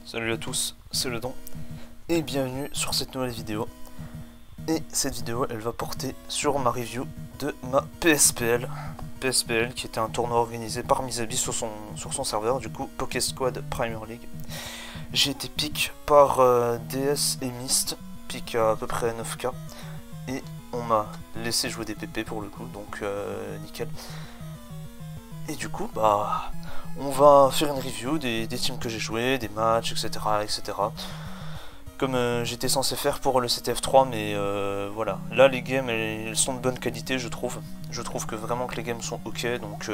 Salut à tous, c'est le Don et bienvenue sur cette nouvelle vidéo. Et cette vidéo elle va porter sur ma review de ma PSPL. PSPL qui était un tournoi organisé par Misabi sur son serveur, du coup Poké Squad Premier League. J'ai été pick par DS et Mist, pick à peu près 9k. Et on m'a laissé jouer des PP pour le coup, donc nickel. Et du coup, bah, on va faire une review des teams que j'ai joué, des matchs, etc. etc. Comme j'étais censé faire pour le CTF3, mais voilà. Là, les games, elles sont de bonne qualité, je trouve. Je trouve que vraiment que les games sont ok, donc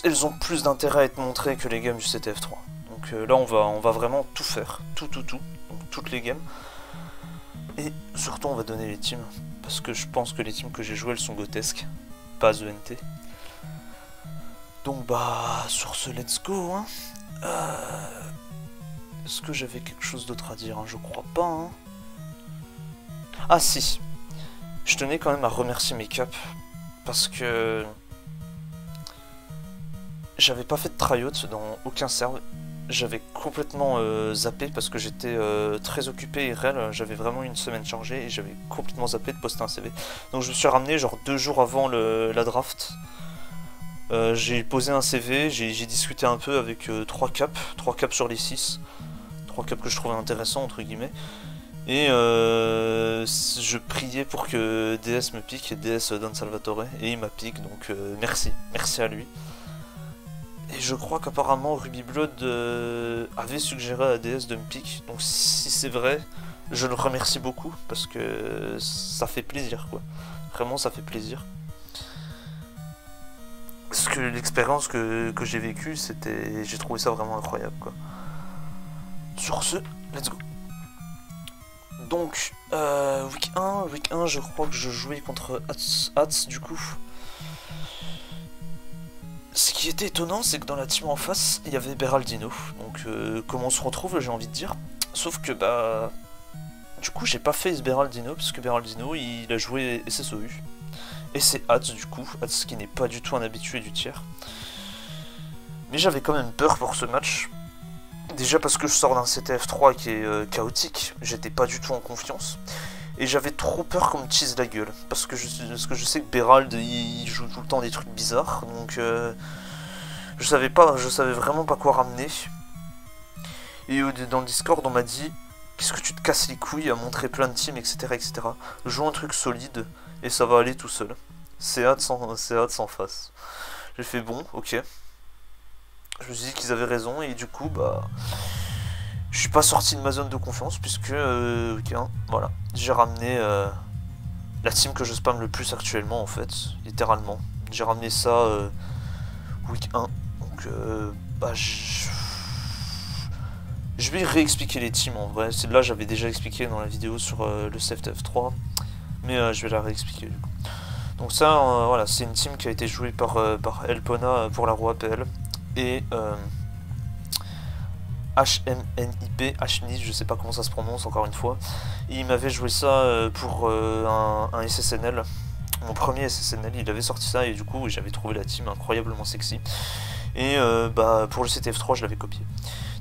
elles ont plus d'intérêt à être montrées que les games du CTF3. Donc là, on va vraiment tout faire, tout, donc toutes les games. Et surtout, on va donner les teams, parce que je pense que les teams que j'ai jouées, elles sont grotesques. Pas ENT. Donc bah sur ce let's go hein. Est-ce que j'avais quelque chose d'autre à dire hein? Je crois pas hein. Ah si, je tenais quand même à remercier mes caps parce que j'avais pas fait de tryout dans aucun serve. J'avais complètement zappé parce que j'étais très occupé et réel. J'avais vraiment une semaine chargée et j'avais complètement zappé de poster un CV. Donc je me suis ramené genre 2 jours avant la draft. J'ai posé un CV, j'ai discuté un peu avec 3 caps sur les 6. 3 caps que je trouvais intéressants entre guillemets. Et je priais pour que DS me pique et DS donne Salvatore. Et il m'a pique donc merci à lui. Et je crois qu'apparemment Ruby Blood avait suggéré à DS de me pique. Donc si c'est vrai, je le remercie beaucoup parce que ça fait plaisir quoi. Vraiment ça fait plaisir. Parce que l'expérience que j'ai vécue, j'ai trouvé ça vraiment incroyable quoi. Sur ce, let's go. Donc week 1 je crois que je jouais contre Hats du coup. Ce qui était étonnant, c'est que dans la team en face, il y avait Beraldino. Donc, comment on se retrouve, j'ai envie de dire. Sauf que, bah... Du coup, j'ai pas fait Beraldino, parce que Beraldino, il a joué SSOU. Et c'est Hats, du coup. Hats qui n'est pas du tout un habitué du tiers. Mais j'avais quand même peur pour ce match. Déjà parce que je sors d'un CTF3 qui est chaotique. J'étais pas du tout en confiance. Et j'avais trop peur qu'on me tease la gueule. Parce que je sais que Berald, il joue tout le temps des trucs bizarres. Donc je savais vraiment pas quoi ramener. Et dans le Discord, on m'a dit, qu'est-ce que tu te casses les couilles à montrer plein de teams, etc. etc. Joue un truc solide et ça va aller tout seul. C'est hâte sans face. J'ai fait bon, ok. Je me suis dit qu'ils avaient raison et du coup, bah... Je suis pas sorti de ma zone de confiance puisque okay, hein, voilà, j'ai ramené la team que je spamme le plus actuellement en fait, littéralement. J'ai ramené ça week 1, donc bah je vais réexpliquer les teams en vrai. Là j'avais déjà expliqué dans la vidéo sur le CTF3, mais je vais la réexpliquer du coup. Donc ça, voilà, c'est une team qui a été jouée par Elpona pour la Roi PL et HMNIP, je sais pas comment ça se prononce encore une fois. Et il m'avait joué ça pour un SSNL. Mon premier SSNL, il avait sorti ça et du coup j'avais trouvé la team incroyablement sexy. Et bah pour le CTF3 je l'avais copié.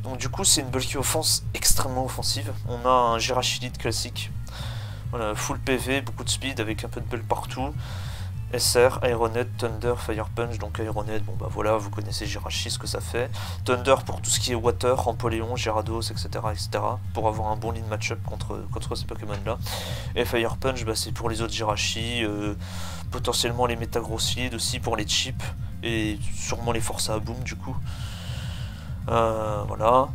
Donc du coup c'est une bulky offense extrêmement offensive. On a un Girachilite classique. Voilà, full PV, beaucoup de speed avec un peu de bulk partout. SR, Aeronet, Thunder, Fire Punch, donc Aeronet, bon bah voilà, vous connaissez Jirachi, ce que ça fait. Thunder pour tout ce qui est Water, Empoléon, Gyarados, etc., etc. Pour avoir un bon lead match-up contre ces Pokémon-là. Et Fire Punch, bah, c'est pour les autres Jirachi, potentiellement les Metagross Lead aussi pour les chips, et sûrement les Force à Boom du coup. Voilà.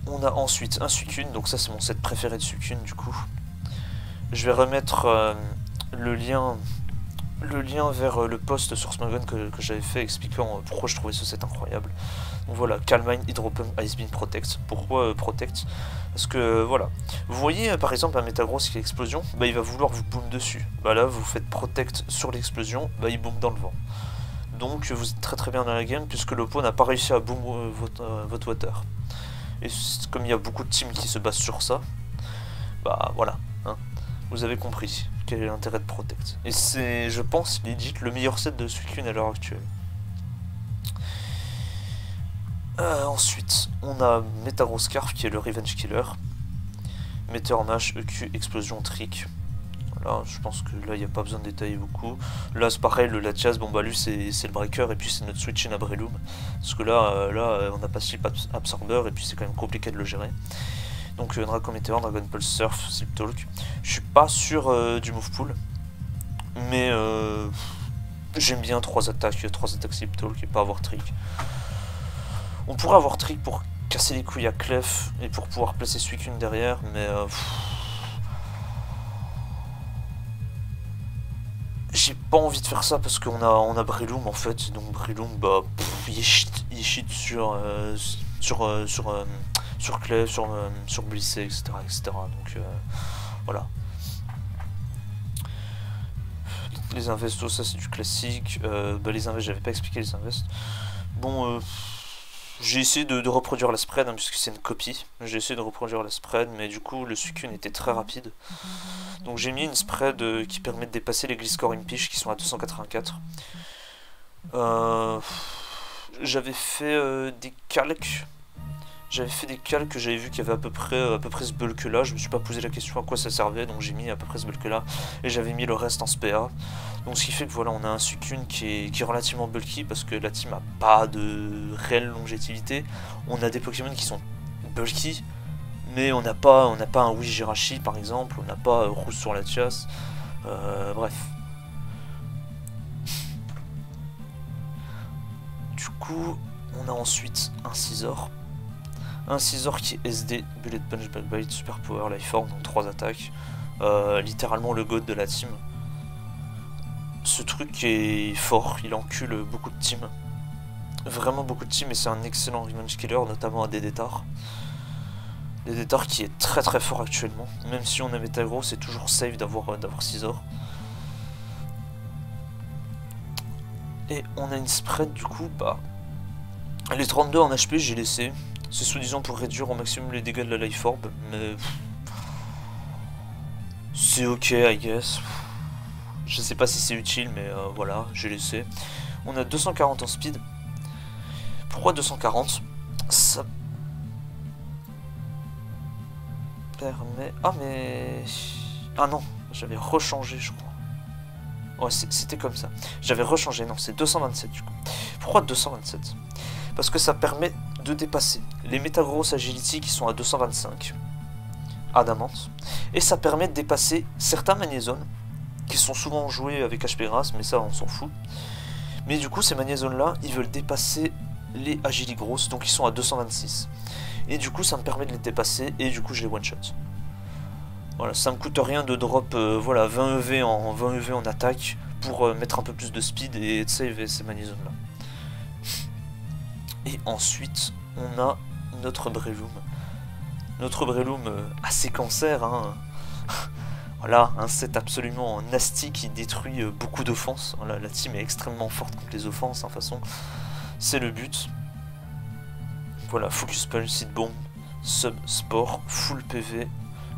On a ensuite un Suicune, donc ça c'est mon set préféré de Suicune du coup. Je vais remettre le lien vers le post sur Smogon que j'avais fait expliquant pourquoi je trouvais ce set incroyable. Donc voilà, Calmine, Hydropump, Ice Beam, Protect. Pourquoi Protect? Parce que voilà, vous voyez par exemple un Metagross qui a explosion, bah il va vouloir vous boom dessus. Bah là vous faites Protect sur l'explosion, bah il boom dans le vent. Donc vous êtes très bien dans la game puisque l'oppo n'a pas réussi à boom votre water. Et comme il y a beaucoup de teams qui se basent sur ça, bah voilà, hein, vous avez compris quel est l'intérêt de Protect. Et c'est, je pense, legit le meilleur set de Suicune à l'heure actuelle. Ensuite, on a Metagrosscarf qui est le Revenge Killer. Meteor Mash, EQ, Explosion, Trick. Voilà, je pense que là il n'y a pas besoin de détailler beaucoup. Là c'est pareil, le Latias, bon bah lui c'est le breaker et puis c'est notre switch in à Breloom. Parce que là, on n'a pas Slip Absorber et puis c'est quand même compliqué de le gérer. Donc Dragon Meteor, Dragon Pulse Surf, Slip Talk. Je suis pas sûr du move pool. Mais j'aime bien 3 attaques Slip Talk et pas avoir Trick. On pourrait avoir Trick pour casser les couilles à Clef et pour pouvoir placer Suicune derrière, mais j'ai pas envie de faire ça parce qu'on a Breloom en fait, donc Breloom bah il cheat sur Clef, sur Blissey, etc. Donc voilà. Les investos, ça c'est du classique. Les invests, j'avais pas expliqué les invests. Bon, j'ai essayé de reproduire la spread, hein, puisque c'est une copie. J'ai essayé de reproduire la spread, mais du coup, le Suicune était très rapide. Donc j'ai mis une spread qui permet de dépasser les Gliscor Impish qui sont à 284. J'avais fait des calques. J'avais fait des calques, j'avais vu qu'il y avait à peu près ce bulk là. Je me suis pas posé la question à quoi ça servait, donc j'ai mis à peu près ce bulk là. Et j'avais mis le reste en SPA. Donc ce qui fait que voilà, on a un Suicune qui est relativement bulky parce que la team a pas de réelle longévité. On a des Pokémon qui sont bulky, mais on n'a pas un Wijirachi par exemple, on n'a pas Rousse sur Latias. Bref. Du coup, on a ensuite un Scizor. Un Scizor qui est SD, Bullet Punch, Backbite, Super Power, Life Orb, donc 3 attaques. Littéralement le god de la team. Ce truc est fort, il encule beaucoup de teams. Vraiment beaucoup de teams et c'est un excellent revenge killer, notamment à Dédétar. Dédétar qui est très très fort actuellement. Même si on a Metagross, c'est toujours safe d'avoir Scizor. Et on a une spread du coup, bah... Les 32 en HP j'ai laissé. C'est soi-disant pour réduire au maximum les dégâts de la Life Orb, mais... C'est ok, I guess. Je sais pas si c'est utile, mais voilà, j'ai laissé. On a 240 en speed. Pourquoi 240? Ça permet... Ah mais... Ah non, j'avais rechangé je crois. Ouais, c'était comme ça. J'avais rechangé, non, c'est 227 du coup. Pourquoi 227? Parce que ça permet de dépasser les Metagross Agility qui sont à 225 Adamant. Et ça permet de dépasser certains Magnézones qui sont souvent joués avec HP Grass, mais ça on s'en fout. Mais du coup ces Magnézones là, ils veulent dépasser les Agiligros, donc ils sont à 226. Et du coup ça me permet de les dépasser, et du coup je les one shot. Voilà, ça me coûte rien de drop voilà, 20 EV en attaque pour mettre un peu plus de speed et de save ces Magnézones là. Et ensuite on a notre Breloom. Notre Breloom assez cancer, hein. Voilà, un set absolument nasty qui détruit beaucoup d'offenses. Voilà, la team est extrêmement forte contre les offenses, de toute façon. C'est le but. Voilà, Focus Punch, Seed Bomb, Sub Sport, Full PV,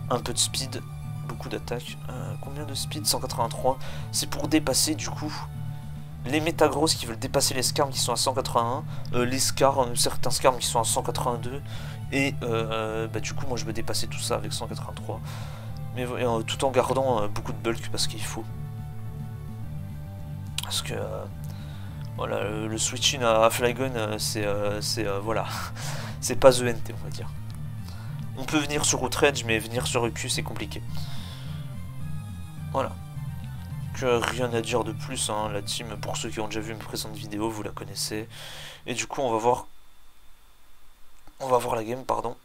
un peu de speed, beaucoup d'attaques. Combien de speed? 183. C'est pour dépasser du coup les Metagross qui veulent dépasser les Skarms qui sont à 181, les certains Skarms qui sont à 182. Et bah, du coup moi je veux dépasser tout ça avec 183. Mais tout en gardant beaucoup de bulk parce qu'il faut. Parce que voilà, le switching à Flygon c'est voilà, c'est pas The NT on va dire. On peut venir sur Outrage mais venir sur EQ c'est compliqué. Voilà. Que rien à dire de plus, hein. La team, pour ceux qui ont déjà vu mes précédentes vidéos, vous la connaissez. Et du coup on va voir la game, pardon.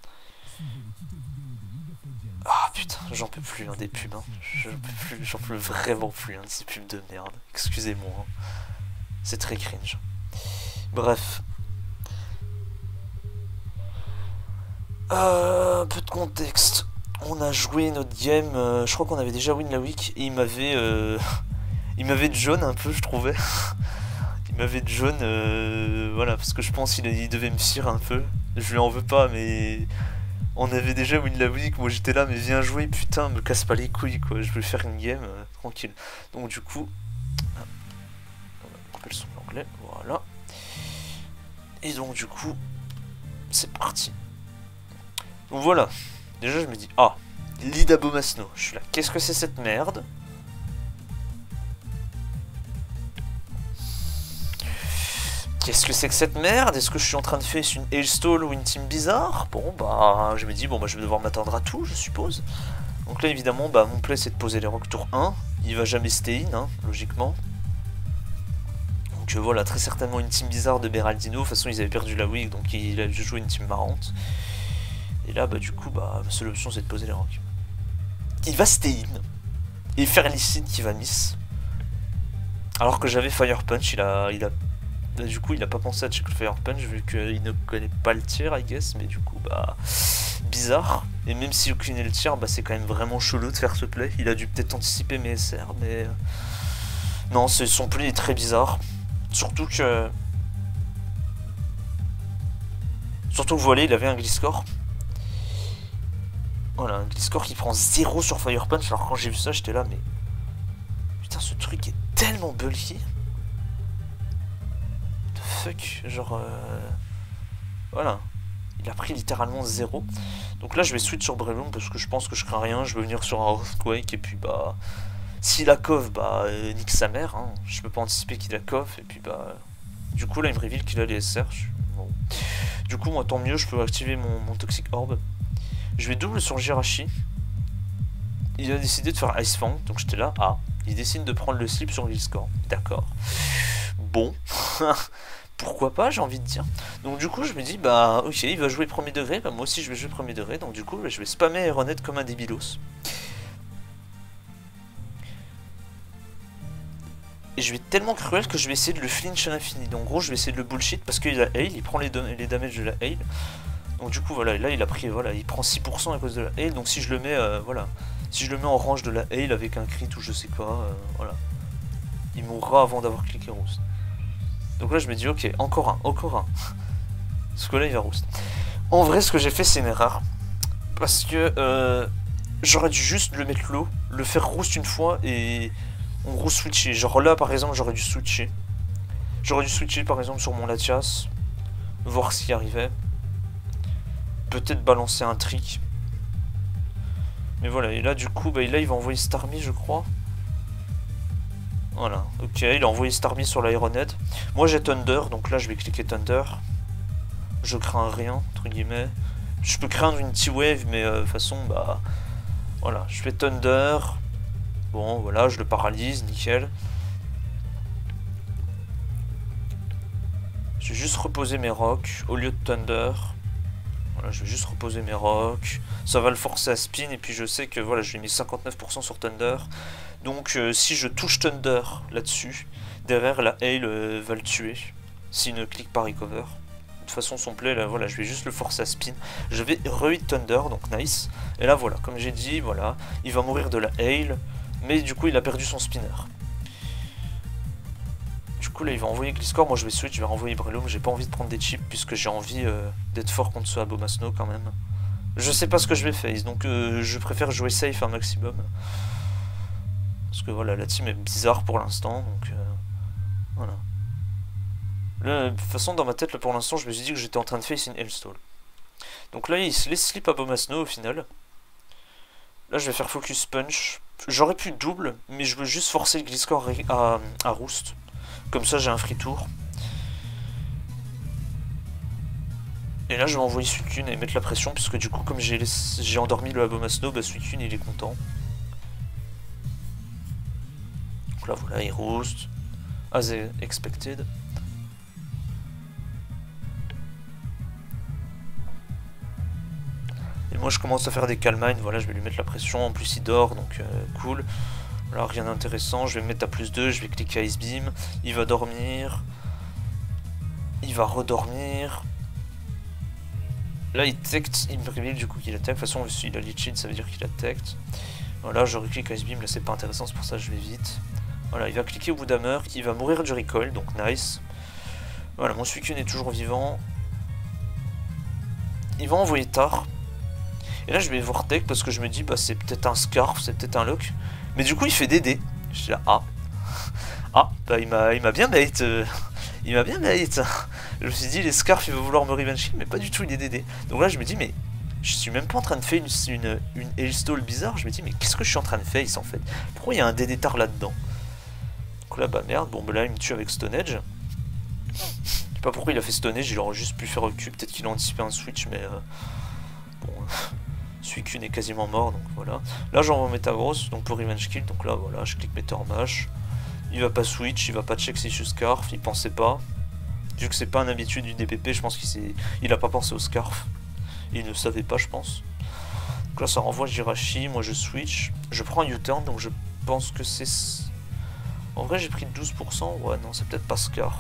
Ah putain, j'en peux plus hein, des pubs, hein. J'en peux vraiment plus hein, de ces pubs de merde. Excusez-moi, hein. C'est très cringe. Bref. Un peu de contexte. On a joué notre game, je crois qu'on avait déjà win la week et il m'avait de jaune un peu, je trouvais. Il m'avait de jaune, voilà, parce que je pense qu'il devait me fier un peu. Je lui en veux pas, mais on avait déjà win la week, moi j'étais là, mais viens jouer, putain, me casse pas les couilles, quoi. Je veux faire une game, tranquille. Donc du coup, on va couper le son de l'anglais, voilà. Et donc du coup, c'est parti. Donc voilà. Déjà, je me dis, ah, lit d'Abomasno. Je suis là, qu'est-ce que c'est cette merde? Qu'est-ce que c'est que cette merde? Est-ce que je suis en train de faire une Hailstall ou une team bizarre? Bon, bah, je me dis, bon, bah, je vais devoir m'attendre à tout, je suppose. Donc là, évidemment, bah, mon play, c'est de poser les rocks tour 1. Il va jamais stay in, hein, logiquement. Donc voilà, très certainement une team bizarre de Beraldino. De toute façon, ils avaient perdu la week, donc il a joué une team marrante. Et là, bah, du coup, bah, ma seule option, c'est de poser les rocks. Il va stay in. Et faire Licine qui va miss. Alors que j'avais Fire Punch, du coup, il a pas pensé à check le Fire Punch vu qu'il ne connaît pas le tir, I guess. Mais du coup, bah, bizarre. Et même si aucune est le tir, bah, c'est quand même vraiment chelou de faire ce play. Il a dû peut-être anticiper mes SR, mais non, son play est très bizarre. Surtout que voilà, il avait un Gliscor. Voilà, un Gliscor qui prend 0 sur Fire Punch. Alors quand j'ai vu ça, j'étais là, mais putain, ce truc est tellement bulky. Fuck, genre voilà, il a pris littéralement 0. Donc là je vais switch sur Breloom parce que je pense que je crains rien. Je vais venir sur un Earthquake et puis bah s'il a cove, bah nique sa mère, hein. Je peux pas anticiper qu'il a cove. Et puis bah du coup là il me révèle qu'il a les SR. Bon. Du coup moi tant mieux, je peux activer mon Toxic Orb. Je vais double sur Jirachi. Il a décidé de faire Ice Fang, donc j'étais là, ah, il décide de prendre le slip sur Gliscor. D'accord. Bon. Pourquoi pas, j'ai envie de dire. Donc du coup je me dis, bah ok, il va jouer premier degré, bah moi aussi je vais jouer premier degré, donc du coup bah, je vais spammer Aeronet comme un débilos. Et je vais être tellement cruel que je vais essayer de le flinch à l'infini. Donc en gros je vais essayer de le bullshit parce qu'il a hail, il prend les damages de la hail. Donc du coup voilà, là il a pris, voilà, il prend 6% à cause de la hail, donc si je le mets, voilà, si je le mets en range de la hail avec un crit ou je sais quoi, voilà, il mourra avant d'avoir cliqué roost. Donc là je me dis ok, encore un. Parce que là il va roost. En vrai ce que j'ai fait c'est une erreur. Parce que j'aurais dû juste le mettre low, le faire roost une fois et on roost switcher. Genre là par exemple j'aurais dû switcher. J'aurais dû switcher par exemple sur mon Latias. Voir ce qui arrivait. Peut-être balancer un trick. Mais voilà, et là du coup bah, là il va envoyer Starmie je crois. Voilà, ok, il a envoyé Starmie sur l'Aeronet. Moi j'ai Thunder, donc là je vais cliquer Thunder. Je crains rien, entre guillemets. Je peux craindre une T-Wave, mais de toute façon, bah... Voilà, je fais Thunder. Bon, voilà, je le paralyse, nickel. Je vais juste reposer mes rocks au lieu de Thunder. Voilà, je vais juste reposer mes rocks. Ça va le forcer à spin, et puis je sais que voilà, je lui ai mis 59% sur Thunder. Donc si je touche Thunder là-dessus, derrière la hail va le tuer. S'il ne clique pas recover. De toute façon son play là, voilà, je vais juste le forcer à spin. Je vais re-hit Thunder, donc nice. Et là voilà, comme j'ai dit, voilà, il va mourir de la hail. Mais du coup il a perdu son spinner. Du coup là il va envoyer Gliscor, moi je vais switch, je vais renvoyer Breloom. J'ai pas envie de prendre des chips puisque j'ai envie d'être fort contre ce Abomasno quand même. Je sais pas ce que je vais face, donc je préfère jouer safe un maximum. Parce que voilà, la team est bizarre pour l'instant, donc voilà. Là, de toute façon, dans ma tête, là, pour l'instant, je me suis dit que j'étais en train de face une Hailstall. Donc là, il se laisse slip Abomasno au final. Là, je vais faire focus punch. J'aurais pu double, mais je veux juste forcer le Gliscor à roost. Comme ça, j'ai un free tour. Et là, je vais envoyer Suicune et mettre la pression, puisque du coup, comme j'ai endormi le Abomasno, bah, Suicune, il est content. Donc là voilà, il roost as expected. Et moi je commence à faire des calmines, voilà, je vais lui mettre la pression, en plus il dort, donc cool. Voilà, rien d'intéressant, je vais me mettre à +2, je vais cliquer Ice Beam, il va dormir. Il va redormir. Là il tect, il me révèle du coup qu'il attaque, de toute façon il a leech, ça veut dire qu'il attaque. Voilà, je reclique Ice Beam, là c'est pas intéressant, c'est pour ça que je vais vite. Voilà, il va cliquer au bout d'Hammer, il va mourir du recoil, donc nice. Voilà, mon Suicune est toujours vivant. Il va envoyer Tar. Et là, je vais Vortex parce que je me dis, bah c'est peut-être un Scarf, c'est peut-être un Lock. Mais du coup, il fait DD. Je dis là, ah. Ah, bah il m'a bien bait. Il m'a bien bait. Je me suis dit, les Scarf, il va vouloir me revenge kill, mais pas du tout, il est DD. Donc là, je me dis, mais je suis même pas en train de faire une Hailstall bizarre. Je me dis, mais qu'est-ce que je suis en train de face en fait? Pourquoi il y a un DD tard là-dedans? Donc là, bah merde, bon, bah là, il me tue avec Stone Edge. Je sais pas pourquoi il a fait Stone Edge, il aurait juste pu faire recul. Peut-être qu'il a anticipé un switch, mais bon, Suicune est quasiment mort, donc voilà. Là, j'envoie Metagross, donc pour revenge kill. Donc là, voilà, je clique Meteor Mash. Il va pas switch, il va pas check si je suis Scarf, il pensait pas. Vu que c'est pas un habitude du DPP, je pense qu'il a pas pensé au Scarf. Il ne savait pas, je pense. Donc là, ça renvoie Jirachi, moi je switch. Je prends un U-turn, donc je pense que c'est... En vrai, j'ai pris 12%. Ouais, non, c'est peut-être pas Scarf.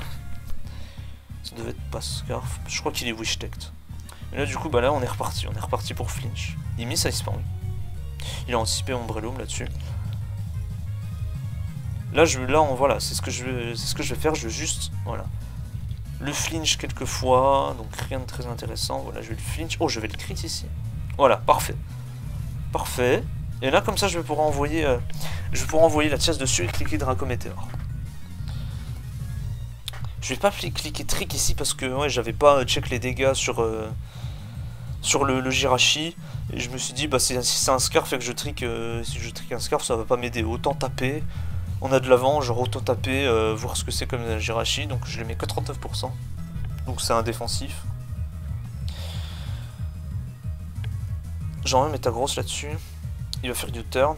Ça devait être pas Scarf. Je crois qu'il est wish-tect. Et là, du coup, bah là, on est reparti pour flinch. Il miss Ice Spam, oui. Il a anticipé Ombrellum là-dessus. Là, voilà, c'est ce que je vais faire. Je vais juste, voilà, le flinch quelques fois, donc rien de très intéressant. Voilà, je vais le flinch. Oh, je vais le crit ici. Voilà, parfait. Parfait. Et là, comme ça, je vais pouvoir envoyer la chasse dessus et cliquer Dracometeor. Je vais pas cliquer Trick ici parce que ouais, j'avais pas check les dégâts sur le Jirachi. Et je me suis dit, bah si c'est un Scarf et que si je trick un Scarf, ça va pas m'aider. Autant taper. On a de l'avant, genre auto taper, voir ce que c'est comme un Jirachi, donc je le mets que 39%. Donc c'est un défensif. J'en mets Metagross là-dessus. Il va faire du turn.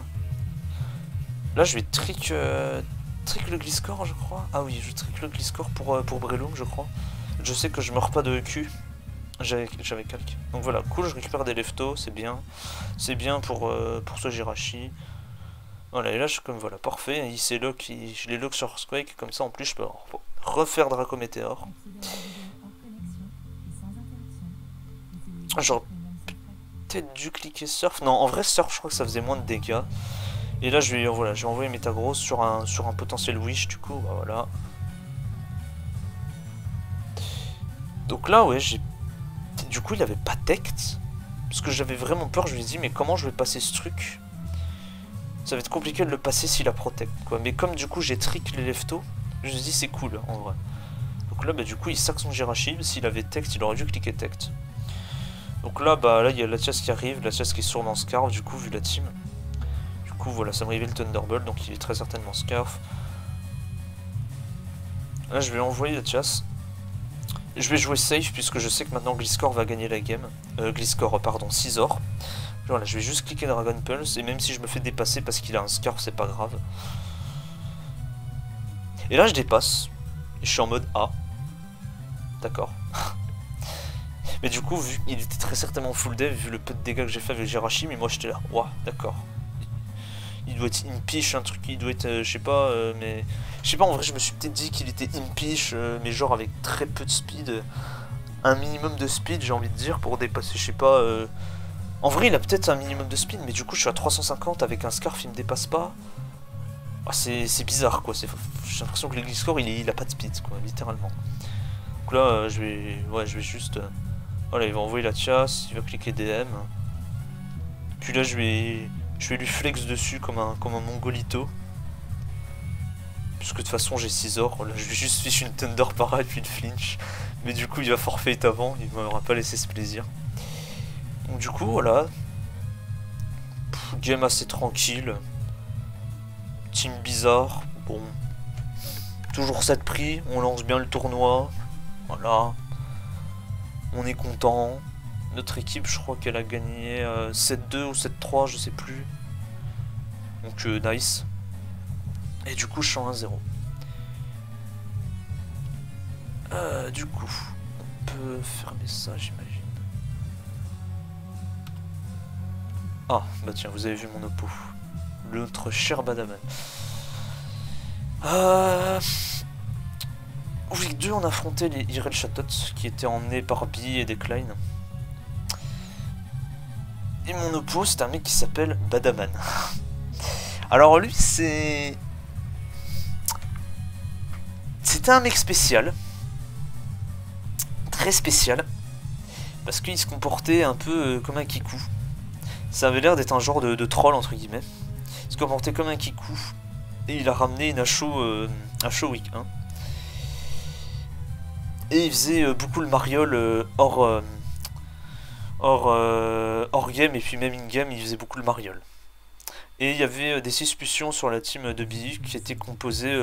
Là je vais trick le Gliscor, je crois. Ah oui, je trick le Gliscor pour Breloom, je crois. Je sais que je meurs pas de EQ. J'avais calque. Donc voilà, cool, je récupère des leftos, c'est bien. C'est bien pour ce Jirachi. Voilà, et là, comme voilà, parfait, je les lock sur Squake, comme ça en plus je peux refaire Dracometeor. J'aurais peut-être dû cliquer Surf. Non, en vrai, Surf, je crois que ça faisait moins de dégâts. Et là, je vais envoyer Metagross sur un potentiel Wish, du coup, bah voilà. Donc là, ouais, du coup, il avait pas Tect. Parce que j'avais vraiment peur, je me suis dit, mais comment je vais passer ce truc? Ça va être compliqué de le passer s'il a protect, quoi. Mais comme du coup j'ai trick les leftos, je me suis dit c'est cool en vrai. Donc là bah du coup il sac son Jirachi, s'il avait tect il aurait dû cliquer tect. Donc là bah là il y a la chasse qui arrive, la chasse qui est sûrement Scarf du coup vu la team. Du coup voilà ça me révèle le Thunderbolt donc il est très certainement Scarf. Là je vais envoyer la chasse. Je vais jouer safe puisque je sais que maintenant Gliscor va gagner la game. Gliscor pardon, Scizor. Voilà, je vais juste cliquer Dragon Pulse et même si je me fais dépasser parce qu'il a un Scarf, c'est pas grave. Et là, je dépasse. Et je suis en mode A. D'accord. Mais du coup, il était très certainement full dev vu le peu de dégâts que j'ai fait avec Jirachi, mais moi j'étais là. Ouah, d'accord. Il doit être impish, un truc, il doit être, je sais pas, mais... Je sais pas, en vrai, je me suis peut-être dit qu'il était impish, mais genre avec très peu de speed. Un minimum de speed, j'ai envie de dire, pour dépasser, je sais pas... En vrai, il a peut-être un minimum de speed, mais du coup, je suis à 350 avec un Scarf, il me dépasse pas. Ah, c'est bizarre, quoi. J'ai l'impression que le Gliscor, il a pas de speed, quoi, littéralement. Donc là, je vais juste... Voilà, il va envoyer la chasse, il va cliquer DM. Puis là, je vais lui flex dessus comme un mongolito. Puisque de toute façon, j'ai Scizor. Là, je vais juste fiche une Thunder Parade puis une flinch. Mais du coup, il va forfait avant, il m'aura pas laissé ce plaisir. Donc du coup voilà, game assez tranquille, team bizarre, bon, toujours 7 prix, on lance bien le tournoi, voilà, on est content, notre équipe je crois qu'elle a gagné 7-2 ou 7-3, je sais plus, donc nice, et du coup je suis en 1-0. Du coup, on peut fermer ça j'imagine. Ah, bah tiens, vous avez vu mon oppo. L'autre cher Badaman. Week 2, on affrontait les Irel Chatot qui étaient emmenés par Bee et Decline. Et mon oppo, c'est un mec qui s'appelle Badaman. Alors lui, c'était un mec spécial. Très spécial. Parce qu'il se comportait un peu comme un kikou. Ça avait l'air d'être un genre de troll entre guillemets. Il se comportait comme un kikou. Et il a ramené une Asho Week 1. Et il faisait beaucoup le mariole hors game, et puis même in-game, il faisait beaucoup le mariole. Et il y avait des suspicions sur la team de BU qui était composée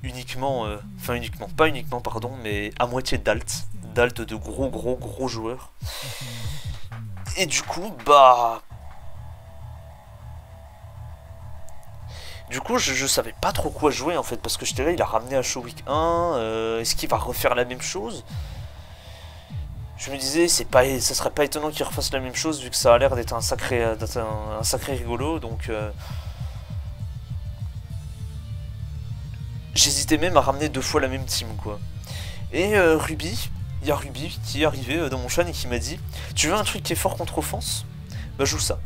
uniquement, enfin uniquement, pas uniquement pardon, mais à moitié d'alt, de gros joueurs. Et du coup, je savais pas trop quoi jouer en fait, parce que j'étais là, il a ramené à Show Week 1, est-ce qu'il va refaire la même chose? Je me disais, ça serait pas étonnant qu'il refasse la même chose, vu que ça a l'air d'être un sacré rigolo, donc... J'hésitais même à ramener 2 fois la même team, quoi. Et Ruby, il y a Ruby qui est arrivé dans mon chan et qui m'a dit, tu veux un truc qui est fort contre offense? Bah joue ça.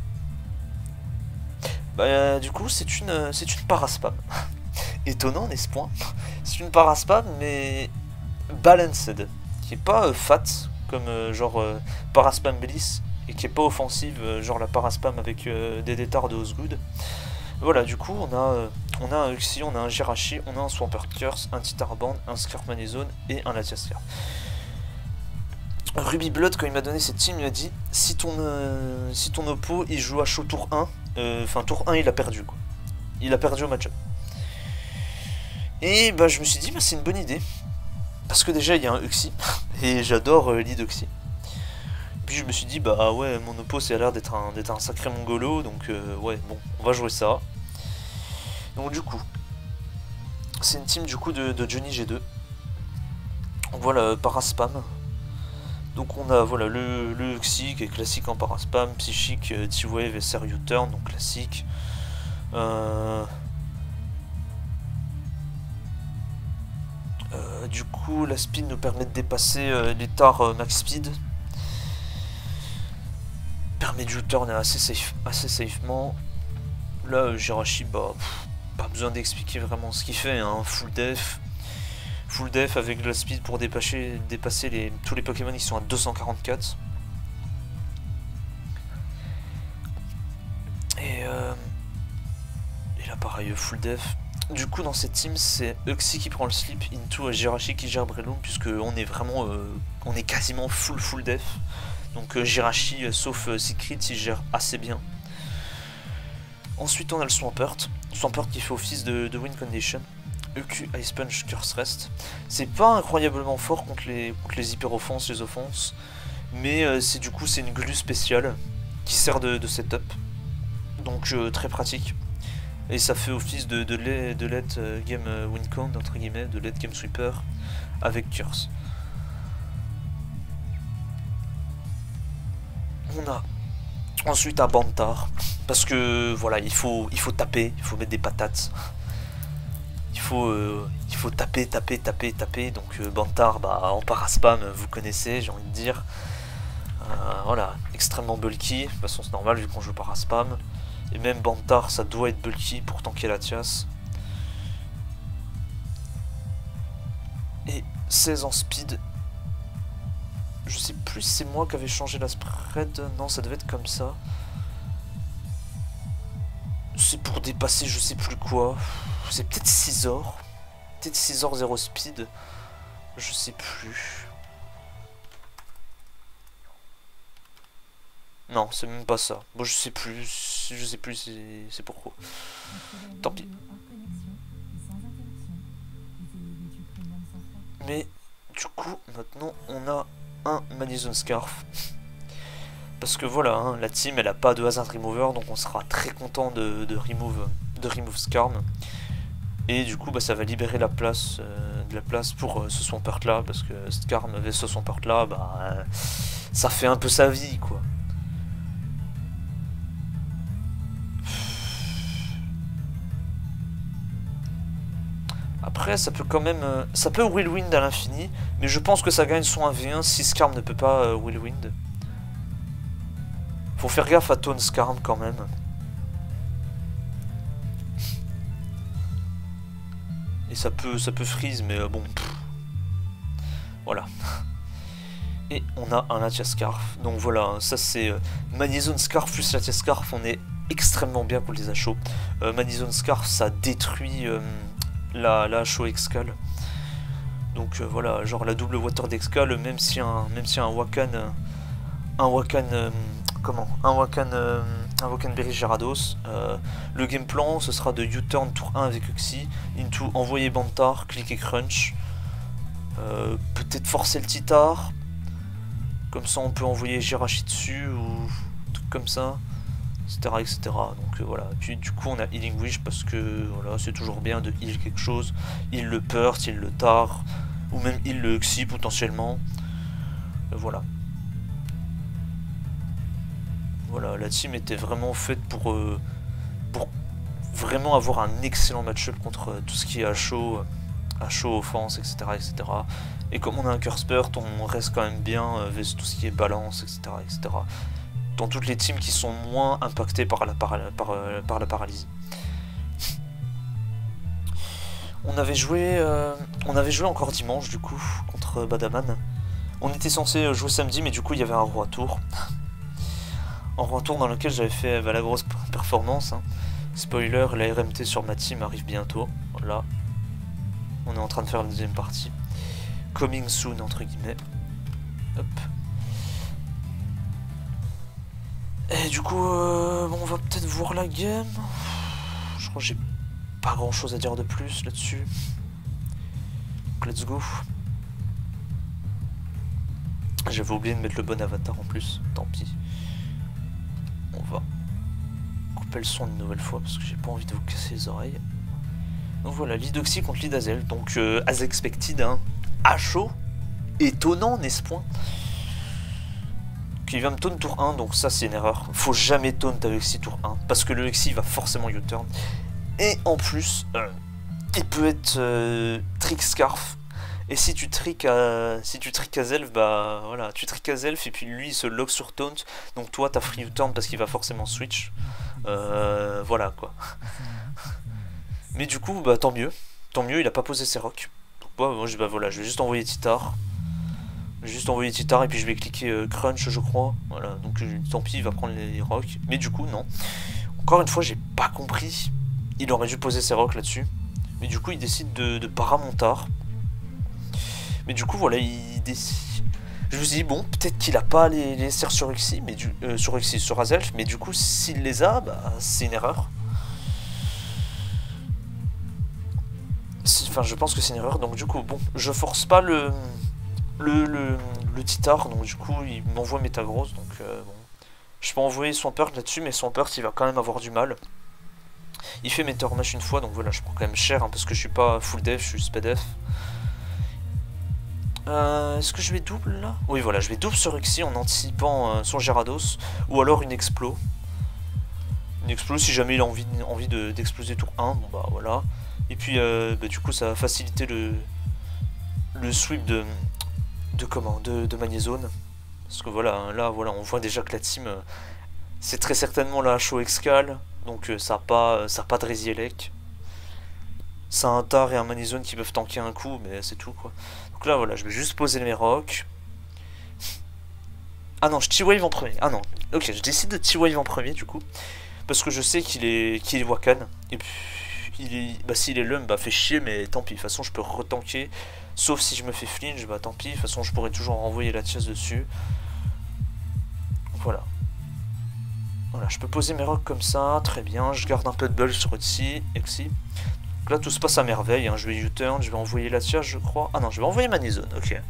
Bah du coup c'est une paraspam. Étonnant n'est-ce point? C'est une paraspam mais balanced, qui est pas fat comme genre paraspam Bliss, et qui est pas offensive genre la paraspam avec des détards de Osgood. Voilà, du coup on a un Uxie, on a un Jirachi, on a un Swampert Curse, un Titarband, un Scarf Manizone et un Latiascar. Ruby Blood, quand il m'a donné cette team, il m'a dit, si ton oppo il joue à chaud tour 1, enfin tour 1 il a perdu quoi. Il a perdu au match-up. Et bah je me suis dit, bah c'est une bonne idée. Parce que déjà il y a un Uxie, et j'adore lead Uxie. Puis je me suis dit, bah ouais, mon oppo ça a l'air d'être un sacré mongolo, donc ouais, bon, on va jouer ça. Donc du coup, c'est une team du coup de Johnny G2. Donc voilà, paraspam. Donc on a voilà le Uxie qui est classique en paraspam, psychique, T-Wave et Ser U-Turn, donc classique. Du coup la speed nous permet de dépasser l'état max speed. Permet de U-Turn assez safement. Là Jirachi, bah pas besoin d'expliquer vraiment ce qu'il fait, hein, full def avec de la speed pour dépasser tous les Pokémon qui sont à 244. Et là pareil, full def. Du coup dans cette team c'est Uxie qui prend le slip, into Jirachi qui gère Breloom, puisque on est vraiment on est quasiment full def. Donc Jirachi sauf Secret il gère assez bien. Ensuite on a le Swampert qui fait office de win condition. EQ, Ice Punch, Curse Rest. C'est pas incroyablement fort contre les hyper offenses, les offenses, mais c'est du coup c'est une glue spéciale qui sert de setup, donc très pratique. Et ça fait office de late game win count entre guillemets, de late game sweeper avec Curse. On a ensuite un Bantar, parce que voilà, il faut taper, il faut mettre des patates. Il faut taper, donc Bantar, bah, en paraspam, vous connaissez, j'ai envie de dire. Voilà, extrêmement bulky, de toute façon c'est normal vu qu'on joue paraspam. Et même Bantar, ça doit être bulky pour tanker la Tias. Et 16 en speed. Je sais plus si c'est moi qui avais changé la spread, non ça devait être comme ça. C'est pour dépasser je sais plus quoi. C'est peut-être 6 heures. Peut-être 6 heures 0 speed. Je sais plus. Non, c'est même pas ça. Bon, je sais plus c'est pourquoi. Tant pis. Mais du coup, maintenant on a un Manizone Scarf. Parce que voilà, hein, la team elle a pas de Hazard Remover, donc on sera très content de remove Skarm. Et du coup bah, ça va libérer de la place pour ce Swampert là, parce que Skarm avec ce Swampert là, bah, ça fait un peu sa vie quoi. Après ça peut quand même, ça peut Whirlwind à l'infini, mais je pense que ça gagne son 1v1 si Skarm ne peut pas Whirlwind. Faut faire gaffe à Tone Skarm quand même. Et ça peut freeze, mais bon. Voilà. Et on a un Latiascarf. Donc voilà, ça c'est Manizone Scarf plus Latiascarf. On est extrêmement bien contre les HO. Manizone Scarf, ça détruit la HO Excal. Donc voilà, genre la double Water d'Excal, même si un Wakan... un Wakan Berry Gyarados. Le game plan, ce sera de U-turn tour 1 avec Uxie, into envoyer Bantar, cliquer Crunch. Peut-être forcer le Titar. Comme ça on peut envoyer Jirachi dessus ou truc comme ça. Etc. etc. Donc voilà. Puis du coup on a Healing Wish parce que voilà, c'est toujours bien de heal quelque chose. Heal le Purt, heal le Tar. Ou même heal le Uxie potentiellement. Voilà. Voilà, la team était vraiment faite pour vraiment avoir un excellent match-up contre tout ce qui est HO, offense, etc., etc. Et comme on a un Curse Spurt, on reste quand même bien avec tout ce qui est balance, etc., etc. Dans toutes les teams qui sont moins impactées par la paralysie. On avait joué encore dimanche du coup contre Badaman. On était censé jouer samedi, mais du coup il y avait un roi tour. Un roi tour dans lequel j'avais fait la grosse performance. Hein. Spoiler, la RMT sur ma team arrive bientôt. Voilà. On est en train de faire la deuxième partie. Coming soon, entre guillemets. Hop. Et du coup, bon, on va peut-être voir la game. Je crois que j'ai pas grand chose à dire de plus là-dessus. Donc, let's go. J'avais oublié de mettre le bon avatar en plus. Tant pis. On va couper le son une nouvelle fois parce que j'ai pas envie de vous casser les oreilles. Donc voilà, Lidoxy contre Lidazel. Donc as expected, hein, à chaud. Étonnant, n'est-ce point? Qui va me taunt tour 1, donc ça c'est une erreur. Faut jamais taunt avec Lexi tour 1 parce que le Lexi va forcément U-turn. Et en plus, il peut être trick scarf. Et si tu trick à Zelf, bah voilà, tu trick à Zelf et puis lui il se lock sur taunt. Donc toi t'as free U-turn parce qu'il va forcément switch. Voilà quoi. Mais du coup, bah tant mieux, il a pas posé ses rocks. Donc moi, bah, voilà, je vais juste envoyer Titar. Et puis je vais cliquer Crunch, je crois. Voilà, donc tant pis, il va prendre les rocks. Mais du coup, non. Encore une fois, j'ai pas compris. Il aurait dû poser ses rocks là-dessus. Mais du coup, il décide de paramontar. Mais du coup, voilà, il décide. Je me suis dit, bon, peut-être qu'il a pas les serres sur Uxie, mais sur Azelf. Mais du coup, s'il les a, bah, c'est une erreur. Enfin, je pense que c'est une erreur. Donc, du coup, bon, je force pas le Titar, donc du coup il m'envoie Metagross, donc bon. Je peux envoyer Swampert là-dessus, mais Swampert il va quand même avoir du mal. Il fait Meteormash une fois, donc voilà, je prends quand même cher, hein, parce que je suis pas full def, je suis sped def. Est-ce que je vais double là? Oui voilà, je vais double sur Uxie en anticipant son Gyarados, ou alors une Explo. Une Explo si jamais il a envie d'exploser tour 1, bon bah voilà. Et puis bah, du coup ça va faciliter le sweep de Magnézone. Parce que voilà, là voilà, on voit déjà que la team c'est très certainement la HO Excal, donc ça a pas de Rezielek. Ça a un Tar et un Magnézone qui peuvent tanker un coup, mais c'est tout quoi. Donc là voilà, je vais juste poser mes rocks. Ah non, je T-Wave en premier. Ah non, ok, je décide de T-Wave en premier du coup. Parce que je sais qu'il est Wakan. Et puis bah s'il est Lum, bah fait chier, mais tant pis, de toute façon je peux retanker. Sauf si je me fais flinch, bah tant pis, de toute façon je pourrais toujours renvoyer la chasse dessus. Voilà. Voilà, je peux poser mes rocks comme ça, très bien, je garde un peu de bull sur Exi. Donc là tout se passe à merveille, hein. Je vais U-turn, je vais envoyer la chasse je crois. Ah non, je vais envoyer Magnézone, ok.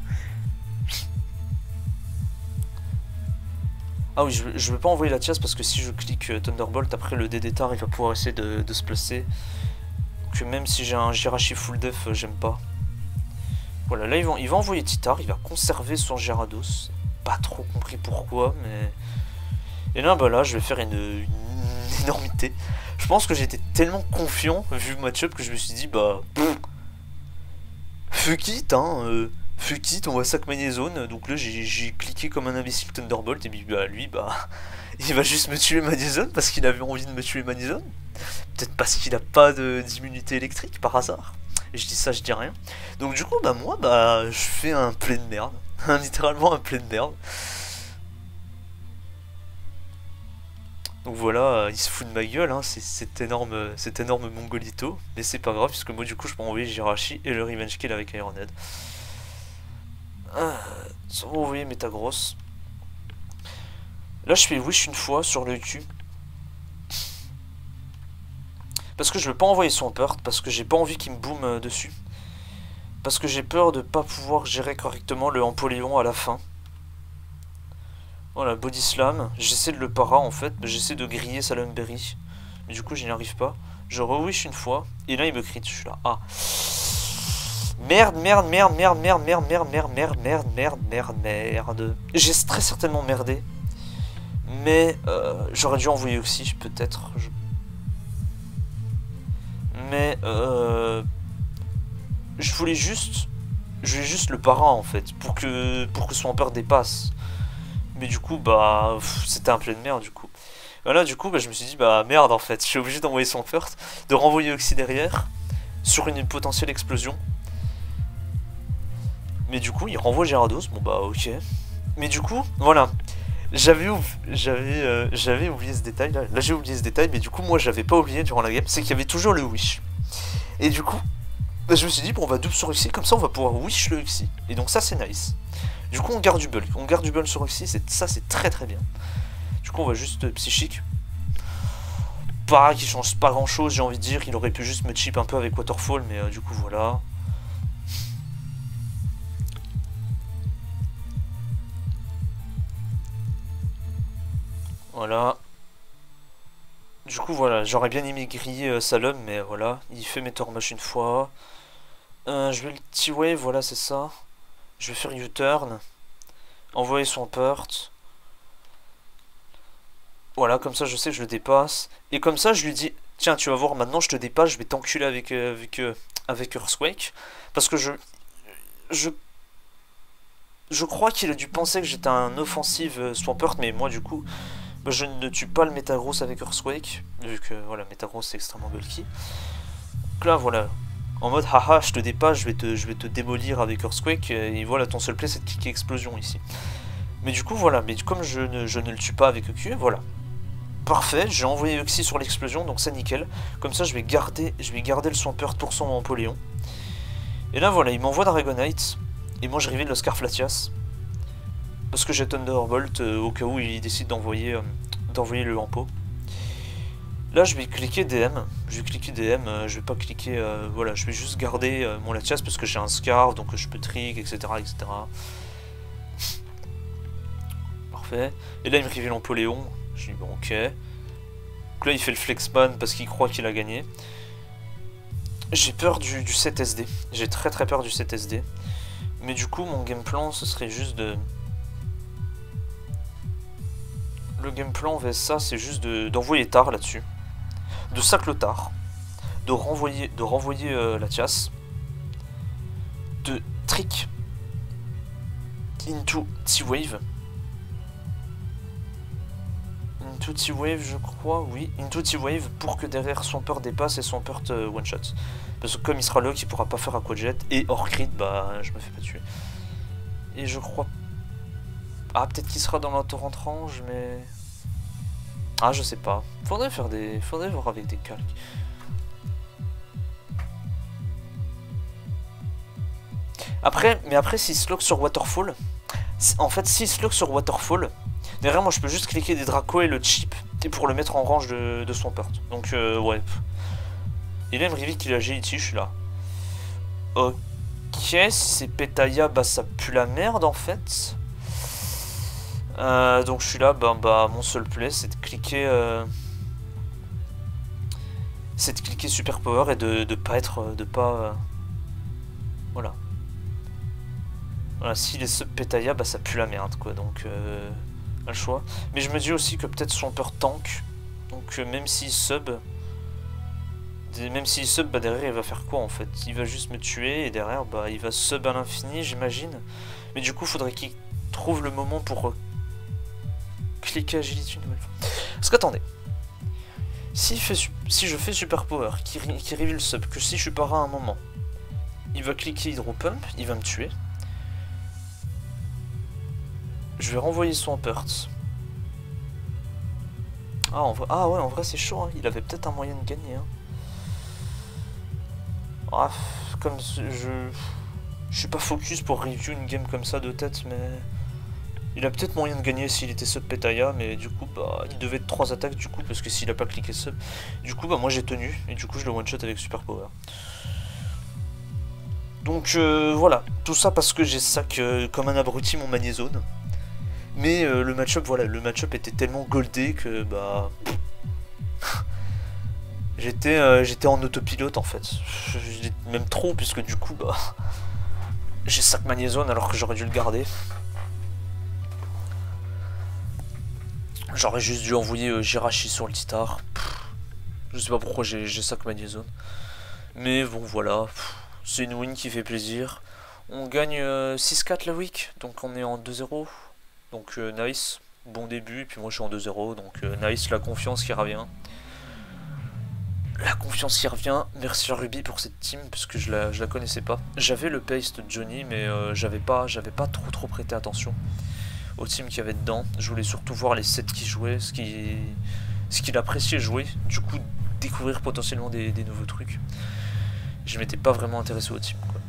Ah oui, je veux pas envoyer la chasse parce que si je clique Thunderbolt, après le DD-tar il va pouvoir essayer de se placer. Donc même si j'ai un Jirachi full def, j'aime pas. Voilà, là il va envoyer Titar, il va conserver son Gyarados. Pas trop compris pourquoi, mais... Et là, bah là, je vais faire une énormité. Je pense que j'étais tellement confiant, vu le match-up, que je me suis dit, bah... fuck it, hein, fuck it, on va sac Magnézone. Donc là, j'ai cliqué comme un imbécile Thunderbolt, et puis bah lui, bah... il va juste me tuer Magnézone, parce qu'il avait envie de me tuer Magnézone. Peut-être parce qu'il a pas d'immunité électrique, par hasard. Et je dis ça, je dis rien. Donc du coup, bah moi, bah je fais un play de merde. Littéralement un play de merde. Donc voilà, il se fout de ma gueule, hein, cet énorme Mongolito. Mais c'est pas grave, puisque moi du coup, je peux envoyer Jirachi et le Revenge Kill avec Ironhead. Vous voyez Metagross. Là je fais wish une fois sur le cul. Parce que je veux pas envoyer son Purt, parce que j'ai pas envie qu'il me boom dessus. Parce que j'ai peur de pas pouvoir gérer correctement le Empoléon à la fin. Voilà, Body Slam. J'essaie de le para en fait, j'essaie de griller Salamberry. Mais du coup je n'y arrive pas. Je re-wish une fois, et là il me crit, je suis là. Ah. Merde, merde, merde, merde, merde, merde, merde, merde, merde, merde, merde, merde, merde. J'ai très certainement merdé. Mais j'aurais dû envoyer Oxy, peut-être. Mais je voulais juste le para en fait, pour que son peur dépasse. Mais du coup, bah, c'était un play de merde du coup. Voilà, du coup, bah, je me suis dit, bah merde en fait, je suis obligé d'envoyer son Purt, de renvoyer Oxy derrière, sur une potentielle explosion. Mais du coup, il renvoie Gyarados, bon bah ok. Mais du coup, voilà. J'avais oublié ce détail, là j'ai oublié ce détail, mais du coup, moi j'avais pas oublié durant la game, c'est qu'il y avait toujours le wish. Et du coup, bah, je me suis dit, bon, on va double sur Uxie, comme ça on va pouvoir wish le Uxie. Et donc ça c'est nice. Du coup, on garde du bulk, sur Uxie, ça c'est très très bien. Du coup, on va juste psychique. Pas qui change pas grand chose, j'ai envie de dire, il aurait pu juste me chip un peu avec Waterfall, mais du coup, voilà. Voilà. Du coup, voilà, j'aurais bien aimé griller Salom, mais voilà, il fait Meteormush une fois. Je vais le T-Wave, voilà, c'est ça. Je vais faire U-Turn. Envoyer son Purt. Voilà, comme ça, je sais que je le dépasse. Et comme ça, je lui dis, tiens, tu vas voir, maintenant, je te dépasse, je vais t'enculer avec Earthquake. Parce que je crois qu'il a dû penser que j'étais un offensive Swampert, mais moi, du coup... Bah, je ne tue pas le Metagross avec Earthquake, vu que voilà, Metagross c'est extrêmement bulky. Donc là, voilà, en mode haha, je te dépasse, je vais te démolir avec Earthquake, et voilà, ton seul play c'est de cliquer Explosion ici. Mais du coup, voilà, mais comme je ne le tue pas avec EQ, voilà. Parfait, j'ai envoyé Uxie sur l'explosion, donc c'est nickel. Comme ça, je vais garder le Swampert pour son Empoléon. Et là, voilà, il m'envoie Dragonite, et moi je reveal le Scarflatias. Parce que j'ai Thunderbolt au cas où il décide d'envoyer le Empo. Là je vais cliquer DM. Je vais pas cliquer. Voilà, je vais juste garder mon Latias parce que j'ai un Scarf, donc je peux trick, etc. etc. Parfait. Et là il me révèle l'Empoléon. Je dis bon ok. Donc là il fait le Flexpan parce qu'il croit qu'il a gagné. J'ai peur du 7 SD. J'ai très très peur du 7 SD. Mais du coup mon game plan ce serait juste de... Le game plan vs ça, c'est juste d'envoyer Tar là-dessus, de sac le Tar, de renvoyer Latias, de trick into T-Wave, je crois, oui, into T-Wave pour que derrière son Purt dépasse et son Purt one shot. Parce que comme il sera lock, il pourra pas faire Aquajet et hors crit, bah je me fais pas tuer. Et je crois... Ah, peut-être qu'il sera dans l'auto-rentrange, mais... Ah, je sais pas. Faudrait voir avec des calques. Après, s'il se lock sur Waterfall... En fait, s'il se lock sur Waterfall... Derrière, moi, je peux juste cliquer des Draco et le chip et pour le mettre en range de son Purt. Donc, ouais. Et là, il me révèle qu'il a Agility, je suis là. Ok, si c'est Petaya, bah ça pue la merde, en fait. Donc je suis là, bah mon seul play c'est de cliquer Super Power et de pas être, voilà. Voilà, s'il est sub Petaya, bah ça pue la merde quoi, donc pas le choix. Mais je me dis aussi que peut-être son peur tank, donc même s'il sub, bah derrière il va faire quoi en fait? Il va juste me tuer et derrière bah il va sub à l'infini j'imagine. Mais du coup faudrait qu'il trouve le moment pour cliquer Agility une nouvelle fois. Parce qu'attendez, si je fais Super Power, qui reveal sub, que si je suis para à un moment, il va cliquer Hydro Pump, il va me tuer. Je vais renvoyer son Purt. Ah, ouais, en vrai c'est chaud, hein. Il avait peut-être un moyen de gagner. Hein. Ah, comme je... Je suis pas focus pour review une game comme ça de tête, mais... Il a peut-être moyen de gagner s'il était sub Petaya, mais du coup, bah, il devait être 3 attaques, du coup, parce que s'il a pas cliqué sub... Du coup, bah, moi j'ai tenu, et du coup, je le one-shot avec Super Power. Donc, voilà. Tout ça parce que j'ai sac comme un abruti mon magnézone. Mais le match-up, voilà, le match-up était tellement goldé que, bah... J'étais en autopilote, en fait. Même trop, puisque du coup, bah... J'ai sac magnézone alors que j'aurais dû le garder. J'aurais juste dû envoyer Jirachi sur le Titar. Je sais pas pourquoi j'ai sac magnézone. Mais bon, voilà. C'est une win qui fait plaisir. On gagne 6-4 la week, donc on est en 2-0. Donc nice, bon début, et puis moi je suis en 2-0, donc nice, la confiance qui revient. La confiance qui revient, merci à Ruby pour cette team, parce que je la connaissais pas. J'avais le paste de Johnny, mais j'avais pas trop prêté attention au team qu'il y avait dedans. Je voulais surtout voir les sets qui jouaient, ce qu'il appréciait jouer, du coup découvrir potentiellement des nouveaux trucs. Je m'étais pas vraiment intéressé au team, quoi.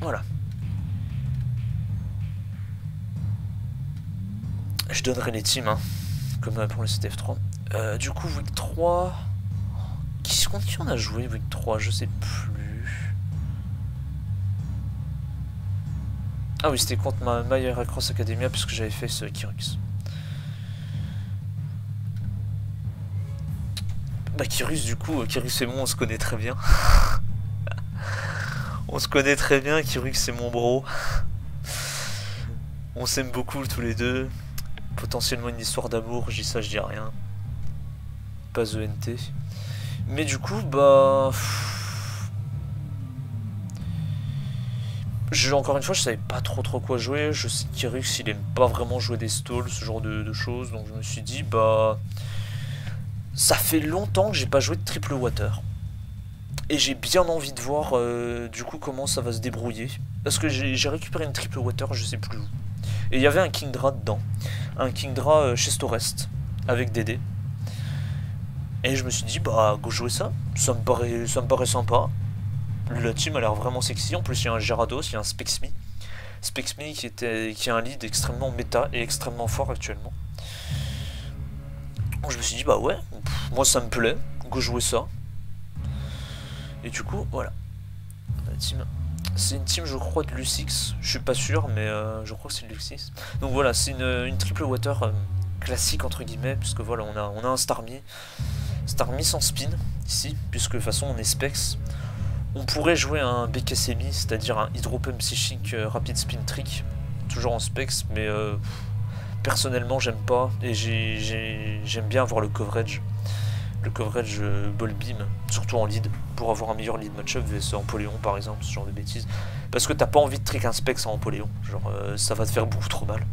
Voilà. Je donnerai les teams, hein, comme pour le CTF3. Du coup, week 3... Contre qui on a joué week 3? Je sais plus. Ah oui, c'était contre ma My Heracross Academia, parce que j'avais fait ce Kyrux. Bah Kyrus, du coup, Kyrus et moi, on se connaît très bien. On se connaît très bien, Kyrux c'est mon bro. On s'aime beaucoup tous les deux. Potentiellement une histoire d'amour, je dis ça, je dis rien. Pas ENT. Mais du coup, bah... Encore une fois, je savais pas trop quoi jouer. Je sais qu'Irix, il aime pas vraiment jouer des stalls, ce genre de choses. Donc je me suis dit, bah... Ça fait longtemps que j'ai pas joué de triple water. Et j'ai bien envie de voir, du coup, comment ça va se débrouiller. Parce que j'ai récupéré une triple water, je sais plus où. Et il y avait un Kingdra dedans. Un Kingdra Chestorest, avec DD. Et je me suis dit, bah, go jouer ça. Ça me paraît sympa. La team a l'air vraiment sexy. En plus, il y a un Gyarados, il y a un Spexme. Spexme qui est un lead extrêmement méta et extrêmement fort actuellement. Donc je me suis dit, bah ouais, moi ça me plaît. Go jouer ça. Et du coup, voilà. La team. C'est une team, je crois, de Luxix. Je suis pas sûr, mais je crois que c'est de Luxix. Donc voilà, c'est une triple water classique, entre guillemets, puisque voilà, on a un Starmie. Starmie sans spin, ici, puisque de toute façon, on est Specs. On pourrait jouer un BKSMI, c'est-à-dire un Hydropump psychique rapide spin trick, toujours en Specs, mais personnellement, j'aime pas, et j'aime bien avoir le coverage. Le coverage ball beam, surtout en lead, pour avoir un meilleur lead matchup vs Empoléon par exemple, ce genre de bêtises. Parce que t'as pas envie de trick un Specs en Empoléon, genre ça va te faire beaucoup trop mal.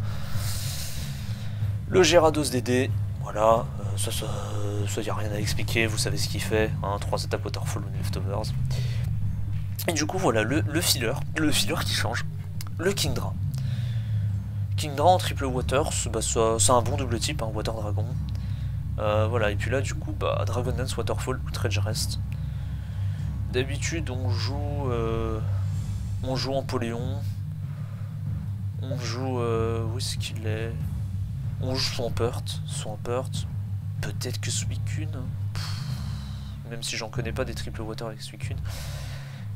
Le Gyarados DD, voilà, ça y a rien à expliquer, vous savez ce qu'il fait, hein, 3 attaques Waterfall ou Leftovers. Et du coup voilà, le filler qui change, le Kingdra. Kingdra en triple water, bah, c'est un bon double type, hein, Water Dragon. Voilà, et puis là du coup, bah, Dragon Dance, Waterfall, Outrage Rest. D'habitude on joue Empoléon, on joue, où est-ce qu'il est? On joue Swampert, peut-être que Suicune, même si j'en connais pas des triple water avec Suicune.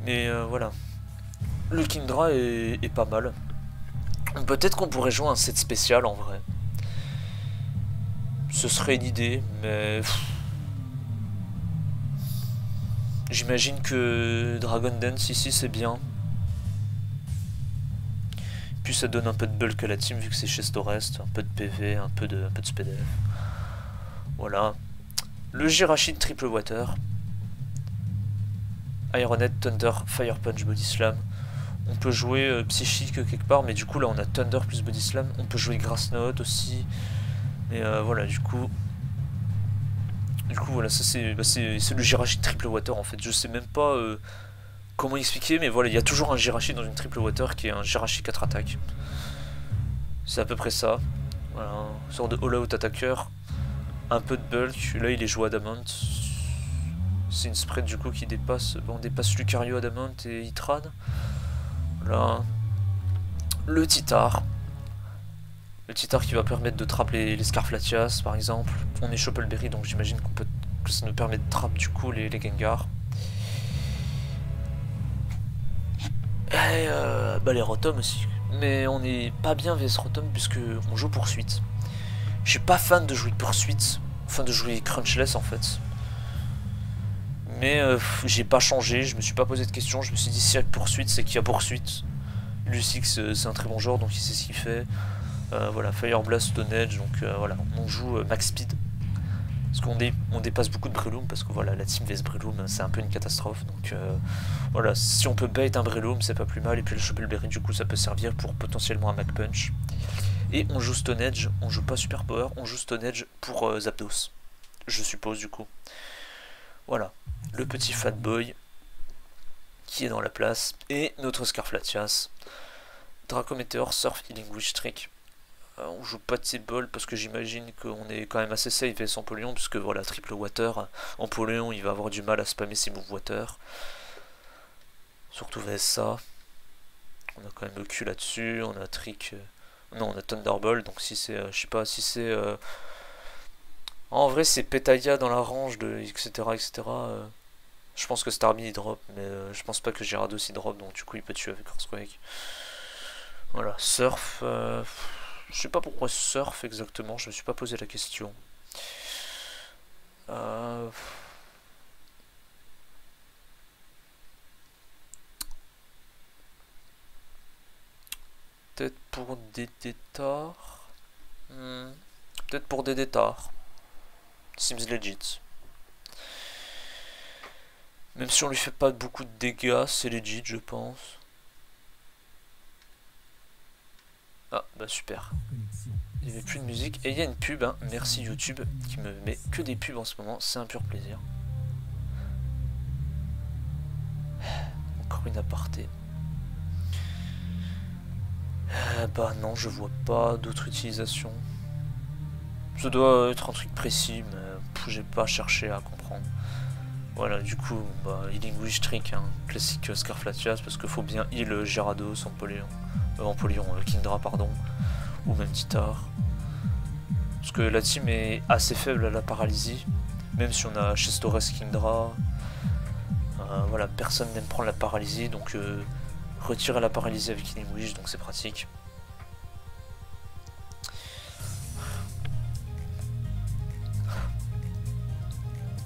Mais voilà, le Kingdra est pas mal. Peut-être qu'on pourrait jouer un set spécial en vrai. Ce serait une idée, mais... J'imagine que Dragon Dance ici c'est bien. Puis ça donne un peu de bulk à la team vu que c'est chez Storest, un peu de PV, un peu de SPDF. Voilà. Le Jirachi de triple water. Ironhead, Thunder, Fire Punch, Body Slam. On peut jouer Psychique quelque part, mais du coup là on a Thunder plus Body Slam. On peut jouer Grass Note aussi. Et voilà, du coup voilà, ça c'est le Jirachi de triple water en fait. Je sais même pas comment expliquer, mais voilà, il y a toujours un Jirachi dans une triple water qui est un Jirachi 4 attaques. C'est à peu près ça. Voilà, une sorte de all-out attaqueur. Un peu de bulk. Là il est joué Adamant. C'est une spread du coup qui dépasse. Bon, on dépasse Lucario, Adamant et Hitran. Voilà. Le Titar. Le Titar qui va permettre de trapper les Scarflatias par exemple. On est Choppleberry donc j'imagine que ça nous permet de trapper du coup les Gengar. Et bah les Rotom aussi. Mais on n'est pas bien vs Rotom puisque on joue poursuite. Je suis pas fan de jouer poursuite. Enfin de jouer Crunchless en fait. Mais j'ai pas changé, je me suis pas posé de questions. Je me suis dit s'il y a poursuite c'est qu'il y a poursuite. Lucix c'est un très bon joueur donc il sait ce qu'il fait. Voilà, Fire Blast, Stone Edge, donc voilà, on joue Max Speed. Parce qu'on dépasse beaucoup de Breloom, parce que voilà, la team vs Breloom, c'est un peu une catastrophe. Donc voilà, si on peut bait un Breloom, c'est pas plus mal. Et puis le Choppleberry, du coup, ça peut servir pour potentiellement un Mac Punch. Et on joue Stone Edge, on joue pas Super Power, on joue Stone Edge pour Zapdos. Je suppose, du coup. Voilà, le petit Fat Boy qui est dans la place. Et notre Scarflatias. Draco Meteor, Surf, Healing Wish Trick. On joue pas de T-Ball parce que j'imagine qu'on est quand même assez safe vs Empoleon, puisque voilà, triple water, Empoleon il va avoir du mal à spammer ses move water. Surtout vs ça. On a quand même le cul là-dessus, on a Trick. Non, on a Thunderbolt, donc si c'est. Je sais pas si c'est. En vrai, c'est Petaya dans la range de etc. etc. Je pense que Starmie il drop, mais je pense pas que Gyarados il drop, donc du coup il peut tuer avec Earthquake. Voilà, Surf. Je sais pas pourquoi Surf exactement, je me suis pas posé la question. Peut-être pour des détards. Peut-être pour des détards. Seems legit. Même si on lui fait pas beaucoup de dégâts, c'est legit je pense. Ah bah super. Il n'y avait plus de musique. Et il y a une pub, hein. Merci YouTube, qui me met que des pubs en ce moment. C'est un pur plaisir. Encore une aparté. Bah non, je vois pas d'autre utilisation. Ça doit être un truc précis, mais j'ai pas cherché à comprendre. Voilà, du coup, bah, Healing Wish Trick, hein. Classique Scarflatias, parce qu'il faut bien heal Gyarados, Empoleon, Kingdra, pardon. Ou même Titar. Parce que la team est assez faible à la paralysie. Même si on a Chestores, Kingdra. Voilà, personne n'aime prendre la paralysie. Donc retirer la paralysie avec Healing Wish, donc c'est pratique.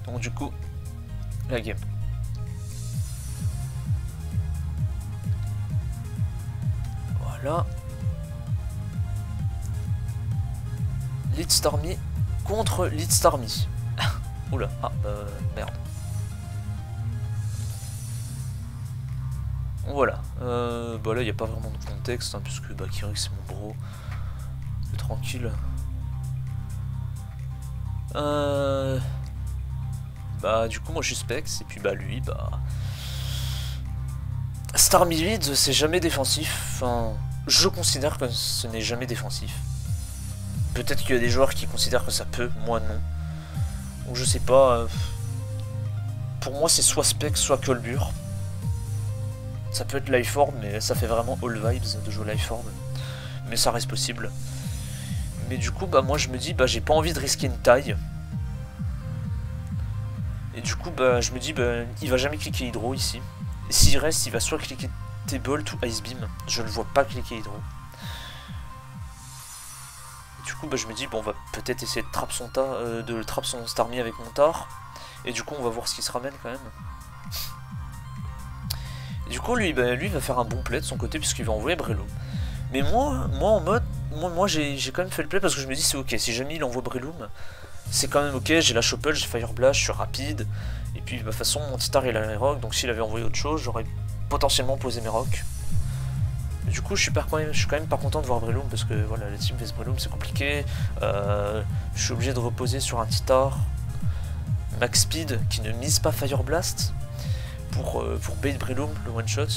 Donc du coup, la game. Voilà. Lead Starmie contre Lead Starmie. Oula, ah merde. Voilà. Bah là, il n'y a pas vraiment de contexte, hein, puisque bah, Kyrick c'est mon bro. C'est tranquille. Bah du coup moi je suis Specs et puis bah lui bah Starmie lead c'est jamais défensif, enfin je considère que ce n'est jamais défensif. Peut-être qu'il y a des joueurs qui considèrent que ça peut, moi non. Donc je sais pas, pour moi c'est soit Specs soit Colbur. Ça peut être Lifeorb mais ça fait vraiment all vibes de jouer Lifeorb. Mais ça reste possible. Mais du coup bah moi je me dis bah j'ai pas envie de risquer une taille. Et du coup, bah, je me dis, bah, il va jamais cliquer Hydro ici. Et s'il reste, il va soit cliquer T-Bolt ou Ice Beam. Je ne le vois pas cliquer Hydro. Et du coup, bah, je me dis, bon, on va peut-être essayer de trap son Starmie avec Montar. Et du coup, on va voir ce qu'il se ramène quand même. Et du coup, lui, bah, lui va faire un bon play de son côté, puisqu'il va envoyer Breloom. Mais moi en mode, moi j'ai quand même fait le play parce que je me dis, c'est ok, si jamais il envoie Breloom. C'est quand même ok, j'ai la Chopple, j'ai Fire Blast, je suis rapide. Et puis de toute façon, mon Titar il a les rocs, donc s'il avait envoyé autre chose, j'aurais potentiellement posé mes rocs. Du coup, je suis quand même pas content de voir Breloom parce que voilà, la team vs Breloom c'est compliqué. Je suis obligé de reposer sur un Titar Max Speed qui ne mise pas Fire Blast pour bait Breloom, le one shot.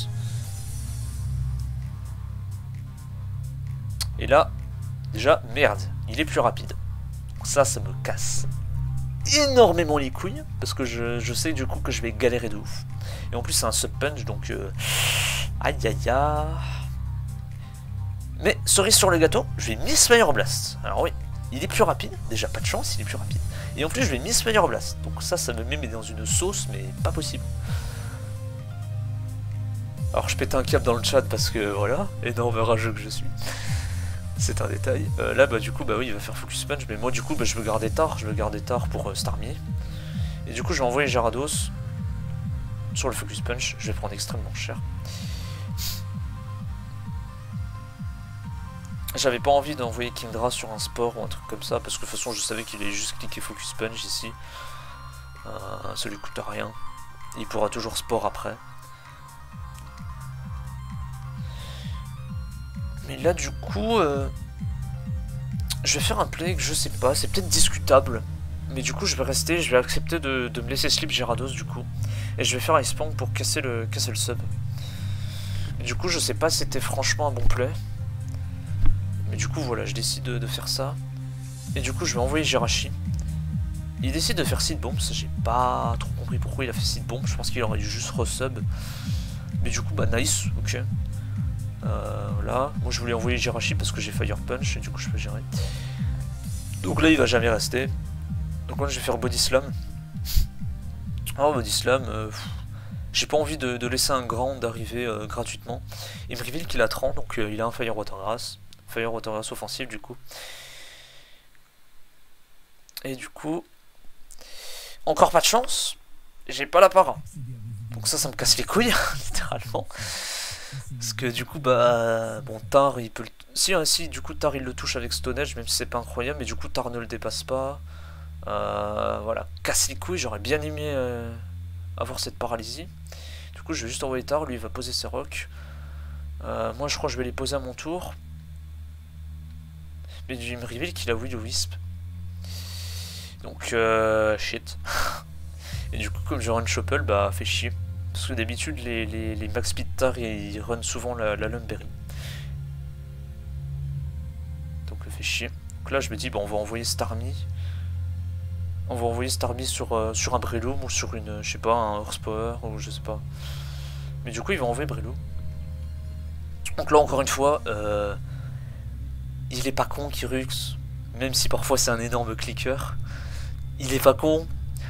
Et là, déjà, merde, il est plus rapide. Ça me casse énormément les couilles, parce que je sais du coup que je vais galérer de ouf. Et en plus c'est un sub-punch, donc aïe aïe aïe. Mais cerise sur le gâteau, je vais Miss Fire Blast. Alors oui, il est plus rapide, déjà pas de chance, il est plus rapide. Et en plus je vais Miss Fire Blast, donc ça me met dans une sauce, mais pas possible. Alors je pète un câble dans le chat parce que voilà, énorme rageux que je suis. C'est un détail. Là bah du coup bah oui il va faire Focus Punch, mais moi du coup bah, je veux garder tard pour Starmie. Et du coup je vais envoyer Gyarados sur le Focus Punch, je vais prendre extrêmement cher. J'avais pas envie d'envoyer Kingdra sur un sport ou un truc comme ça, parce que de toute façon je savais qu'il allait juste cliquer Focus Punch ici. Ça lui coûte rien. Il pourra toujours sport après. Mais là du coup, je vais faire un play que je sais pas, c'est peut-être discutable. Mais du coup je vais accepter de me laisser slip Gyarados du coup. Et je vais faire Ice Punk pour casser le sub. Et du coup je sais pas si c'était franchement un bon play. Mais du coup voilà, je décide de faire ça. Et du coup je vais envoyer Jirachi. Il décide de faire Seed Bomb, j'ai pas trop compris pourquoi il a fait Seed Bomb, je pense qu'il aurait dû juste resub. Mais du coup bah nice, ok. Là, moi je voulais envoyer Jirachi parce que j'ai Fire Punch et du coup je peux gérer. Donc là il va jamais rester. Donc moi je vais faire Body Slam. Oh Body Slam, j'ai pas envie de laisser un ground arriver gratuitement. Il me révèle qu'il a 30, donc il a un Fire Water Grass. Fire Water Grass offensif du coup. Et du coup, encore pas de chance, j'ai pas la para. Donc ça me casse les couilles, littéralement. Parce que du coup, bah, bon, Tar, il peut le... Si, du coup, Tar, il le touche avec Stone Edge, même si c'est pas incroyable, mais du coup, Tar ne le dépasse pas. Voilà, casse les couilles, j'aurais bien aimé avoir cette paralysie. Du coup, je vais juste envoyer Tar, lui, il va poser ses rocks. Moi, je crois que je vais les poser à mon tour. Mais il me révèle qu'il a Will-O-Wisp. Donc, shit. Et du coup, comme j'aurai une Chople, bah, fait chier. Parce que d'habitude, les Max Speed Tar, ils run souvent la Lumberry. Donc, fait chier. Donc là, je me dis, bah, on va envoyer Starmie. On va envoyer Starmie sur un Breloom ou sur une, je sais pas, un Horsepower ou je sais pas. Mais du coup, il va envoyer Breloom. Donc là, encore une fois, il est pas con, Kirux. Même si parfois c'est un énorme clicker. Il est pas con.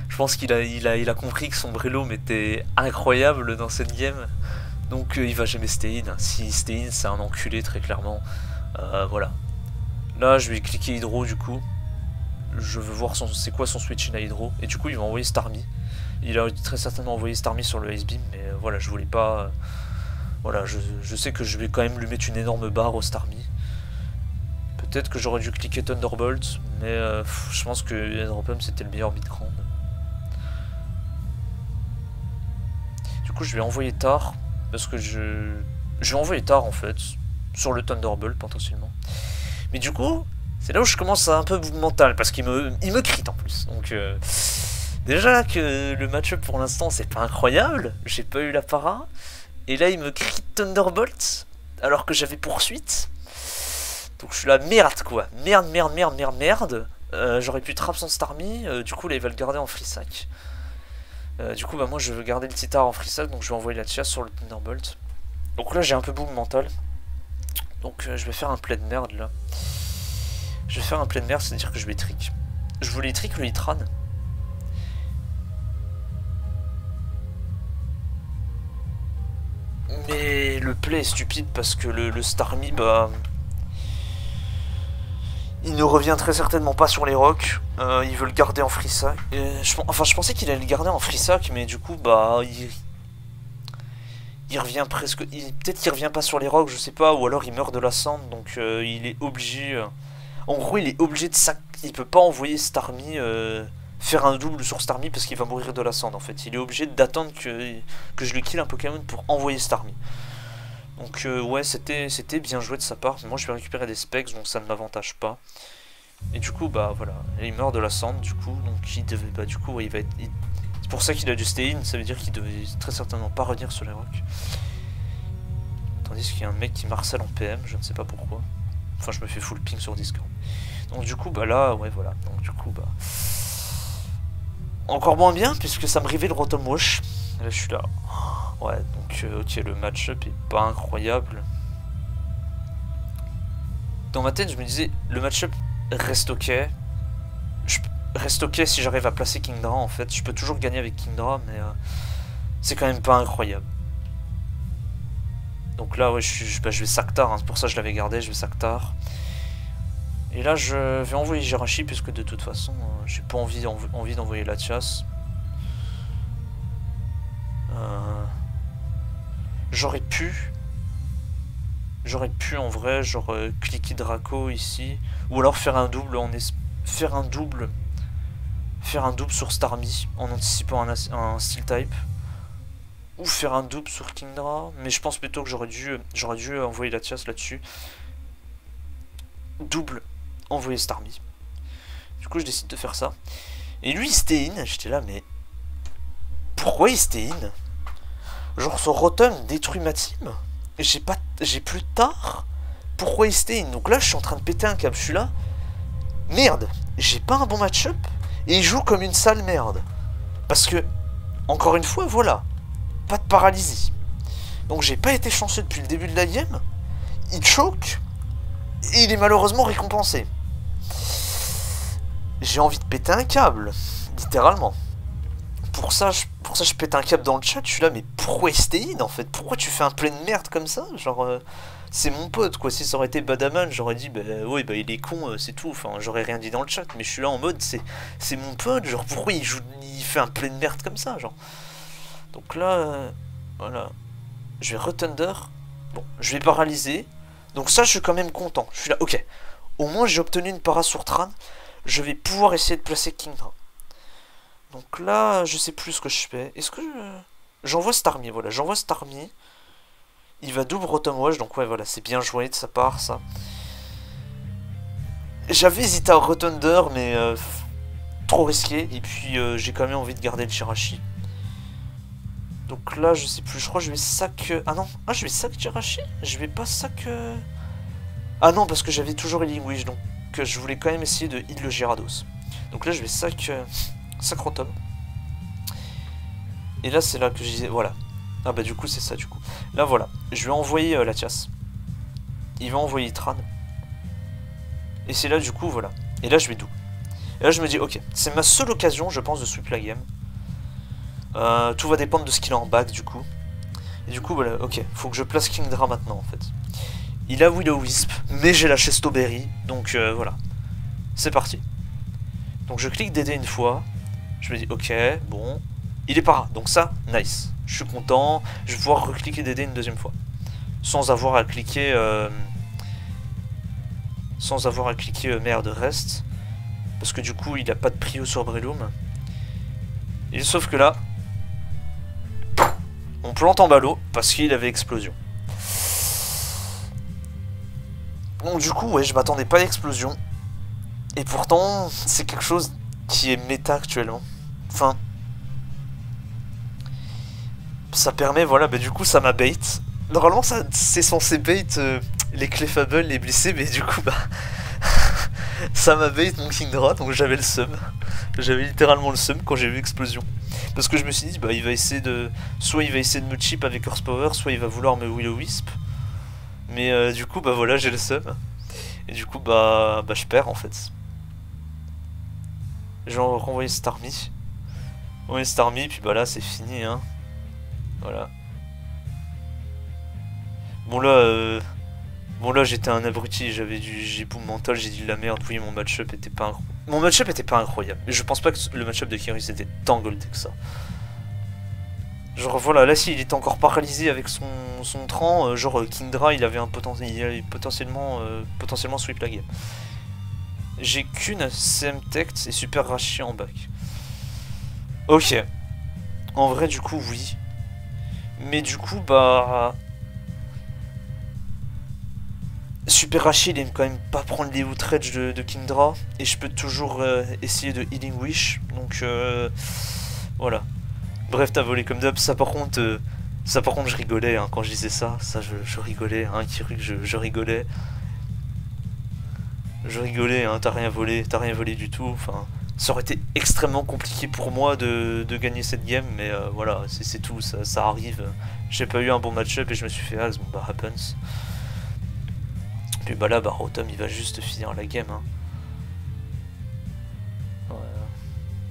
Je pense qu'il a compris que son Breloom était incroyable dans cette game. Donc il va jamais stay in. Si stay in, c'est un enculé très clairement. Voilà. Là je vais cliquer Hydro du coup. Je veux voir c'est quoi son switch in à Hydro. Et du coup il va envoyer Starmie. Il a très certainement envoyé Starmie sur le Ice Beam. Mais voilà, je voulais pas... voilà, je sais que je vais quand même lui mettre une énorme barre au Starmie. Peut-être que j'aurais dû cliquer Thunderbolt. Mais je pense que Hydropump c'était le meilleur mid-ground. Du coup je vais envoyer Tar, parce que je vais envoyer Tar en fait, sur le Thunderbolt potentiellement. Mais du coup, c'est là où je commence à un peu mental, parce qu'il me crit en plus. Donc déjà que le match-up pour l'instant c'est pas incroyable, j'ai pas eu la para, et là il me crit Thunderbolt, alors que j'avais poursuite. Donc je suis là, merde quoi, merde. J'aurais pu trap son Starmie, du coup là il va le garder en free sack. Du coup bah moi je veux garder le Titar en free sack, donc je vais envoyer la chasse sur le Thunderbolt. Donc là j'ai un peu boom mental. Donc je vais faire un play de merde là. Je vais faire un play de merde, c'est-à-dire que je vais trick. Je voulais trick le Hitran. Mais le play est stupide parce que le Starmie, bah... il ne revient très certainement pas sur les rocks. Il veut le garder en free sack. Enfin, je pensais qu'il allait le garder en free sack, mais du coup, bah... il revient presque... Peut-être qu'il revient pas sur les rocks, je sais pas, ou alors il meurt de la cendre, donc il est obligé... En gros, il est obligé de sac... Il peut pas envoyer Starmie... faire un double sur Starmie parce qu'il va mourir de la cendre, en fait. Il est obligé d'attendre que je lui kill un Pokémon pour envoyer Starmie. Donc ouais, c'était bien joué de sa part. Moi je vais récupérer des specs, donc ça ne m'avantage pas. Et du coup bah voilà, il meurt de la cendre du coup, donc il devait, bah du coup ouais, il va être... C'est pour ça qu'il a dû stay in, ça veut dire qu'il devait très certainement pas revenir sur les rocks. Tandis qu'il y a un mec qui marcelle en PM, je ne sais pas pourquoi. Enfin je me fais full ping sur Discord. Donc du coup bah là, ouais voilà, donc du coup bah... encore moins bien, puisque ça me rivait le Rotom Wash. Et là, je suis là. Ouais, donc, ok, le match-up est pas incroyable. Dans ma tête, je me disais, le match-up reste ok. Reste ok si j'arrive à placer Kingdra, en fait. Je peux toujours gagner avec Kingdra, mais c'est quand même pas incroyable. Donc là, ouais, je vais Sactar, hein. C'est pour ça que je l'avais gardé, je vais Sactar. Et là, je vais envoyer Jirachi, puisque de toute façon, j'ai pas envie d'envoyer Latias. J'aurais pu en vrai, genre cliquer Draco ici, ou alors faire un double sur Starmie en anticipant un Steel type, ou faire un double sur Kingdra, mais je pense plutôt que j'aurais dû envoyer Latias là-dessus. Double, envoyer Starmie. Du coup, je décide de faire ça. Et lui, il stay in. J'étais là, mais pourquoi il stay in? Genre, son Rotom détruit ma team. J'ai plus tard. Pourquoi il stay in? Donc là, je suis en train de péter un câble. Je suis là. Merde, j'ai pas un bon match-up. Et il joue comme une sale merde. Parce que, encore une fois, voilà. Pas de paralysie. Donc j'ai pas été chanceux depuis le début de la game. Il choke. Et il est malheureusement récompensé. J'ai envie de péter un câble. Littéralement. Pour ça, je pète un câble dans le chat. Je suis là, mais pourquoi STI en fait? Pourquoi tu fais un plein de merde comme ça? Genre, c'est mon pote quoi. Si ça aurait été Badaman, j'aurais dit, bah ouais, bah il est con, c'est tout. Enfin, j'aurais rien dit dans le chat. Mais je suis là en mode, c'est mon pote. Genre, pourquoi il fait un plein de merde comme ça? Genre. Donc là, voilà. Je vais Rethunder. Bon, je vais paralyser. Donc ça, je suis quand même content. Je suis là, ok. Au moins, j'ai obtenu une para sur Tran. Je vais pouvoir essayer de placer Kingdra. Donc là, je sais plus ce que je fais. Est-ce que j'envoie Starmie? Voilà, j'envoie Starmie. Il va double Rotom Wash, donc ouais, voilà, c'est bien joué de sa part, ça. J'avais hésité à Rethunder, mais trop risqué. Et puis, j'ai quand même envie de garder le Jirachi. Donc là, je sais plus, je crois que je vais sac... Ah non, je vais sac Jirachi? Je vais pas sac... Ah non, parce que j'avais toujours Healing Wish, donc je voulais quand même essayer de heal le Gyarados. Donc là, je vais sac Rotom. Et là, c'est là que je disais, voilà. Ah bah du coup, c'est ça, du coup. Là, voilà. Je vais envoyer Latias. Il va envoyer Tran. Et c'est là, du coup, voilà. Et là, je vais double. Et là, je me dis, ok, c'est ma seule occasion, je pense, de sweep la game. Tout va dépendre de ce qu'il a en back, du coup. Et du coup, voilà, ok. Faut que je place Kingdra maintenant, en fait. Il a Will-O-Wisp, mais j'ai la Chesto-Berry, donc voilà. C'est parti. Donc je clique DD une fois. Je me dis, ok, bon. Il est para, donc ça, nice. Je suis content. Je vais pouvoir recliquer DD une deuxième fois. Sans avoir à cliquer... merde, reste. Parce que du coup, il a pas de prio sur Breloom. Et sauf que là... on plante en ballot parce qu'il avait explosion. Bon, du coup, ouais, je m'attendais pas à l'explosion. Et pourtant, c'est quelque chose qui est méta actuellement. Enfin... ça permet, voilà, bah du coup, ça m'a bait. Normalement, c'est censé bait les Clefable, les blessés, mais du coup, bah... ça m'a bait mon Kingdra, donc j'avais le seum. J'avais littéralement le seum quand j'ai vu explosion. Parce que je me suis dit, bah il va essayer de... soit il va essayer de me chip avec Horsepower, soit il va vouloir me Will-O-Wisp. Mais du coup, bah voilà, j'ai le seum. Et du coup, bah je perds en fait. Je vais renvoyer Starmie. Renvoyer Starmie, puis bah là, c'est fini, hein. Voilà. Bon là, j'étais un abruti, j'avais du J-Boom mental, j'ai dit de la merde, oui, mon match-up était pas incroyable. Mon match-up était pas incroyable, mais je pense pas que le match-up de Kyrus était tant goldé que ça. Genre voilà, là si il était encore paralysé avec son Tran, genre Kingdra il avait potentiellement sweep la game. J'ai qu'une CM Tech et Super Rachi en back. Ok. En vrai du coup oui. Mais du coup bah... Super Rachi il aime quand même pas prendre les outrages de Kingdra. Et je peux toujours essayer de Healing Wish. Donc voilà. Bref, t'as volé comme d'hab. Ça par contre je rigolais hein, quand je disais ça. Ça je rigolais, hein, Kiruk, je rigolais. Je rigolais, hein, t'as rien volé du tout. Enfin, Ça aurait été extrêmement compliqué pour moi de gagner cette game, mais voilà, c'est tout, ça arrive. J'ai pas eu un bon match-up et je me suis fait axe, bon bah happens. Puis bah là, bah Rotom il va juste finir la game. Hein. Ouais,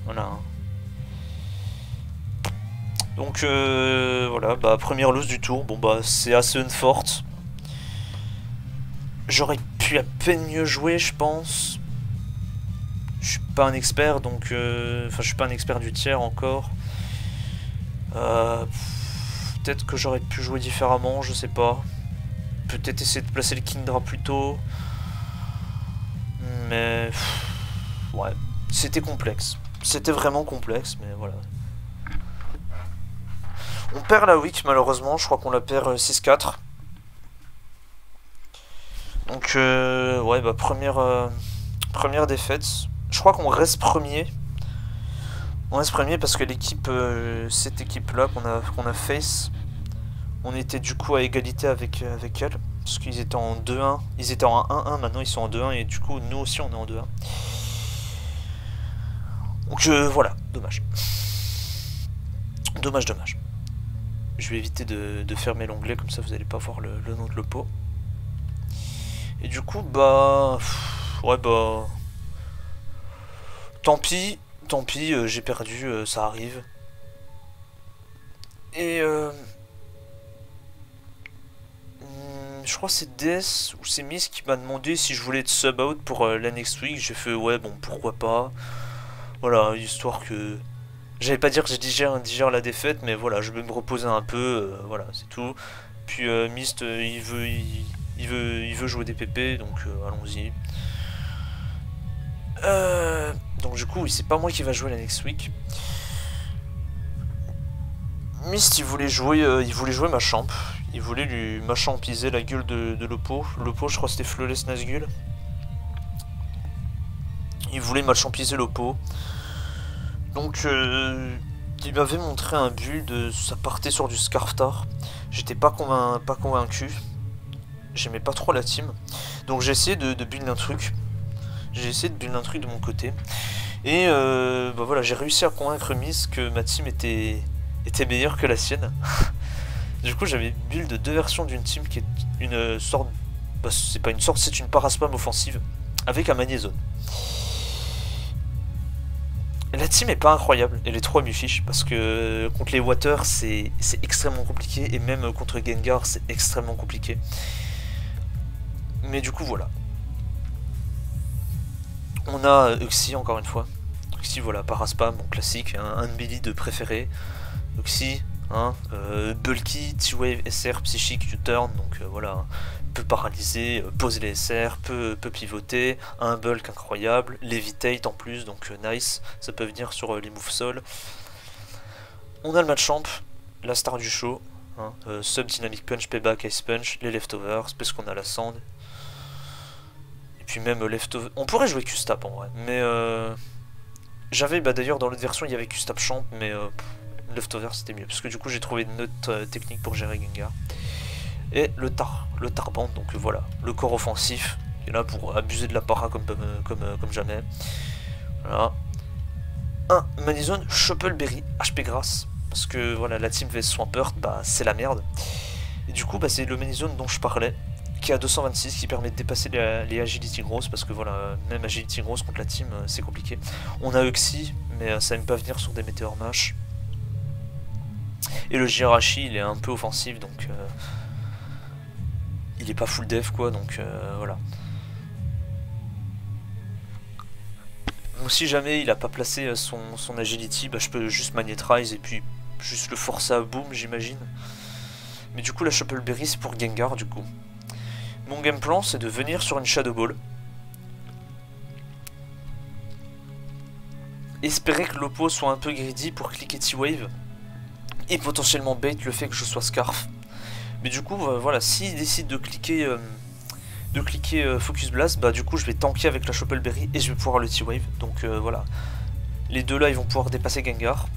voilà. Hein. Donc voilà, bah première lose du tour, bon bah c'est assez unforte. J'aurais pu à peine mieux jouer, je pense. Je suis pas un expert, donc... Enfin, je suis pas un expert du tiers encore. Peut-être que j'aurais pu jouer différemment, je sais pas. Peut-être essayer de placer le Kingdra plus tôt. Mais... ouais, c'était complexe. C'était vraiment complexe, mais voilà. On perd la week, malheureusement. Je crois qu'on la perd 6-4. Donc, ouais, bah, première défaite. Je crois qu'on reste premier. On reste premier parce que l'équipe, cette équipe-là qu'on a face, on était du coup à égalité avec elle. Parce qu'ils étaient en 2-1. Ils étaient en 1-1, maintenant ils sont en 2-1. Et du coup, nous aussi, on est en 2-1. Donc, voilà, dommage. Dommage. Je vais éviter de fermer l'onglet, comme ça vous n'allez pas voir le nom de l'oppo. Et du coup, bah... ouais, bah... Tant pis, j'ai perdu, ça arrive. Et je crois que c'est DS ou c'est Miss qui m'a demandé si je voulais être sub-out pour la next week. J'ai fait ouais, bon, pourquoi pas. Voilà, histoire que... J'allais pas dire que je digère la défaite, mais voilà, je vais me reposer un peu, voilà, c'est tout. Puis Myst, il veut jouer des PP, donc allons-y. Donc du coup, oui, c'est pas moi qui va jouer la next week. Myst, il voulait jouer Machamp. Il voulait lui machampiser la gueule de l'oppo. L'oppo, je crois que c'était Flawless Nazgul. Il voulait machampiser l'oppo. Donc, il m'avait montré un build, ça partait sur du Scarftar. J'étais pas convaincu. J'aimais pas trop la team. Donc j'ai essayé de build un truc. J'ai essayé de build un truc de mon côté. Et bah voilà, j'ai réussi à convaincre Miss que ma team était meilleure que la sienne. Du coup, j'avais build deux versions d'une team qui est une sorte... Bah, c'est pas une sorte, c'est une paraspam offensive avec un magnézone. La team est pas incroyable, elle est trop à mi-fiche parce que contre les Water c'est extrêmement compliqué et même contre Gengar c'est extrêmement compliqué. Mais du coup voilà. On a Uxie encore une fois. Uxie voilà, paraspam, bon classique, hein, un de mes leads préférés. Uxie, hein, bulky, T-Wave, SR, psychique, U-turn, donc voilà. Peut paralyser, poser les SR, peut pivoter, un bulk incroyable, levitate en plus, donc nice, ça peut venir sur les moves sol. On a le Machamp, la star du show, hein, sub dynamic punch, payback, ice punch, les leftovers, parce qu'on a la sand. Et puis même leftover, on pourrait jouer Q-Stap en vrai, mais j'avais, bah d'ailleurs dans l'autre version il y avait Q-Stap champ, mais leftover c'était mieux, parce que du coup j'ai trouvé une autre technique pour gérer Gengar. Et le Tarband, donc voilà, le corps offensif, qui est là pour abuser de la para comme jamais. Voilà. Un Manizone Choppleberry, HP Grass, parce que voilà, la team vs Swampert, bah c'est la merde. Et du coup, bah, c'est le Manizone dont je parlais, qui a 226, qui permet de dépasser les Agility Grosses, parce que voilà, même Agility Gross contre la team, c'est compliqué. On a Uxie, mais ça aime pas venir sur des Meteor Mash. Et le Jirachi, il est un peu offensif, donc... il est pas full def quoi, donc voilà. Donc si jamais il a pas placé son agility, bah, je peux juste magnétrise et puis juste le forcer à boom j'imagine. Mais du coup la Choppleberry c'est pour Gengar du coup. Mon game plan c'est de venir sur une Shadow Ball. Espérer que l'oppo soit un peu greedy pour cliquer T-Wave. Et potentiellement bait le fait que je sois Scarf. Mais du coup, voilà, s'il décide de cliquer Focus Blast, bah du coup je vais tanker avec la Choppleberry et je vais pouvoir le T-Wave. Donc voilà, les deux là ils vont pouvoir dépasser Gengar.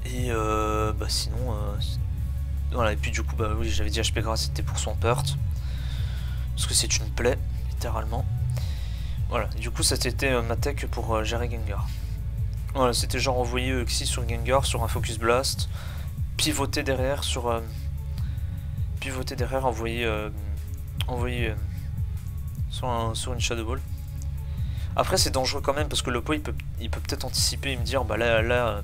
Et bah sinon, voilà, et puis du coup, bah oui, j'avais dit HP Grass c'était pour son Swampert. Parce que c'est une plaie, littéralement. Voilà, du coup c'était ma tech pour gérer Gengar. Voilà, c'était genre envoyer Xyz sur Gengar sur un Focus Blast, pivoter derrière sur... envoyer sur une Shadow Ball. Après c'est dangereux quand même parce que le pot il peut peut-être anticiper et me dire bah là...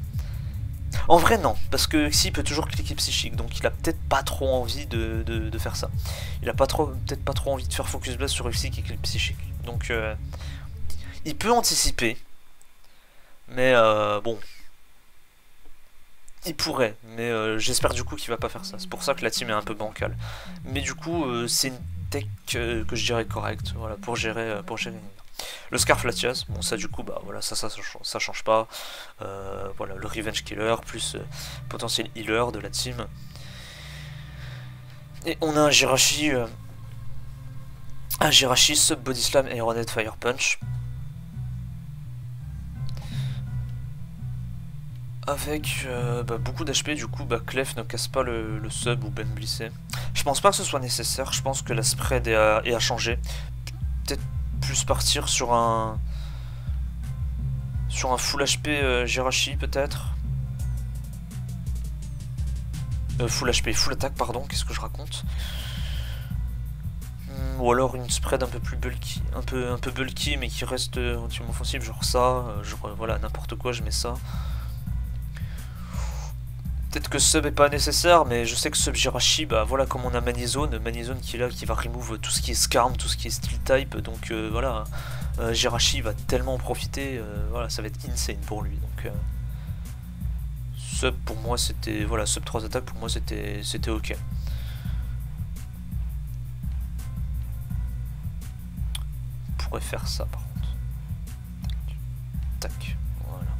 En vrai non, parce que Xyz peut toujours cliquer psychique, donc il a peut-être pas trop envie de faire ça. Il a peut-être pas trop envie de faire Focus Blast sur Xyz qui clique psychique. Donc il peut anticiper, mais bon... Il pourrait, mais j'espère du coup qu'il va pas faire ça. C'est pour ça que la team est un peu bancale. Mais du coup, c'est une tech que je dirais correcte, voilà, pour gérer. Le Scarf Latias, bon ça du coup, bah voilà, ça change pas. Voilà, le Revenge Killer plus potentiel healer de la team. Et on a un Jirachi, Sub Body Slam et Aeronette Fire Punch. Avec beaucoup d'HP, du coup Clef ne casse pas le sub ou Ben blissé. Je pense pas que ce soit nécessaire, je pense que la spread est à changer. Peut-être plus partir sur un full HP Jirachi peut-être. Full HP, full attaque pardon, qu'est-ce que je raconte. Ou alors une spread un peu plus bulky, un peu bulky mais qui reste relativement offensive, genre ça, genre voilà, n'importe quoi, je mets ça. Peut-être que sub est pas nécessaire, mais je sais que sub Jirachi, bah voilà, comme on a Manizone qui est là, qui va remove tout ce qui est Skarm, tout ce qui est Steel type, donc voilà, Jirachi va tellement en profiter, voilà, ça va être insane pour lui, donc sub pour moi c'était, voilà, sub 3 attaques pour moi c'était ok. On pourrait faire ça par contre. Tac, tac, voilà.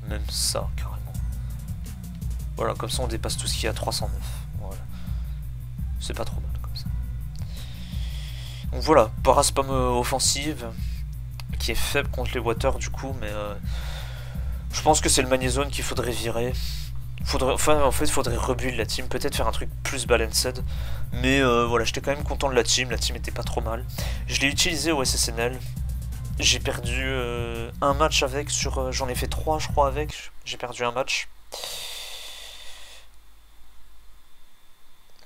Même ça, carrément. Voilà, comme ça on dépasse tout ce qui est à 309. Voilà. C'est pas trop mal comme ça. Donc voilà, Paraspam offensive, qui est faible contre les water du coup, mais je pense que c'est le Manizone qu'il faudrait virer. En fait, il faudrait rebuild la team, peut-être faire un truc plus balanced. Mais voilà, j'étais quand même content de la team était pas trop mal. Je l'ai utilisé au SSNL. J'ai perdu un match avec, j'en ai fait 3 je crois avec. J'ai perdu un match.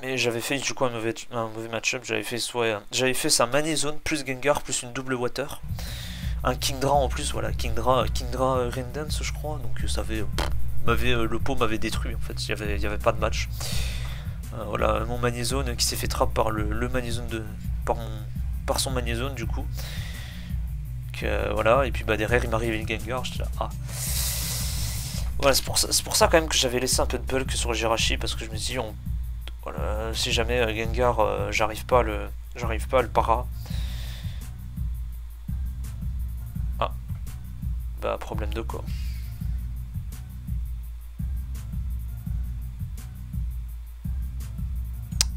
Mais j'avais fait du coup un mauvais match-up, j'avais fait sa Manizone plus Gengar plus une double water. Un Kingdra en plus, voilà, Kingdra Rendance je crois, donc ça avait... le pot m'avait détruit en fait, il y avait pas de match. Voilà, mon Manizone qui s'est fait trap par le Manizone par son Manizone du coup. Voilà, et puis derrière il m'arrive le Gengar, j'étais là, ah. Voilà, c'est pour ça quand même que j'avais laissé un peu de bulk sur le Jirachi, parce que je me suis dit, voilà, si jamais Gengar, j'arrive pas à le para. Ah, bah problème de quoi.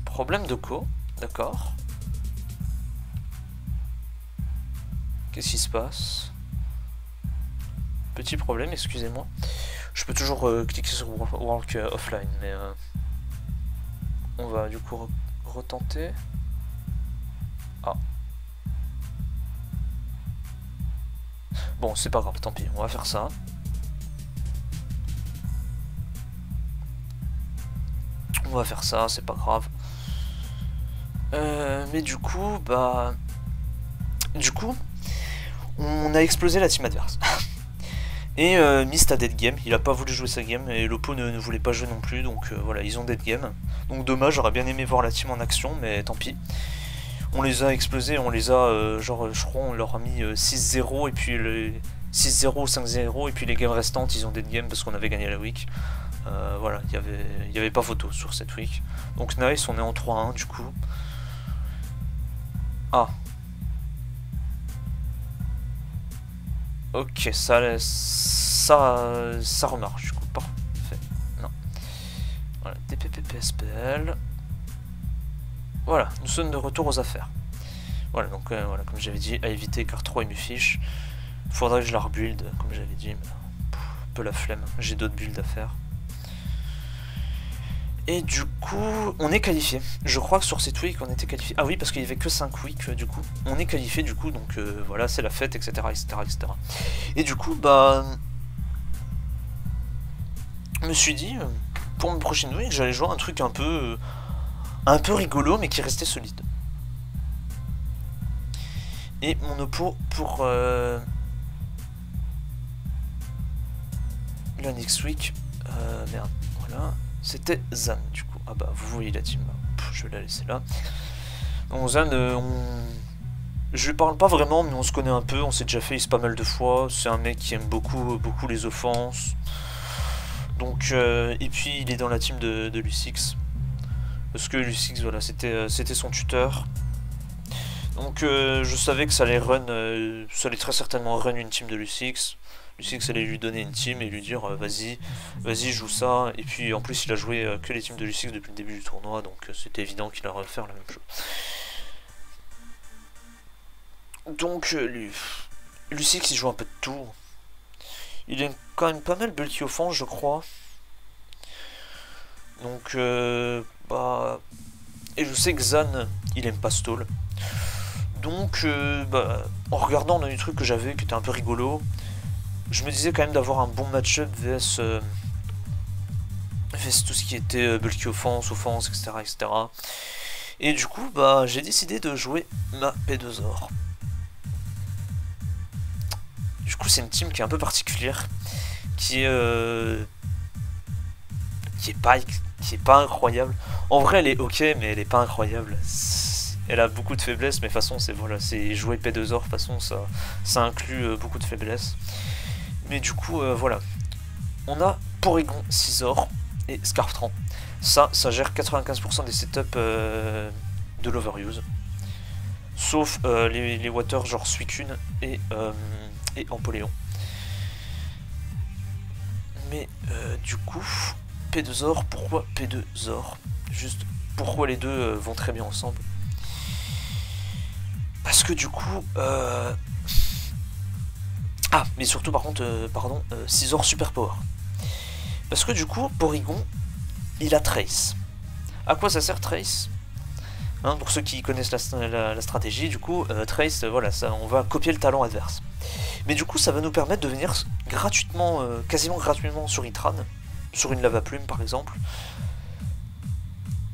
Problème de quoi, d'accord. Qu'est-ce qui se passe? Petit problème, excusez-moi. Je peux toujours cliquer sur Work Offline, mais on va du coup retenter. Ah. Bon, c'est pas grave, tant pis, on va faire ça. On va faire ça, c'est pas grave. Mais du coup, on a explosé la team adverse. Et Mist a dead game, il a pas voulu jouer sa game et Lopo ne voulait pas jouer non plus, donc voilà, ils ont dead game. Donc dommage, j'aurais bien aimé voir la team en action, mais tant pis. On les a explosés, on les a, genre, je crois, on leur a mis 6-0 et puis 6-0, 5-0, et puis les games restantes, ils ont dead game parce qu'on avait gagné la week. Voilà, il y avait pas photo sur cette week. Donc nice, on est en 3-1 du coup. Ah. Ok, ça remarche du coup, parfait. Non. Voilà, TPPPSPL. Voilà, nous sommes de retour aux affaires. Voilà, donc voilà, comme j'avais dit, à éviter car 3 il me fiche. Faudrait que je la rebuild, comme j'avais dit, mais un peu la flemme, j'ai d'autres builds à faire. Et du coup, on est qualifié. Je crois que sur cette week, on était qualifié. Ah oui, parce qu'il y avait que 5 weeks, du coup. On est qualifié, du coup, donc voilà, c'est la fête, etc., etc., etc. Et du coup, bah... Je me suis dit, pour ma prochaine week, j'allais jouer un truc un peu rigolo, mais qui restait solide. Et mon oppo pour la next week, merde, voilà, c'était Zan du coup. Ah bah vous voyez la team, je vais la laisser là. Donc Zan, je lui parle pas vraiment, mais on se connaît un peu, on s'est déjà fait pas mal de fois. C'est un mec qui aime beaucoup les offenses. Donc et puis il est dans la team de Lucix. Parce que Lucix, voilà, c'était son tuteur. Donc je savais que ça allait ça allait très certainement run une team de Lucix. Lucix allait lui donner une team et lui dire vas-y joue ça. Et puis en plus il a joué que les teams de Lucix depuis le début du tournoi, donc c'était évident qu'il allait refaire la même chose. Donc Lucix il joue un peu de tout. Il est quand même pas mal bulky offense je crois. Donc bah... Et je sais que Zan il aime pas stall. Donc, bah, en regardant dans les trucs que j'avais qui étaient un peu rigolo, je me disais quand même d'avoir un bon match-up vs tout ce qui était bulky offense, etc., etc. Et du coup, bah, j'ai décidé de jouer ma P2OR. Du coup, c'est une team qui est un peu particulière, qui est pas incroyable. En vrai, elle est ok, mais elle est pas incroyable. Elle a beaucoup de faiblesses, mais de toute façon, c'est jouer P2OR, de toute façon, ça inclut beaucoup de faiblesses. Mais du coup, voilà. On a Porygon 6OR et Scarftran. Ça gère 95% des setups de l'overuse. Sauf les water genre Suicune et Empoléon. Mais du coup, P2OR, pourquoi P2OR? Juste pourquoi les deux vont très bien ensemble? Parce que du coup... Ah, mais surtout par contre, 6OR Super Power. Parce que du coup, Porygon, il a Trace. À quoi ça sert Trace? Hein, pour ceux qui connaissent la stratégie, du coup, Trace, voilà, on va copier le talent adverse. Mais du coup, ça va nous permettre de venir gratuitement, quasiment gratuitement sur Itran, sur une lava plume par exemple.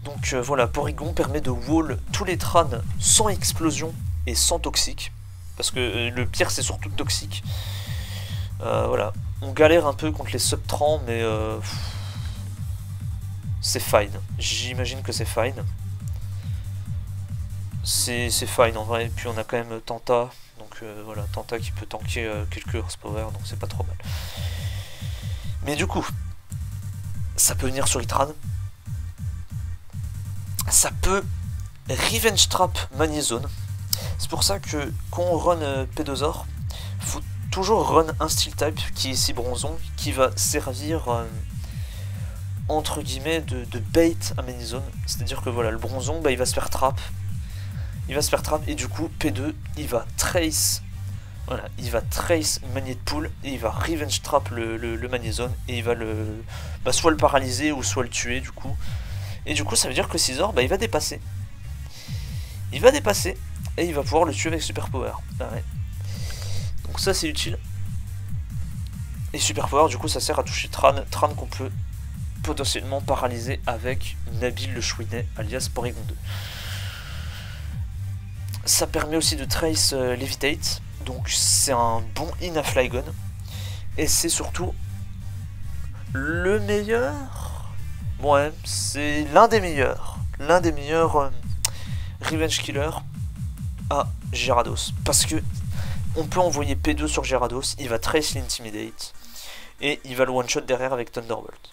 Donc voilà, Porygon permet de wall tous les trans sans explosion et sans toxique. Parce que le pire c'est surtout toxique. Voilà, on galère un peu contre les subtrans, mais c'est fine. J'imagine que c'est fine. C'est fine en vrai. Et puis on a quand même Tanta. Donc voilà, Tanta qui peut tanker quelques horsepower, donc c'est pas trop mal. Mais du coup, ça peut venir sur Itran. Ça peut Revenge Trap Magnézone. C'est pour ça que quand on run P2OR, faut toujours run un style type qui est ici Bronzon, qui va servir entre guillemets de bait à Magnézone. C'est-à-dire que voilà, le Bronzon, bah, il va se faire trap. Il va se faire trap et du coup P2 il va trace. Voilà, il va trace Magnet Pool et il va Revenge Trap le Magnézone et il va soit le paralyser ou soit le tuer du coup. Et du coup ça veut dire que 6OR bah, il va dépasser. Il va dépasser et il va pouvoir le tuer avec Super Power. Ah ouais. Donc ça c'est utile. Et Super Power du coup ça sert à toucher Tran qu'on peut potentiellement paralyser avec Nabil le Chouinet alias Porygon 2. Ça permet aussi de trace Levitate. Donc c'est un bon in à Flygon. Et c'est surtout le meilleur. Ouais, c'est l'un des meilleurs. L'un des meilleurs Revenge Killer à Gyarados. Parce que on peut envoyer P2 sur Gyarados, il va trace l'Intimidate. Et il va le one-shot derrière avec Thunderbolt.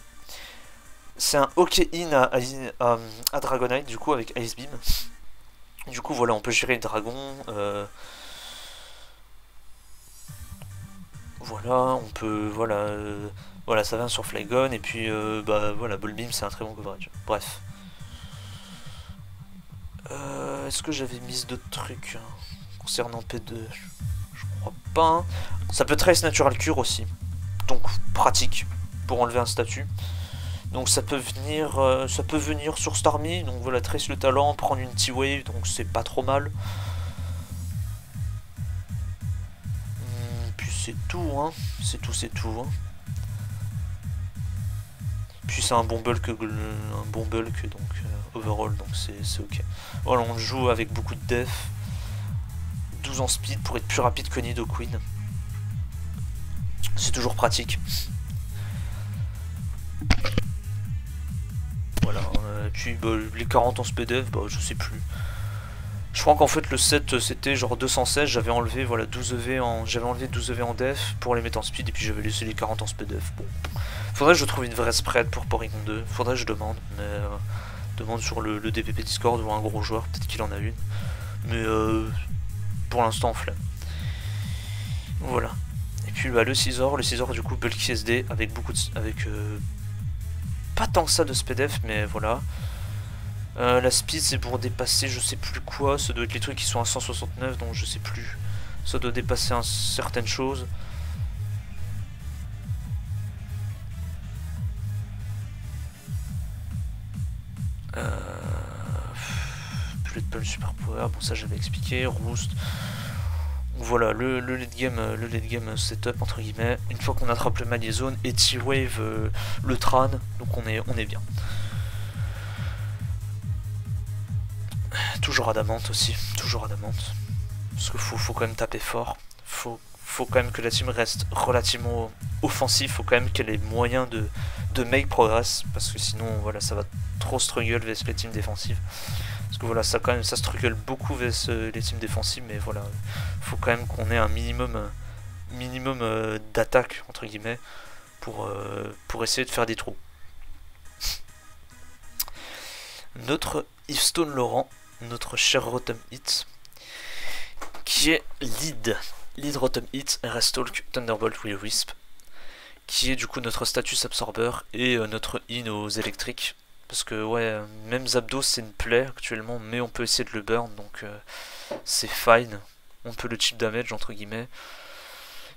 C'est un OK in à Dragonite du coup avec Ice Beam. Du coup voilà, on peut gérer le dragon. Voilà, on peut... Voilà, voilà ça vient sur Flygon. Et puis bah voilà, Ball Beam c'est un très bon coverage. Bref. Est-ce que j'avais mis d'autres trucs concernant P2? Je crois pas. Hein. Ça peut trace Natural Cure aussi. Donc pratique pour enlever un statut. Donc ça peut venir sur Starmie, donc voilà, trace le talent, prendre une T-Wave, donc c'est pas trop mal. Puis c'est tout, hein, c'est tout, hein. Puis c'est un bon bulk, donc overall, donc c'est ok. Voilà, on joue avec beaucoup de def, 12 en speed pour être plus rapide que Nidoqueen. C'est toujours pratique. Voilà, puis bah, les 40 en SPDF, bah, je sais plus. Je crois qu'en fait le set c'était genre 216, j'avais enlevé voilà 12 EV en def pour les mettre en speed et puis j'avais laissé les 40 en SPDF. Bon. Faudrait que je trouve une vraie spread pour Porygon 2, faudrait que je demande, mais demande sur le DPP Discord ou un gros joueur, peut-être qu'il en a une. Mais pour l'instant flemme. Voilà. Et puis bah, le Scizor du coup bulky SD avec beaucoup de, pas tant que ça de SPDF, mais voilà. La speed c'est pour dépasser je sais plus quoi, ça doit être les trucs qui sont à 169 donc je sais plus. Ça doit dépasser certaines choses. Plus de super power, bon ça j'avais expliqué, Roost. Voilà, le late game setup entre guillemets. Une fois qu'on attrape le Magnezone et T-Wave le Tran, donc on est bien. Toujours Adamante aussi, toujours Adamante. Parce qu'il faut quand même taper fort. Faut quand même que la team reste relativement offensive. Faut quand même qu'elle ait moyen de make progress. Parce que sinon, voilà, ça va trop struggle vs les teams défensives. Parce que voilà, ça struggle beaucoup vs les teams défensives. Mais voilà, faut quand même qu'on ait un minimum d'attaque, entre guillemets, pour essayer de faire des trous. Notre Ivestone Laurent, notre cher Rotom Hit, qui est lead Rotom Hit, Restalk, Thunderbolt, Will-O-Wisp, qui est du coup notre status absorber et notre in aux électriques. Parce que ouais, même Zapdos c'est une plaie actuellement, mais on peut essayer de le burn, donc c'est fine. On peut le chip damage entre guillemets.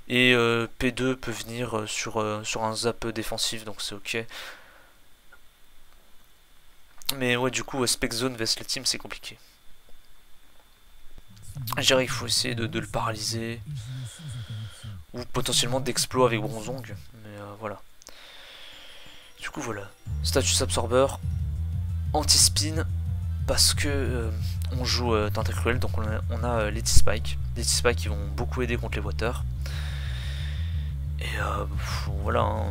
Et P2 peut venir sur un zap défensif, donc c'est ok. Mais ouais, du coup, Spec Zone vs les teams, c'est compliqué. Je dirais qu'il faut essayer de le paralyser. Ou potentiellement d'exploit avec Bronzong. Mais voilà. Du coup, voilà. Status Absorber. Anti-spin. Parce que on joue Tentacruel. Donc on a les T-Spike. Les T-Spike qui vont beaucoup aider contre les Water. Et voilà. Hein,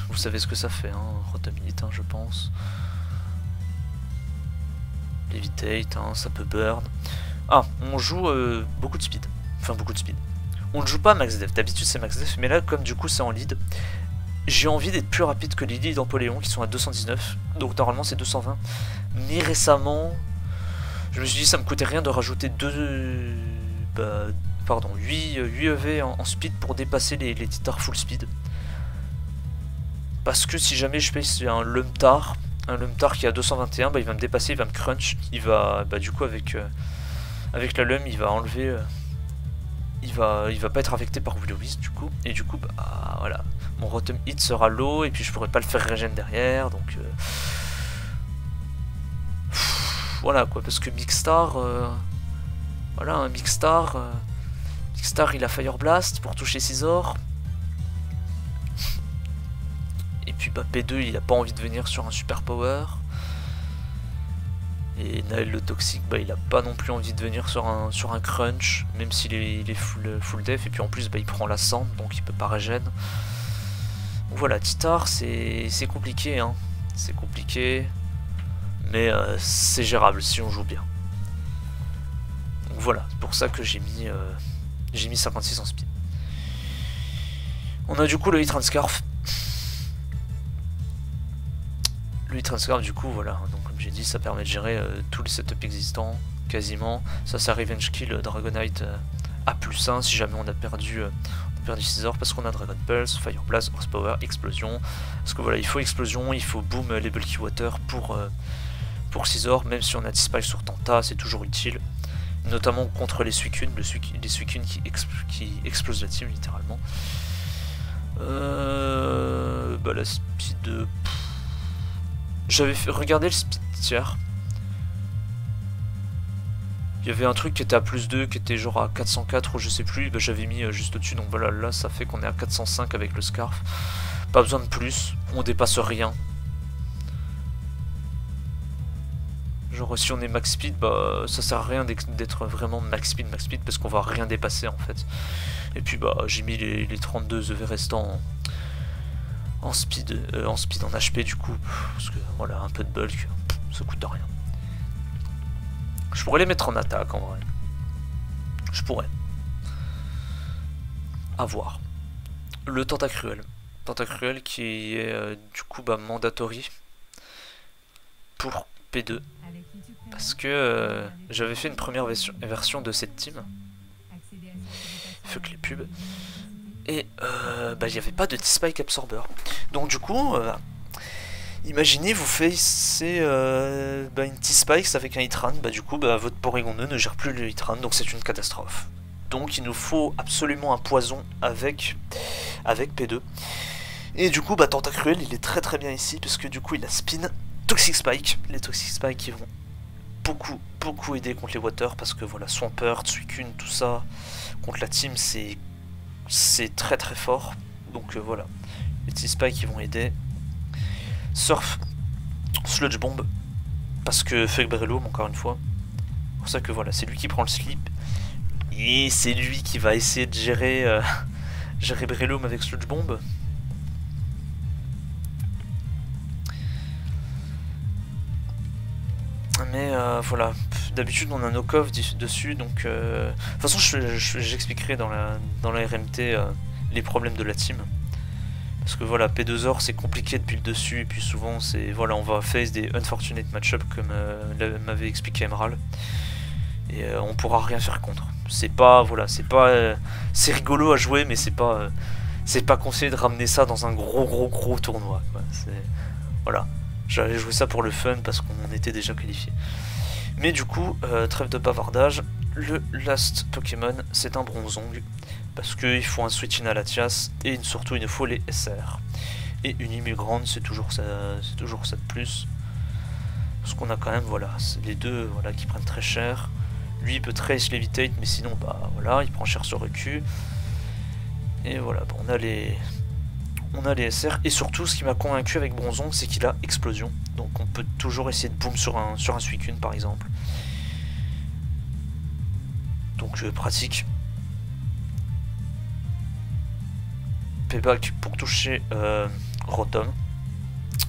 vous savez ce que ça fait. Hein, Rotom Hit, hein, je pense. Levitate, hein, ça peut burn. Ah, on joue beaucoup de speed. Enfin, beaucoup de speed. On ne joue pas max def. D'habitude, c'est max def. Mais là, comme du coup, c'est en lead, j'ai envie d'être plus rapide que les leads d'Empoléon qui sont à 219. Donc, normalement, c'est 220. Mais récemment, je me suis dit, ça me coûtait rien de rajouter 8 EV en speed pour dépasser les titars full speed. Parce que si jamais je paye un Lumtar qui est à 221, bah, il va me dépasser, il va me crunch, il va, bah, du coup avec la Lum, il va enlever, il va pas être affecté par Will-O-Wisp du coup, et du coup, bah voilà, mon Rotom Hit sera low, et puis je pourrais pas le faire régène derrière, donc voilà quoi, parce que Mixstar, voilà, un Mixstar il a Fire Blast pour toucher Scizor. Et puis bah, P2 il a pas envie de venir sur un super power. Et Naël le toxique, bah, il a pas non plus envie de venir sur un crunch, même s'il est full def. Et puis en plus bah, il prend la sand, donc il peut pas régène. Donc voilà, Titar c'est compliqué, hein. C'est compliqué, mais c'est gérable si on joue bien. Donc voilà, c'est pour ça que j'ai mis 56 en speed. On a du coup le Heatran-Scarf. Le Heatran-Scarf du coup voilà, donc comme j'ai dit ça permet de gérer tous les setups existants quasiment. Ça Revenge Kill Dragonite à +1 si jamais on a perdu Scizor parce qu'on a Dragon Pulse, Fire Blast, Horsepower, Explosion. Parce que voilà, il faut Explosion, il faut Boom les Bulky Water pour Scizor, même si on a T-Spike sur Tenta, c'est toujours utile. Notamment contre les Suicune, les Suicune qui explosent la team littéralement. Bah la speed J'avais regardé le speed tier. Il y avait un truc qui était à +2, qui était genre à 404 ou je sais plus, bah, j'avais mis juste au-dessus, donc voilà, là ça fait qu'on est à 405 avec le scarf. Pas besoin de plus, on dépasse rien. Genre si on est max speed, bah ça sert à rien d'être vraiment max speed parce qu'on va rien dépasser en fait. Et puis bah j'ai mis les 32 EV restants en speed, en HP du coup, parce que voilà, un peu de bulk, ça coûte rien. Je pourrais les mettre en attaque en vrai. Je pourrais. À voir. Le Tentacruel. Tentacruel qui est du coup bah, mandatory pour P2. Parce que j'avais fait une première version de cette team. Fuck les pubs. Et bah, il n'y avait pas de T-Spike Absorber. Donc du coup, imaginez vous faites bah, une T-Spikes avec un Hitran. Bah, du coup, bah, votre Porygon 2 ne gère plus le Hitran, donc c'est une catastrophe. Donc il nous faut absolument un poison avec P2. Et du coup, bah, Tentacruel, il est très très bien ici, parce que du coup, il a Spin, Toxic Spike. Les Toxic Spike qui vont beaucoup aider contre les Water, parce que voilà, Swampert, Suicune, tout ça, contre la team, c'est très très fort. Donc voilà, les T-Spike qui vont aider. Surf, Sludge Bomb, parce que Fuck Breloom, encore une fois. C'est pour ça que voilà, c'est lui qui prend le slip. Et c'est lui qui va essayer de gérer, gérer Breloom avec Sludge Bomb. Mais voilà, d'habitude on a un knock-off dessus, donc de toute façon j'expliquerai dans la RMT les problèmes de la team. Parce que voilà, P2R c'est compliqué de build dessus, et puis souvent c'est voilà, on va face des unfortunate match-up comme m'avait expliqué Emerald. Et on pourra rien faire contre. C'est pas, voilà, c'est rigolo à jouer, mais c'est pas conseillé de ramener ça dans un gros tournoi. Voilà. J'allais jouer ça pour le fun parce qu'on était déjà qualifié. Mais du coup, trêve de bavardage, le last Pokémon c'est un Bronzong. Parce qu'il faut un switch in à Latias et surtout il nous faut les SR. Et une Immigrante c'est toujours ça de plus. Parce qu'on a quand même, voilà, les deux voilà, qui prennent très cher. Lui il peut trace levitate, mais sinon bah voilà, il prend cher sur recul. Et voilà, bon, on a les SR, et surtout ce qui m'a convaincu avec Bronzong c'est qu'il a explosion, donc on peut toujours essayer de boom sur un Suicune par exemple, donc pratique. Payback pour toucher Rotom,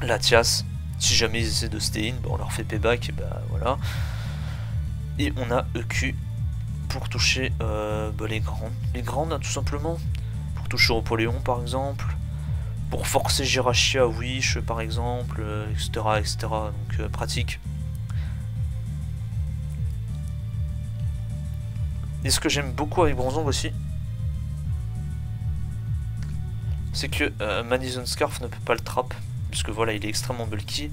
Latias, si jamais ils essaient de stay in, bah on leur fait payback et bah voilà, et on a EQ pour toucher bah, les grandes hein, tout simplement, pour toucher Apoléon par exemple, pour forcer Girachia, Wish par exemple, etc. Donc pratique. Et ce que j'aime beaucoup avec Bronzong aussi, c'est que Madison Scarf ne peut pas le trap, puisque voilà, il est extrêmement bulky.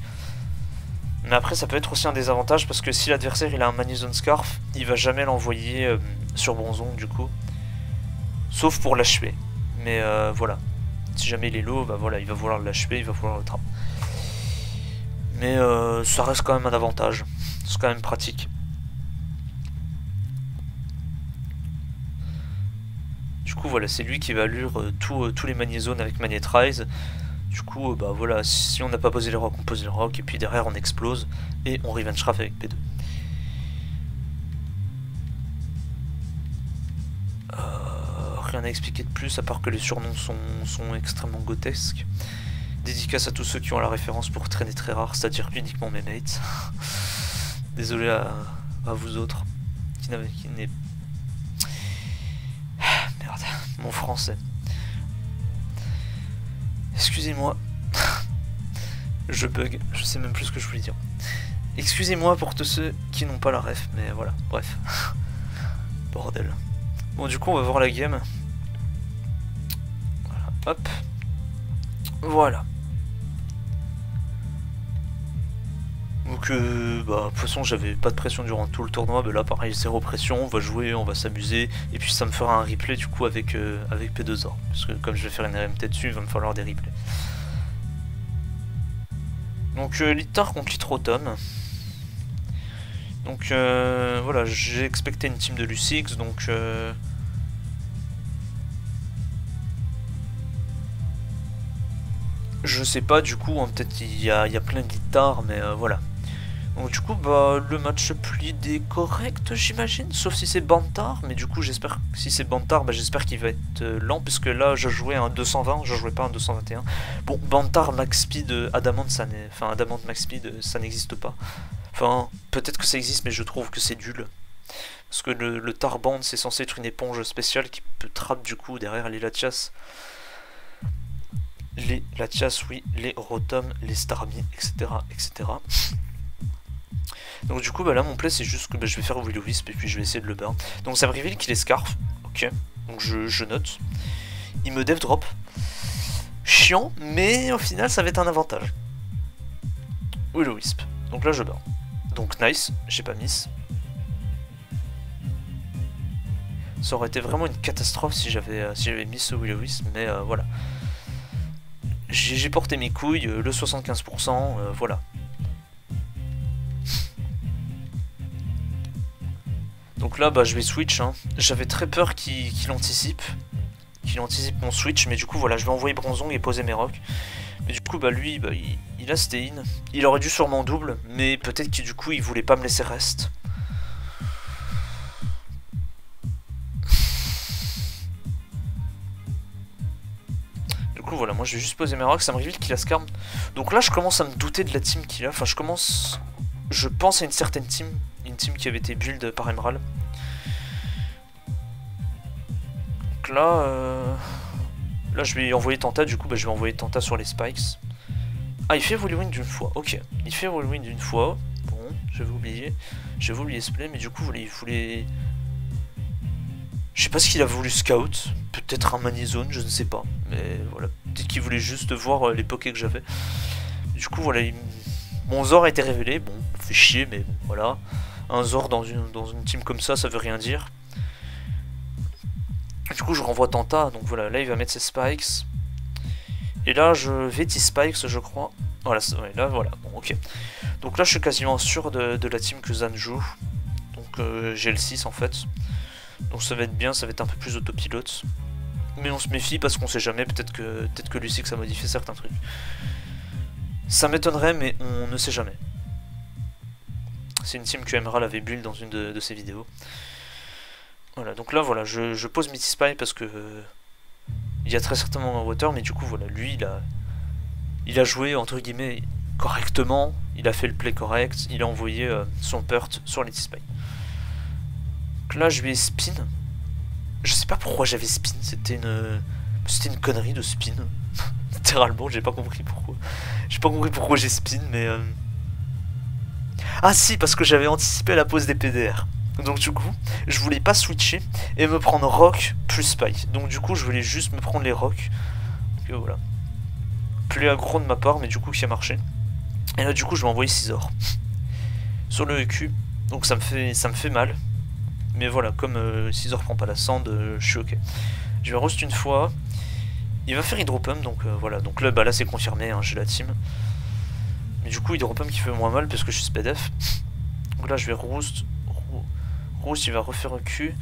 Mais après, ça peut être aussi un désavantage, parce que si l'adversaire il a un Madison Scarf, il va jamais l'envoyer sur Bronzong du coup, sauf pour l'achever. Mais voilà. Si jamais il est low, bah voilà, il va vouloir l'HP, il va vouloir le trap. Mais ça reste quand même un avantage. C'est quand même pratique. Du coup, voilà, c'est lui qui va lure tous les magnézones avec Magnétrise. Du coup, bah voilà, si on n'a pas posé les rocks, on pose les rocks, et puis derrière on explose, et on revenge craft avec P2. Rien à expliquer de plus à part que les surnoms sont extrêmement grotesques. Dédicace à tous ceux qui ont la référence pour traîner très rare, c'est-à-dire uniquement mes mates. Désolé à vous autres qui n'est... Merde, mon français. Excusez-moi. Je bug, je sais même plus ce que je voulais dire. Excusez-moi pour tous ceux qui n'ont pas la ref, mais voilà, bref. Bordel. Bon, du coup, on va voir la game. Voilà, hop. Voilà. Donc, bah, de toute façon, j'avais pas de pression durant tout le tournoi. Mais là, pareil, zéro pression. On va jouer, on va s'amuser. Et puis, ça me fera un replay, du coup, avec P2R. Parce que, comme je vais faire une RMT dessus, il va me falloir des replays. Donc Litar contre Litrotom. Donc voilà, j'ai expecté une team de Lucix, donc je sais pas du coup, hein, peut-être il y a plein de Litar, mais voilà. Donc du coup, bah, le match split est correct, j'imagine, sauf si c'est Bantar, mais du coup, j'espère que si c'est Bantar, bah, j'espère qu'il va être lent, puisque là, je jouais un 220, je jouais pas un 221. Bon, Bantar Max Speed Adamant, enfin, Adamant Max Speed, ça n'existe pas. Enfin, peut-être que ça existe, mais je trouve que c'est nul. Parce que le Tarband, c'est censé être une éponge spéciale qui peut trap du coup derrière les Latias. Les Latias, oui, les Rotom, les Starmie, etc. etc. Donc du coup, bah là, mon play, c'est juste que bah, je vais faire Will-O-Wisp et puis je vais essayer de le burn. Donc ça me révèle qu'il est Scarf. Ok, donc je note. Il me dev drop. Chiant, mais au final, ça va être un avantage. Will-O-Wisp. Donc là, je burn. Donc nice, j'ai pas miss. Ça aurait été vraiment une catastrophe si j'avais mis ce Will-O-Wisp, mais voilà. J'ai porté mes couilles, le 75%, voilà. Donc là, bah, je vais switch. Hein. J'avais très peur qu'il anticipe. Qu'il anticipe mon switch, mais du coup, voilà, je vais envoyer Bronzong et poser mes rocks. Mais du coup, bah, lui, bah, il a stay in. Il aurait dû sûrement double, mais peut-être que du coup, il voulait pas me laisser reste. Du coup, voilà, moi je vais juste poser mes rocks. Ça me révèle qu'il a Skarm. Donc là, je commence à me douter de la team qu'il a. Enfin, je pense à une certaine team. Une team qui avait été build par Emerald. Donc là, je vais envoyer Tenta. Du coup, bah, je vais envoyer Tenta sur les spikes. Ah, il fait Whirlwind d'une fois. Ok, il fait Whirlwind d'une fois. Bon, j'avais oublié. J'avais oublié ce play, mais du coup, il voulait... Je sais pas ce qu'il a voulu scout. Peut-être un Manizone, je ne sais pas. Mais voilà, peut-être qu'il voulait juste voir les pokés que j'avais. Du coup, voilà, mon Zor a été révélé. Bon, fait chier, mais bon, voilà. Un Zor dans une team comme ça veut rien dire. Du coup, je renvoie Tenta. Donc voilà, là, il va mettre ses spikes. Et là, je vais T-Spikes, je crois. Voilà, ouais, là, voilà. Bon, ok. Donc là, je suis quasiment sûr de la team que Zan joue. Donc j'ai le 6 en fait. Donc ça va être bien, ça va être un peu plus autopilote. Mais on se méfie parce qu'on sait jamais, peut-être que Lucix a modifié certains trucs. Ça m'étonnerait, mais on ne sait jamais. C'est une team que Emerald avait build dans une de ses vidéos. Voilà, donc là, voilà, je pose mes T-Spy parce que... il y a très certainement un water, mais du coup, voilà, lui, il a joué, entre guillemets, correctement. Il a fait le play correct, il a envoyé son pert sur les T-Spy. Donc là, je vais spin. Je sais pas pourquoi j'avais spin, c'était une connerie de spin. Littéralement, j'ai pas compris pourquoi. J'ai pas compris pourquoi j'ai spin, mais... Ah si, parce que j'avais anticipé la pause des PDR. Donc du coup, je voulais pas switcher et me prendre rock plus spike. Donc du coup, je voulais juste me prendre les rocks. Donc voilà. Play aggro de ma part, mais du coup qui a marché. Et là du coup, je vais envoyer Scizor sur le EQ. Donc ça me fait mal. Mais voilà, comme Scizor prend pas la sand, je suis ok. Je vais roast une fois. Il va faire Hydropump, donc voilà. Donc là, bah, là c'est confirmé, hein, j'ai la team. Mais du coup, Hydropump qui fait moins mal parce que je suis SPDF. Donc là, je vais roast. Roast, il va refaire un Q.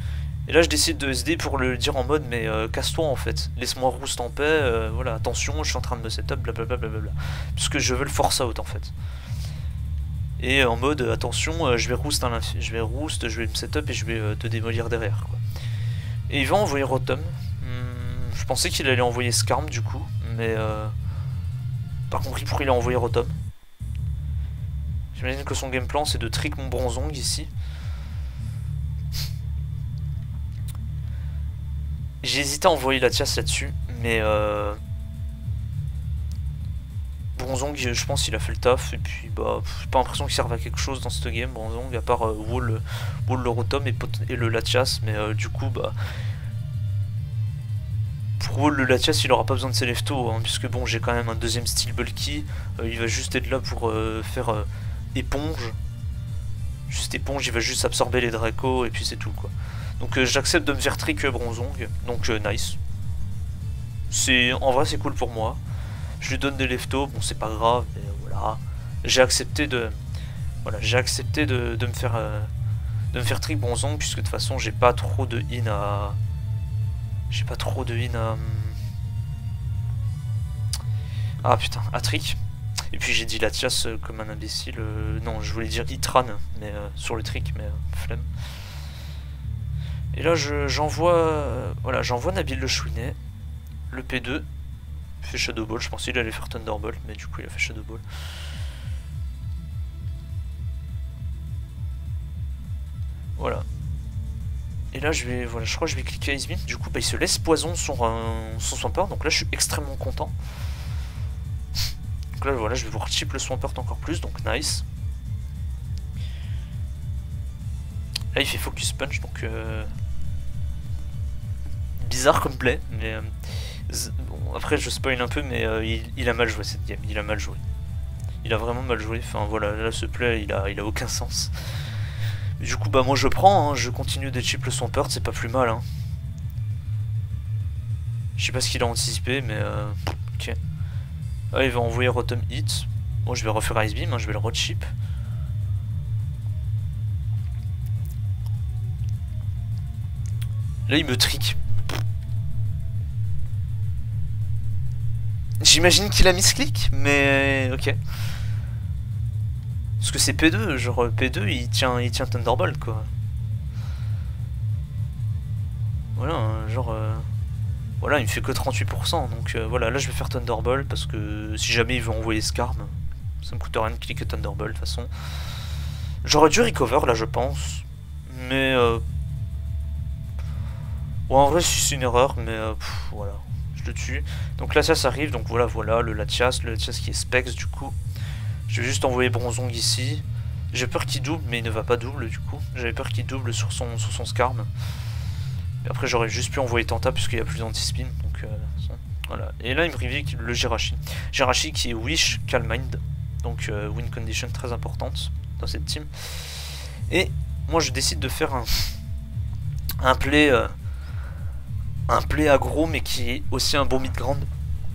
Et là, je décide de SD pour le dire en mode, mais casse-toi en fait. Laisse-moi roast en paix. Voilà, attention, je suis en train de me setup, blablabla. Puisque je veux le force out en fait. Et en mode, attention, je vais roast, je vais me setup et je vais te démolir derrière, quoi. Et il va envoyer Rotom. Je pensais qu'il allait envoyer Skarm du coup, mais pas compris pourquoi il a envoyé Rotom. J'imagine que son game plan c'est de trick mon Bronzong ici. J'ai hésité à envoyer la Latias là-dessus, mais Bronzong, je pense qu'il a fait le taf, et puis bah, j'ai pas l'impression qu'il serve à quelque chose dans cette game, Bronzong, à part wall le Rotom et le Latias, mais du coup, bah, pour wall le Latias, il aura pas besoin de ses leftos, hein, puisque bon, j'ai quand même un deuxième style bulky, il va juste être là pour faire éponge, juste éponge, il va juste absorber les Draco, et puis c'est tout, quoi. Donc j'accepte de me faire trick Bronzong, donc nice. En vrai, c'est cool pour moi. Je lui donne des leftos, bon c'est pas grave, mais voilà. j'ai accepté de... Voilà, j'ai accepté de me faire... de me faire trick bronzong, puisque de toute façon j'ai pas trop de in à... J'ai pas trop de in à... Ah putain, à trick. Et puis j'ai dit Latias comme un imbécile. Non, je voulais dire Itran, mais sur le trick, mais flemme. Et là j'envoie voilà, j'envoie Nabil le Chouinet, le P2, il fait Shadow Ball. Je pensais qu'il allait faire Thunderbolt, mais du coup il a fait Shadow Ball. Voilà. Et là je vais, voilà, je crois que je vais cliquer Ice Beam. Du coup bah, il se laisse poison son Swampert, donc là je suis extrêmement content. Donc là voilà, je vais voir chip le Swampert encore plus, donc nice. Là il fait Focus Punch, donc bizarre comme play, mais bon, après je spoil un peu, mais il a mal joué cette game, il a mal joué. Il a vraiment mal joué, enfin voilà, là ce play il a aucun sens. Du coup bah moi je prends, hein, je continue de chip le Swampert, c'est pas plus mal. Hein. Je sais pas ce qu'il a anticipé, mais ok. Ah, il va envoyer Rotom Hit. Bon, je vais refaire Ice Beam, hein, je vais le rechip. Là il me trick. J'imagine qu'il a misclick, mais ok. Parce que c'est P2, genre P2 il tient Thunderbolt quoi. Voilà, hein, genre... Voilà, il me fait que 38%, donc voilà, là je vais faire Thunderbolt parce que si jamais il veut envoyer Skarm, ça me coûte rien de cliquer Thunderbolt de toute façon. J'aurais dû recover là je pense, mais... Ouais, en vrai c'est une erreur, mais voilà, je le tue. Donc là ça arrive, donc voilà, le Latias qui est Specs du coup. Je vais juste envoyer Bronzong ici. J'ai peur qu'il double, mais il ne va pas double du coup. J'avais peur qu'il double sur son Skarm. Et après j'aurais juste pu envoyer Tenta puisqu'il n'y a plus d'anti-spin. Donc voilà. Et là il me réveille le Jirachi. Jirachi qui est Wish, Calm Mind. Donc win condition très importante dans cette team. Et moi je décide de faire un play aggro mais qui est aussi un bon mid-ground.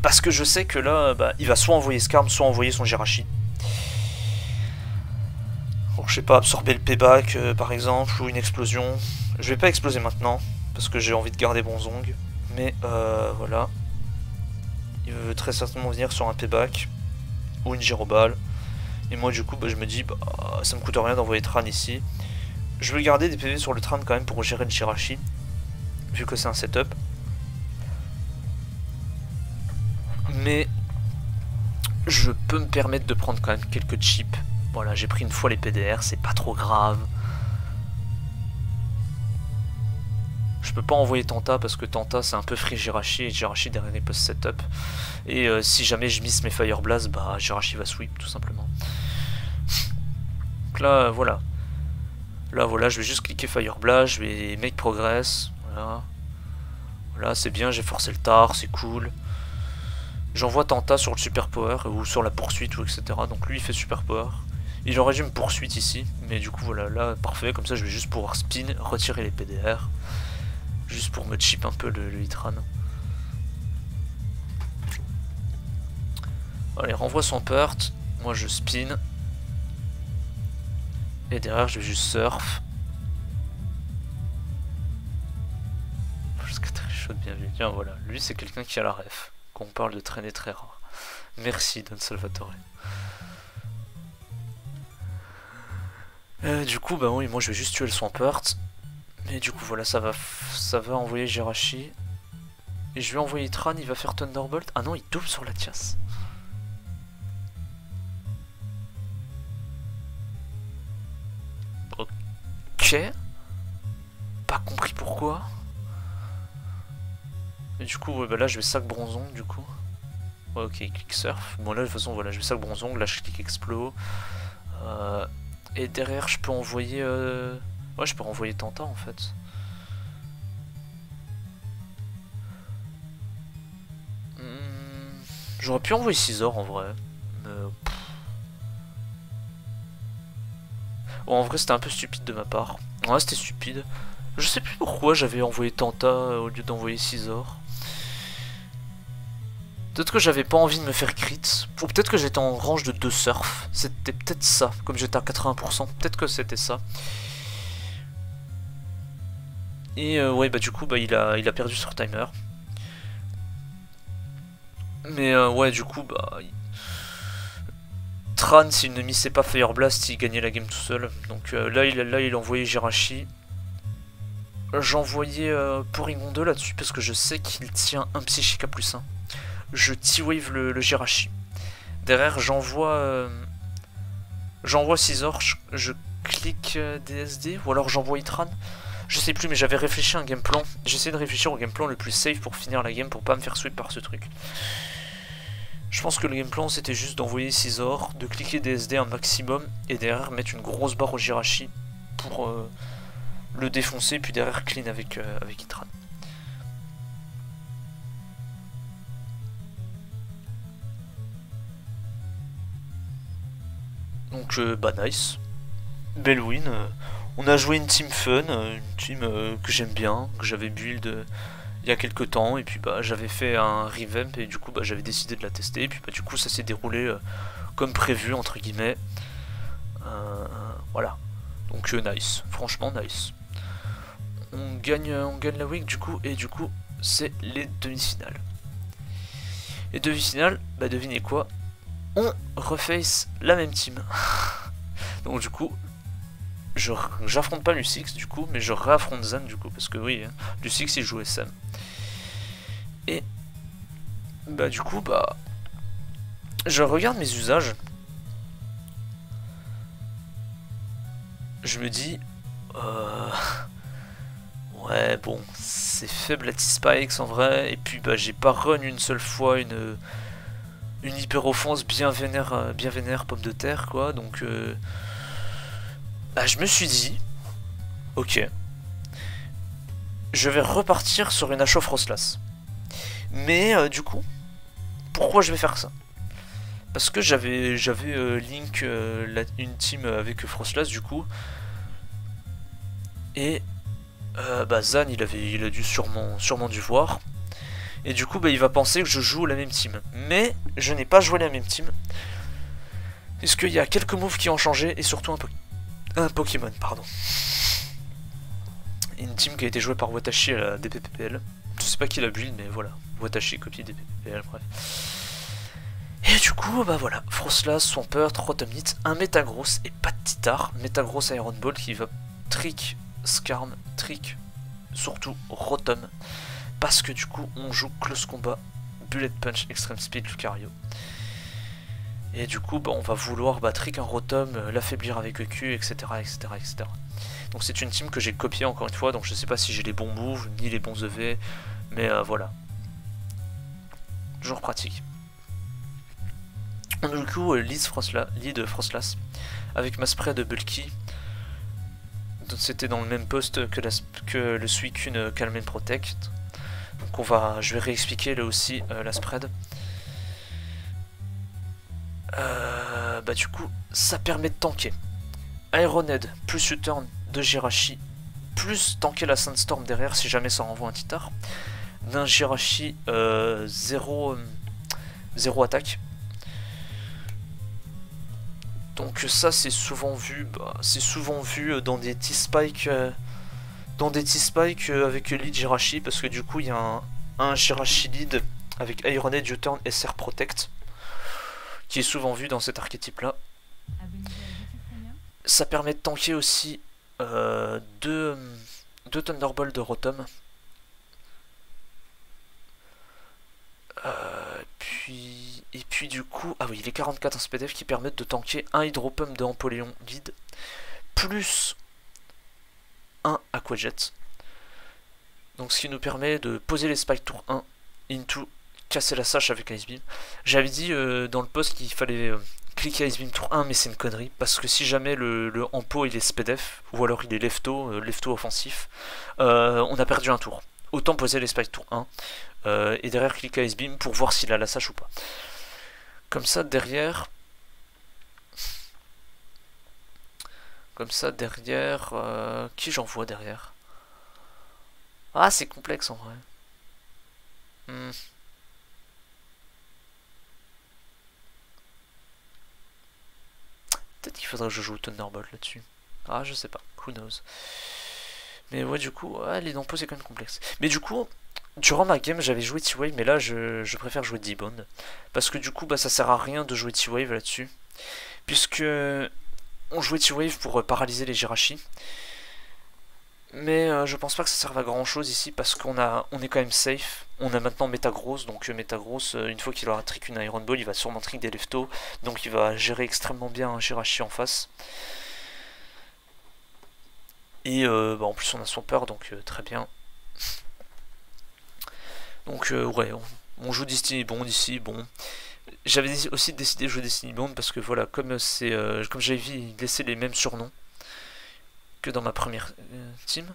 Parce que je sais que là bah, il va soit envoyer Skarm, soit envoyer son Jirachi. Donc je sais pas, absorber le payback par exemple, ou une explosion. Je vais pas exploser maintenant, parce que j'ai envie de garder Bronzong. Mais voilà. Il veut très certainement venir sur un payback, ou une Gyroball. Et moi du coup bah, je me dis, bah, ça me coûte rien d'envoyer Tran ici. Je veux garder des PV sur le Tran quand même pour gérer le Jirachi, vu que c'est un setup. Mais je peux me permettre de prendre quand même quelques chips. Voilà, j'ai pris une fois les PDR, c'est pas trop grave. Je peux pas envoyer Tenta parce que Tenta c'est un peu free Jirachi et Jirachi derrière il peut se setup. Et si jamais je miss mes Fire Blast, bah Jirachi va sweep tout simplement. Donc là voilà. Là voilà, je vais juste cliquer Fire Blast, je vais make progress. Voilà. Voilà, c'est bien, j'ai forcé le tar, c'est cool. J'envoie Tenta sur le super power ou sur la poursuite ou etc. Donc lui il fait super power. Il aurait dû me poursuite ici, mais du coup voilà, là parfait, comme ça je vais juste pouvoir spin, retirer les PDR. Juste pour me chip un peu le Hitran. Allez, renvoie son pert, moi je spin. Et derrière je vais juste surf. Jusqu'à très chaud, bien vu. Tiens voilà, lui c'est quelqu'un qui a la ref. Qu'on parle de traîner très rare. Merci Don Salvatore. Du coup bah oui, moi je vais juste tuer le Swampert. Mais du coup voilà, ça va envoyer Jirachi. Et je vais envoyer Tran, il va faire Thunderbolt. Ah non, il double sur Latias. Ok. Pas compris pourquoi. Et du coup, ouais, bah là je vais sac Bronzong du coup. Ouais, ok, click surf. Bon là de toute façon voilà, je vais sac Bronzong, là je clique explo. Et derrière je peux envoyer... Ouais, je peux renvoyer Tenta en fait. J'aurais pu envoyer Scizor en vrai. Mais... Bon, en vrai c'était un peu stupide de ma part. Ouais, c'était stupide. Je sais plus pourquoi j'avais envoyé Tenta au lieu d'envoyer Scizor. Peut-être que j'avais pas envie de me faire crit, ou peut-être que j'étais en range de 2 surf, c'était peut-être ça, comme j'étais à 80%, peut-être que c'était ça. Et ouais bah du coup bah il a perdu sur timer. Mais ouais du coup bah... Tran s'il ne missait pas Fire Blast il gagnait la game tout seul. Donc là il a envoyé Jirachi. J'envoyais Porygon 2 là-dessus parce que je sais qu'il tient un psychique à +1. Je T-Wave le Jirachi. Derrière j'envoie 6 je clique DSD ou alors j'envoie Itran. Je sais plus mais j'avais réfléchi à un game plan. J'essaie de réfléchir au game plan le plus safe pour finir la game pour pas me faire sweep par ce truc. Je pense que le game plan c'était juste d'envoyer 6 de cliquer DSD un maximum et derrière mettre une grosse barre au Jirachi pour le défoncer puis derrière clean avec Itran. Donc bah nice. Belle win. On a joué une team fun, une team que j'aime bien, que j'avais build il y a quelques temps et puis bah j'avais fait un revamp et du coup bah j'avais décidé de la tester et puis bah du coup ça s'est déroulé comme prévu entre guillemets. Voilà. Donc nice, franchement nice. On gagne la week du coup et du coup c'est les demi-finales. Les demi-finales, bah devinez quoi, on reface la même team. Donc du coup j'affronte pas Lucix du coup mais je réaffronte Zan du coup parce que oui Lucix il joue SM. Et bah du coup bah je regarde mes usages. Je me dis ouais bon c'est faible à T-Spikes en vrai et puis bah j'ai pas run une seule fois une hyper offense bien vénère pomme de terre quoi donc bah je me suis dit ok je vais repartir sur une Asho Frostlass. Mais du coup pourquoi je vais faire ça? Parce que j'avais link une team avec Frostlass du coup et bah Zan il a dû sûrement dû voir et du coup bah il va penser que je joue la même team mais je n'ai pas joué la même team puisqu'il y a quelques moves qui ont changé et surtout un Pokémon pardon. Une team qui a été jouée par Watashi à la DPPL. Je sais pas qui l'a build mais voilà Watashi copie DPPL bref. Et du coup, bah voilà, Frostlass, Swampert, Rotomnit, un Metagross et pas de Titar. Metagross Iron Ball qui va trick Skarm, trick surtout Rotom. Parce que du coup, on joue Close Combat, Bullet Punch, Extreme Speed, Lucario. Et du coup, bah, on va vouloir trick un Rotom, l'affaiblir avec EQ, etc., etc., etc. Donc c'est une team que j'ai copiée encore une fois, donc je sais pas si j'ai les bons moves, ni les bons EV, mais voilà. Toujours pratique. Du coup, lead Frostlass avec ma spray de Bulky. C'était dans le même poste que le Suicune Calm and Protect. Donc je vais réexpliquer là aussi la spread. Bah du coup, ça permet de tanker Ironhead plus U-turn de Jirachi, plus tanker la Sandstorm derrière si jamais ça renvoie un Titar. D'un Jirachi 0 attaque. Donc ça c'est souvent vu dans des T-Spike avec lead Jirachi parce que du coup il y a un Jirachi lead avec Ironhead, U-turn, SR Protect qui est souvent vu dans cet archétype là. Ça permet de tanker aussi deux Thunderbolt de Rotom. Et puis du coup, ah oui, les 44 en SPDF qui permettent de tanker un Hydropump de Empoléon lead, plus un Aquajet. Donc ce qui nous permet de poser les spikes tour 1, into, casser la sache avec Ice Beam. J'avais dit dans le post qu'il fallait cliquer Ice Beam tour 1, mais c'est une connerie, parce que si jamais le Empo il est SPDF, ou alors il est lefto offensif, on a perdu un tour. Autant poser les spikes tour 1, et derrière cliquer Ice Beam pour voir s'il a la sache ou pas. Comme ça derrière, qui j'envoie derrière? Ah c'est complexe en vrai. Peut-être qu'il faudrait que je joue Thunderbolt là-dessus. Ah, je sais pas. Who knows. Mais ouais, du coup, ouais, les Nampo c'est quand même complexe. Mais du coup, durant ma game, j'avais joué T-Wave, mais là, je préfère jouer D-Bond. Parce que du coup, bah, ça sert à rien de jouer T-Wave là-dessus. Puisque on jouait T-Wave pour paralyser les Jirachi. Mais je pense pas que ça serve à grand chose ici parce on est quand même safe. On a maintenant Metagross, donc Metagross, une fois qu'il aura trick une Iron Ball, il va sûrement trick des Lefto, donc il va gérer extrêmement bien un Jirachi en face. Et bah, en plus on a son peur, donc très bien. Donc ouais, on joue Destiny Bond ici, bon. J'avais aussi décidé de jouer Destiny Bond parce que voilà, comme comme j'avais vu, il laissait les mêmes surnoms que dans ma première team.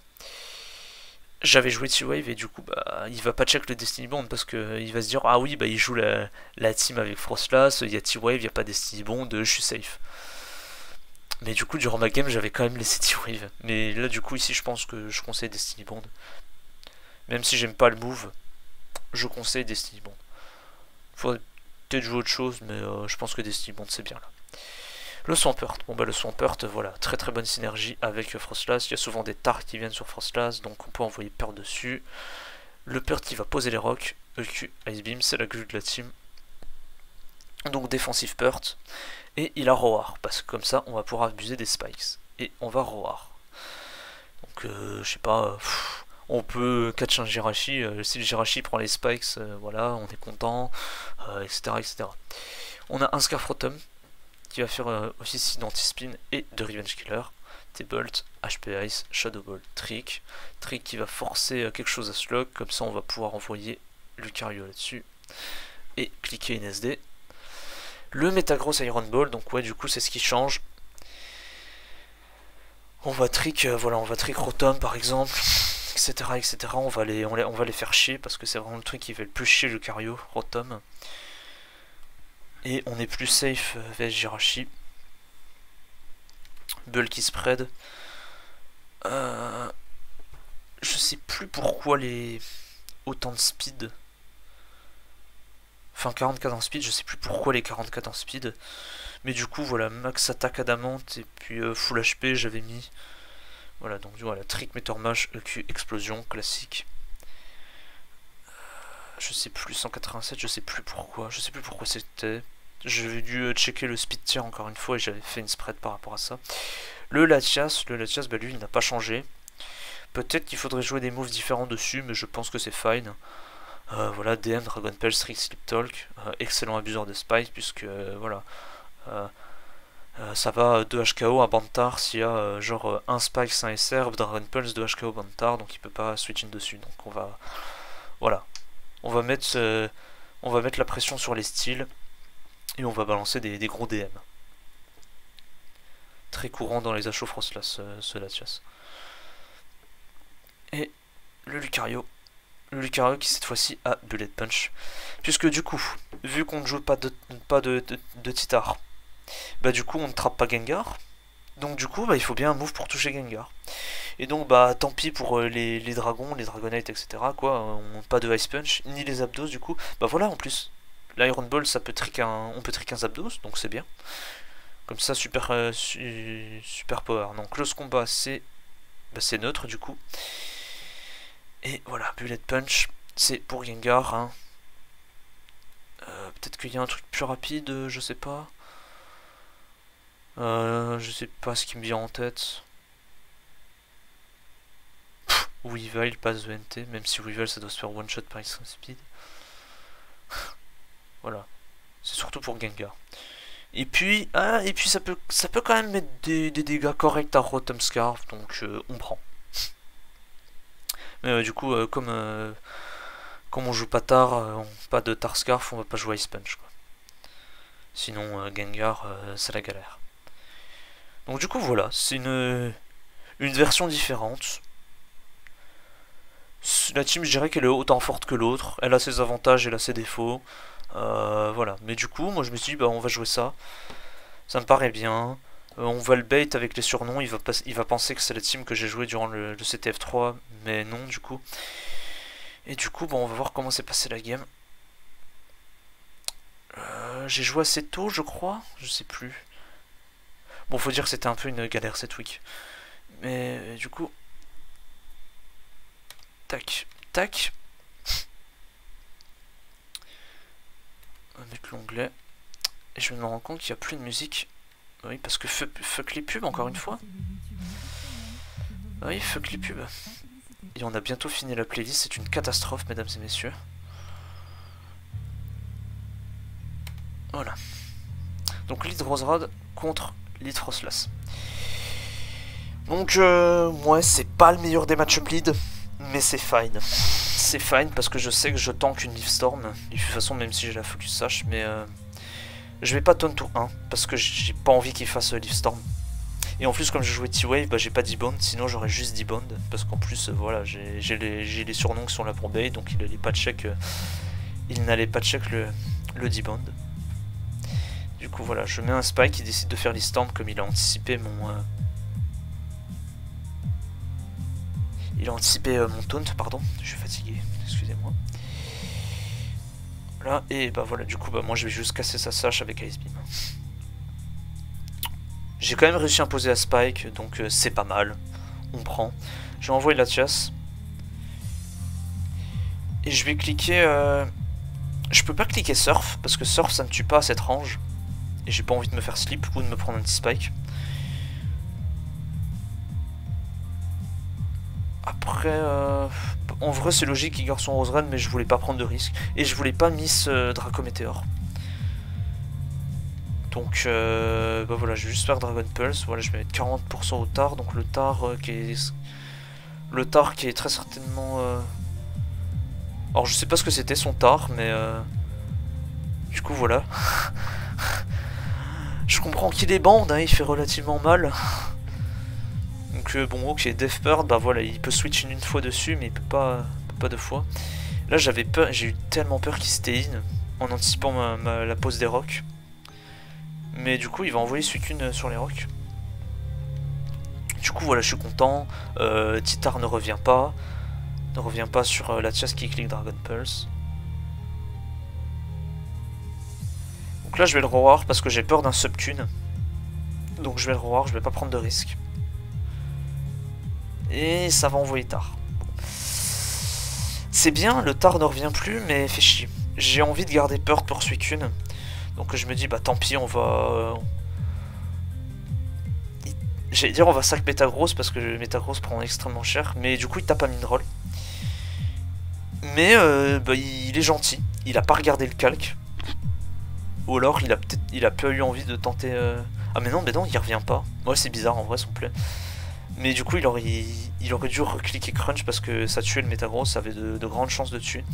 J'avais joué T-Wave et du coup bah il va pas check le Destiny Bond parce que il va se dire ah oui bah il joue la team avec Frostlass, il y a T-Wave, il y a pas Destiny Bond, je suis safe. Mais du coup durant ma game j'avais quand même laissé T-Wave. Mais là du coup ici je pense que je conseille Destiny Bond. Même si j'aime pas le move, je conseille Destiny Bond. Faudrait peut-être jouer autre chose mais je pense que Destiny Bond c'est bien là. Le Swampert, bon bah le Swampert, voilà, très très bonne synergie avec Frostlass, il y a souvent des tarts qui viennent sur Frostlass, donc on peut envoyer Pert dessus. Le Pert qui va poser les rocs, EQ, Ice Beam, c'est la grue de la team. Donc défensif Pert, et il a Roar, parce que comme ça on va pouvoir abuser des spikes, et on va Roar. Donc je sais pas, on peut catch un Jirachi, si le Jirachi prend les spikes, voilà, on est content, etc., etc. On a un Scarfrotum, qui va faire office d'anti-spin et de revenge killer. T-Bolt, HP Ice, Shadow Ball, Trick. Trick qui va forcer quelque chose à slog, comme ça on va pouvoir envoyer Lucario là-dessus. Et cliquer NSD. Le Metagross Iron Ball, donc ouais du coup c'est ce qui change. On va trick, voilà, on va trick Rotom par exemple, etc. etc. On va les faire chier parce que c'est vraiment le truc qui fait le plus chier Lucario, Rotom. Et on est plus safe vs Jirachi. Bull qui spread. Je sais plus pourquoi les autant de speed. Enfin 44 en speed, je sais plus pourquoi les 44 en speed. Mais du coup voilà, max attaque adamant et puis full HP j'avais mis. Voilà, donc voilà, trick Meteor Mash, EQ, explosion, classique. Je sais plus, 187, je sais plus pourquoi c'était. J'avais dû checker le speed tier encore une fois et j'avais fait une spread par rapport à ça. Le Latias, bah lui il n'a pas changé. Peut-être qu'il faudrait jouer des moves différents dessus, mais je pense que c'est fine. Voilà, DM, Dragon Pulse, Strict Sleep Talk, excellent abuseur de Spike, puisque voilà, ça va 2 HKO à Bantar s'il y a genre 1 Spike, 1 SR, Dragon Pulse, 2 HKO Bantar, donc il peut pas switch in dessus. Donc on va, voilà, on va mettre la pression sur les styles et on va balancer des gros DM. Très courant dans les achats Frostlass, ce Latias. Et le Lucario. Le Lucario qui cette fois-ci a Bullet Punch. Puisque du coup, vu qu'on ne joue pas de Titar, bah du coup on ne trappe pas Gengar. Donc du coup bah, il faut bien un move pour toucher Gengar. Et donc bah tant pis pour les dragons, les Dragonites, etc. Quoi, pas de Ice Punch, ni les Zapdos du coup. Bah voilà en plus. L'Iron Ball ça peut trick on peut trick un Zapdos, donc c'est bien. Comme ça super super power. Donc close combat c'est neutre du coup. Et voilà, Bullet Punch, c'est pour Gengar. Hein. Peut-être qu'il y a un truc plus rapide, je sais pas. Je sais pas ce qui me vient en tête. Weavile passe de NT, même si Weavile ça doit se faire one shot par extreme speed. Voilà, c'est surtout pour Gengar. Et puis ça peut quand même mettre des dégâts corrects à Rotom Scarf, donc on prend. Mais du coup, comme on joue pas tard, pas de Tar Scarf, on va pas jouer Ice Punch. Quoi. Sinon, Gengar, c'est la galère. Donc du coup, voilà, c'est une version différente. La team, je dirais qu'elle est autant forte que l'autre. Elle a ses avantages, elle a ses défauts. Voilà. Mais du coup, moi je me suis dit, bah on va jouer ça. Ça me paraît bien. On va le bait avec les surnoms. Il va penser que c'est la team que j'ai joué durant le CTF3. Mais non, du coup. Et du coup, bon, on va voir comment s'est passée la game. J'ai joué assez tôt, je crois. Je sais plus. Bon, faut dire que c'était un peu une galère cette week. Mais du coup... Tac, tac. On va mettre l'onglet. Et je me rends compte qu'il n'y a plus de musique. Oui, parce que fuck les pubs, encore une fois. Oui, fuck les pubs. Et on a bientôt fini la playlist, c'est une catastrophe, mesdames et messieurs. Voilà. Donc Lead Roserad contre Lead Frostlass. Donc, ouais, c'est pas le meilleur des match-up lead, mais c'est fine. C'est fine parce que je sais que je tank une Leaf Storm. De toute façon, même si j'ai la Focus Sash, mais je vais pas taunt tour 1 parce que j'ai pas envie qu'il fasse Leaf Storm. Et en plus, comme je jouais T-Wave, bah, j'ai pas D-Bond, sinon j'aurais juste D-Bond. Parce qu'en plus, voilà, j'ai les surnoms qui sont là pour bait, donc il n'allait pas check le D-Bond. Du coup, voilà, je mets un Spike, il décide de faire Leaf Storm comme il a anticipé mon... Il a anticipé mon taunt, pardon, je suis fatigué, excusez-moi. Voilà, et bah voilà, du coup, bah, moi je vais juste casser sa Sash avec Ice Beam. J'ai quand même réussi à imposer à Spike, donc c'est pas mal. On prend. Je vais envoyer la chasse. Et je vais cliquer... Je peux pas cliquer Surf, parce que Surf ça ne tue pas à cette range. Et j'ai pas envie de me faire slip ou de me prendre un petit Spike. Après... En vrai c'est logique qu'il garde son Rose Red, mais je voulais pas prendre de risque. Et je voulais pas miss Draco Meteor. Donc bah voilà, je vais juste faire Dragon Pulse. Voilà, je vais mettre 40% au tar. Donc le tar qui est très certainement... Alors je sais pas ce que c'était son tar, mais du coup voilà. Je comprends qu'il est band, hein, il fait relativement mal. Donc bon, ok, Deathbird, bah voilà, il peut switch une fois dessus, mais il peut pas deux fois. Là j'avais peur, j'ai eu tellement peur qu'il stay in en anticipant la pose des rocks. Mais du coup il va envoyer Suicune sur les rocks. Du coup voilà, je suis content. Titar ne revient pas. Ne revient pas sur la chasse qui clique Dragon Pulse. Donc là je vais le revoir parce que j'ai peur d'un subcune. Donc je vais le revoir, je vais pas prendre de risque. Et ça va envoyer tard. C'est bien, le tar ne revient plus, mais fait chier. J'ai envie de garder peur pour Suicune. Donc je me dis, bah tant pis, on va... J'allais dire on va sac Metagross parce que le Metagross prend extrêmement cher. Mais du coup il tape un Mindroll. Mais bah, il est gentil. Il a pas regardé le calque. Ou alors il a pas eu envie de tenter... Ah mais non, il revient pas. Ouais c'est bizarre en vrai son play. Mais du coup il aurait dû recliquer Crunch parce que ça tuait le Metagross, ça avait de grandes chances de tuer.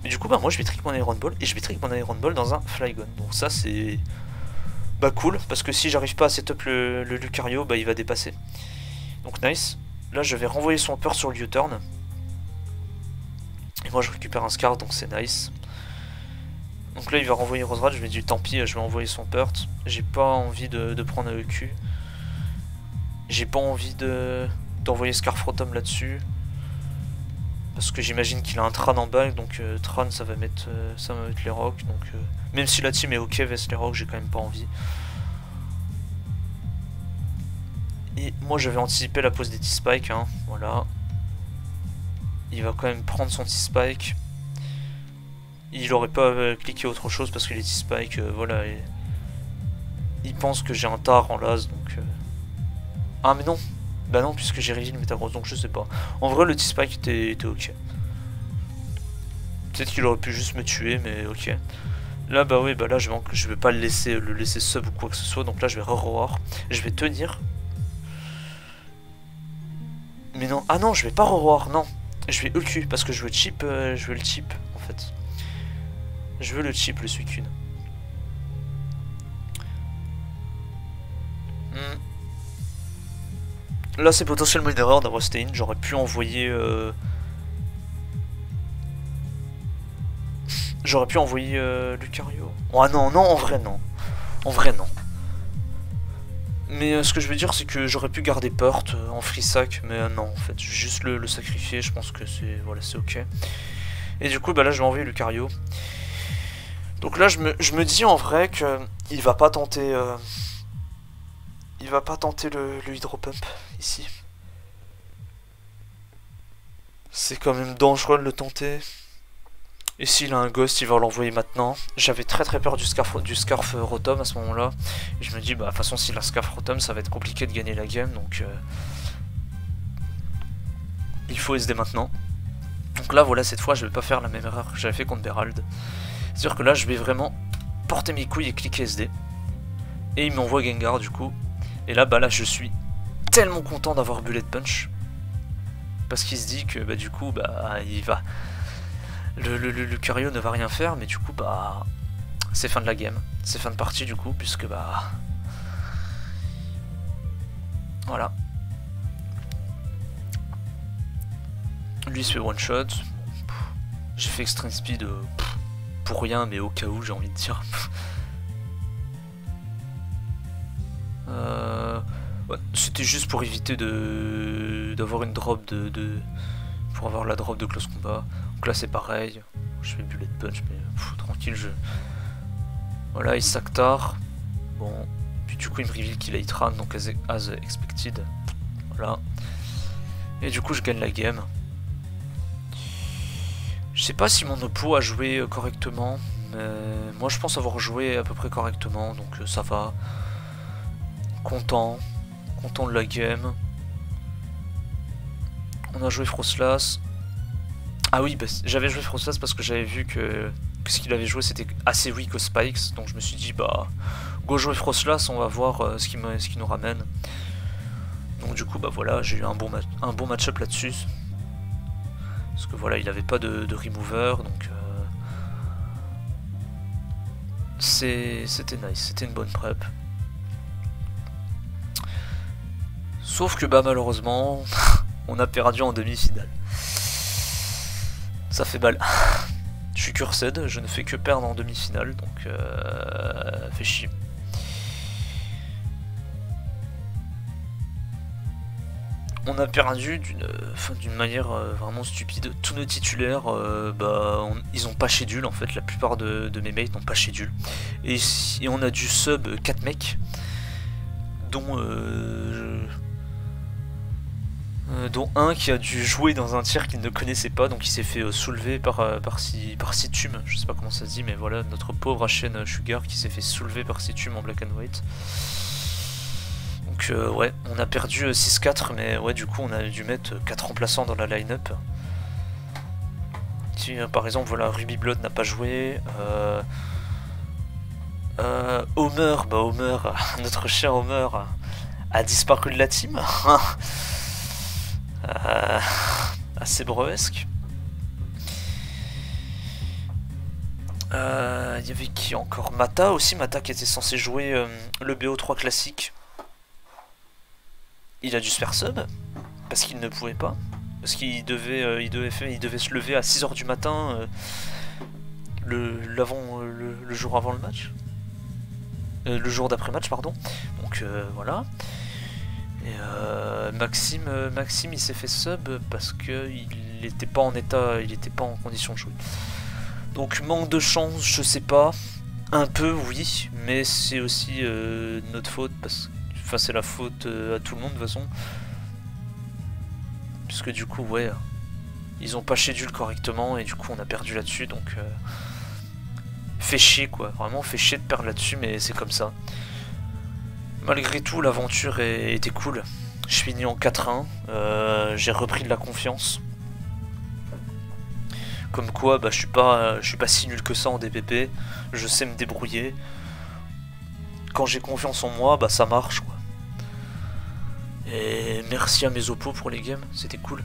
Mais du coup bah moi je vais trick mon Iron Ball et je vais trick mon Iron Ball dans un Flygon. Donc ça c'est bah cool parce que si j'arrive pas à setup le Lucario, bah il va dépasser. Donc nice. Là je vais renvoyer son Purse sur le U-turn. Et moi je récupère un Scar donc c'est nice. Donc là il va renvoyer Roserad, je vais dire tant pis, je vais envoyer son Purt. J'ai pas envie de prendre un EQ. J'ai pas envie d'envoyer Scarfrotom là-dessus. Parce que j'imagine qu'il a un Tran en back, donc Tran ça va mettre les rocks. Donc, même si la team est ok vs les rocks, j'ai quand même pas envie. Et moi je vais anticiper la pose des T-Spike, hein, voilà. Il va quand même prendre son T-Spike. Il aurait pas cliqué autre chose parce que les T-Spike, voilà. Il pense que j'ai un tar en las, donc... Ah mais non, bah non puisque j'ai régi le Metagross, donc je sais pas. En vrai le T-Spike était ok. Peut-être qu'il aurait pu juste me tuer, mais ok. Là bah oui, bah là je vais pas le laisser sub ou quoi que ce soit, donc là je vais re-roar. Je vais tenir. Mais non, ah non je vais pas re-roar, non. Je vais EQ parce que je veux le chip en fait. Je veux le chip, le Suicune. Là c'est potentiellement une erreur d'avoir stay in, j'aurais pu envoyer... J'aurais pu envoyer Lucario. Oh non, non, en vrai non. En vrai non. Mais ce que je veux dire c'est que j'aurais pu garder Purt en free sac, mais non en fait, je vais juste le sacrifier, je pense que c'est voilà, c'est ok. Et du coup bah là je vais envoyer Lucario. Donc là je me dis en vrai que il va pas tenter... Il va pas tenter le hydropump ici. C'est quand même dangereux de le tenter. Et s'il a un ghost, il va l'envoyer maintenant. J'avais très peur du scarf Rotom à ce moment-là. Et je me dis, bah de toute façon, s'il a scarf Rotom, ça va être compliqué de gagner la game. Donc il faut SD maintenant. Donc là, voilà, cette fois, je vais pas faire la même erreur que j'avais fait contre Berald. C'est-à-dire que là, je vais vraiment porter mes couilles et cliquer SD. Et il m'envoie Gengar, du coup. Et là, bah là, je suis tellement content d'avoir Bullet Punch. Parce qu'il se dit que, bah du coup, bah il va... Le Lucario ne va rien faire, mais du coup, bah... c'est fin de la game. C'est fin de partie, du coup, puisque, bah... Voilà. Lui se fait one shot. J'ai fait extreme speed pour rien, mais au cas où, j'ai envie de dire. Ouais, c'était juste pour éviter d'avoir une drop pour avoir la drop de close combat. Donc là c'est pareil. Je fais bullet punch, mais tranquille. Voilà, il Sactar. Bon, puis du coup il me reveal qu'il a Hitran, donc as expected. Voilà. Et du coup je gagne la game. Je sais pas si mon oppo a joué correctement, mais moi je pense avoir joué à peu près correctement, donc ça va. Content de la game. On a joué Frostlass. Ah oui, bah, j'avais joué Frostlass parce que j'avais vu que ce qu'il avait joué c'était assez weak aux Spikes, donc je me suis dit bah go jouer Frostlass, on va voir ce qui nous ramène. Donc du coup bah voilà, j'ai eu un bon match-up là-dessus. Parce que voilà, il avait pas de remover, donc c'était nice, c'était une bonne prep. Sauf que bah malheureusement, on a perdu en demi-finale. Ça fait mal. Je suis cursed, je ne fais que perdre en demi-finale, donc fait chier. On a perdu d'une manière vraiment stupide. Tous nos titulaires, ils ont pas schedule en fait, la plupart de mes mates n'ont pas schedule. Et on a du sub 4 mecs, dont un qui a dû jouer dans un tir qu'il ne connaissait pas, donc il s'est fait soulever par Situme, je sais pas comment ça se dit, mais voilà, notre pauvre Ashen Sugar qui s'est fait soulever par Situme en black and white. Donc ouais, on a perdu 6-4, mais ouais, du coup on a dû mettre 4 remplaçants dans la line-up. Par exemple, voilà, Ruby Blood n'a pas joué. Homer, notre cher Homer, a disparu de la team. Assez brevesque. Il y avait qui encore? Mata aussi, Mata qui était censé jouer le BO3 classique. Il a dû se faire sub parce qu'il ne pouvait pas, parce qu'il devait se lever à 6 h du matin le jour avant le match, le jour d'après match pardon. Donc voilà. Et Maxime il s'est fait sub parce que il était pas en état, il était pas en condition de jouer. Donc manque de chance, je sais pas, un peu oui, mais c'est aussi notre faute parce que enfin, c'est la faute à tout le monde de toute façon. Puisque du coup, ouais, ils ont pas schedule correctement et du coup on a perdu là-dessus, donc fait chier quoi, vraiment fait chier de perdre là-dessus, mais c'est comme ça. Malgré tout, l'aventure était cool. Je finis en 4-1, j'ai repris de la confiance. Comme quoi, bah, je suis pas si nul que ça en DPP, je sais me débrouiller. Quand j'ai confiance en moi, bah ça marche quoi. Et merci à mes oppos pour les games, c'était cool.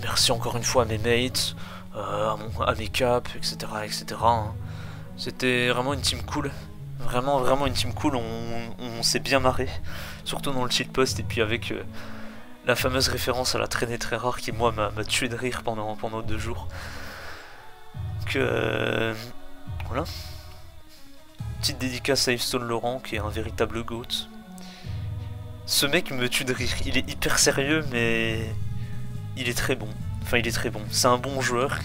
Merci encore une fois à mes mates, à mes caps, etc. etc. hein. C'était vraiment une team cool. Vraiment une team cool, on s'est bien marré. Surtout dans le cheat post et puis avec la fameuse référence à la traînée très rare qui moi m'a tué de rire pendant 2 jours. Donc voilà. Petite dédicace à Yvestone Laurent qui est un véritable GOAT. Ce mec me tue de rire, il est hyper sérieux mais il est très bon. Enfin il est très bon, c'est un bon joueur.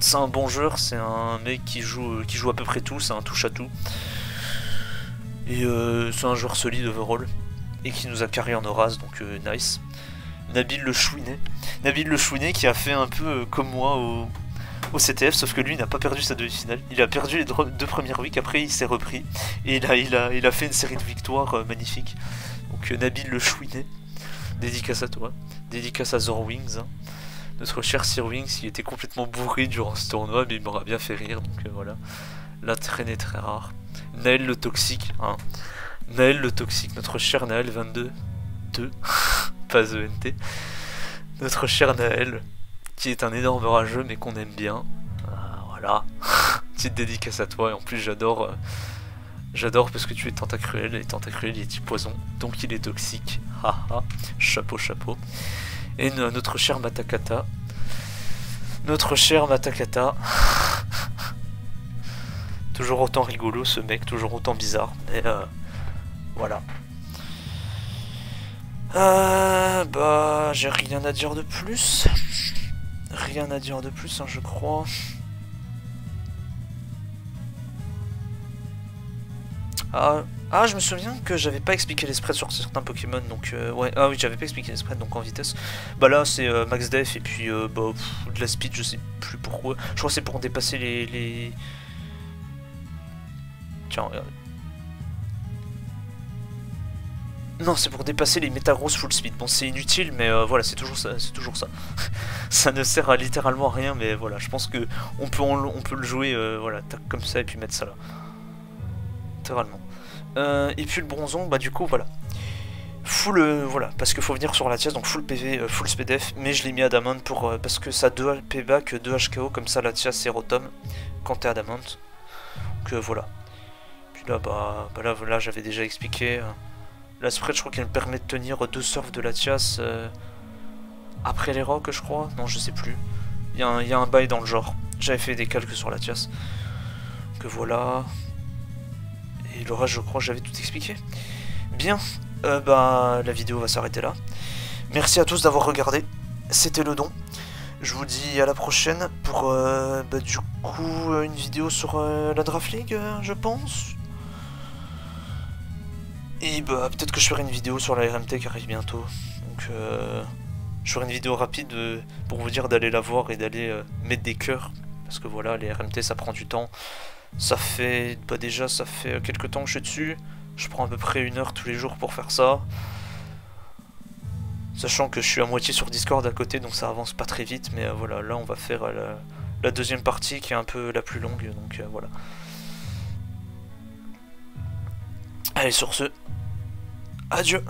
C'est un bon joueur, c'est un mec qui joue à peu près tout, c'est un touche à tout. Et c'est un joueur solide overall. Et qui nous a carré en Horaz, donc nice. Nabil Le Chouinet. Nabil Le Chouinet qui a fait un peu comme moi au CTF, sauf que lui n'a pas perdu sa demi-finale. Il a perdu les 2 premières weeks, après il s'est repris. Et là il a fait une série de victoires magnifiques. Donc Nabil Le Chouinet, dédicace à toi. Dédicace à Zorwings. Hein. Notre cher Sir Wings, il était complètement bourré durant ce tournoi, mais il m'aura bien fait rire, donc voilà. La traînée très rare. Naël le toxique, hein. Naël le toxique, notre cher Naël 22. 2, pas ENT. Notre cher Naël, qui est un énorme rageux, mais qu'on aime bien. Voilà. Petite dédicace à toi, et en plus j'adore... J'adore parce que tu es tentacruel, et tentacruel il est type poison, donc il est toxique. Haha, chapeau, chapeau. Et notre cher Matakata. Notre cher Matakata. Toujours autant rigolo ce mec, toujours autant bizarre. Mais voilà. Bah, j'ai rien à dire de plus. Rien à dire de plus, hein, je crois. Ah, je me souviens que j'avais pas expliqué les spreads sur certains Pokémon, donc ouais, ah oui, j'avais pas expliqué les spreads, donc en vitesse. Bah là, c'est max def et puis bah, de la speed, je sais plus pourquoi. Je crois que c'est pour dépasser les... Tiens, regarde. Non, c'est pour dépasser les Metagross full speed. Bon, c'est inutile, mais voilà, c'est toujours ça. C'est toujours ça. Ça ne sert à littéralement à rien, mais voilà, je pense que on peut le jouer, voilà, tac, comme ça et puis mettre ça là. Littéralement. Et puis le bronzon, bah du coup, voilà. Full, voilà, parce qu'il faut venir sur la Latias, donc full PV, full SPDF, mais je l'ai mis Adamant pour, parce que ça 2 payback, 2 HKO, comme ça Latias c'est Rotom quand t'es Adamant. Donc voilà. Puis là, bah là j'avais déjà expliqué. La spread, je crois qu'elle me permet de tenir 2 surfs de Latias après les rocks, je crois. Non, je sais plus. Il y a un bail dans le genre. J'avais fait des calques sur Latias. Que voilà. Et le reste, je crois que j'avais tout expliqué. Bien. Bah, la vidéo va s'arrêter là. Merci à tous d'avoir regardé. C'était le don. Je vous dis à la prochaine pour bah, du coup une vidéo sur la Draft League, je pense. Et bah peut-être que je ferai une vidéo sur la RMT qui arrive bientôt. Donc je ferai une vidéo rapide pour vous dire d'aller la voir et d'aller mettre des cœurs. Parce que voilà, les RMT ça prend du temps. Ça fait bah déjà ça fait quelques temps que je suis dessus. Je prends à peu près 1 heure tous les jours pour faire ça. Sachant que je suis à moitié sur Discord à côté, donc ça avance pas très vite. Mais voilà, là on va faire la deuxième partie qui est un peu la plus longue. Donc voilà. Allez, sur ce, adieu.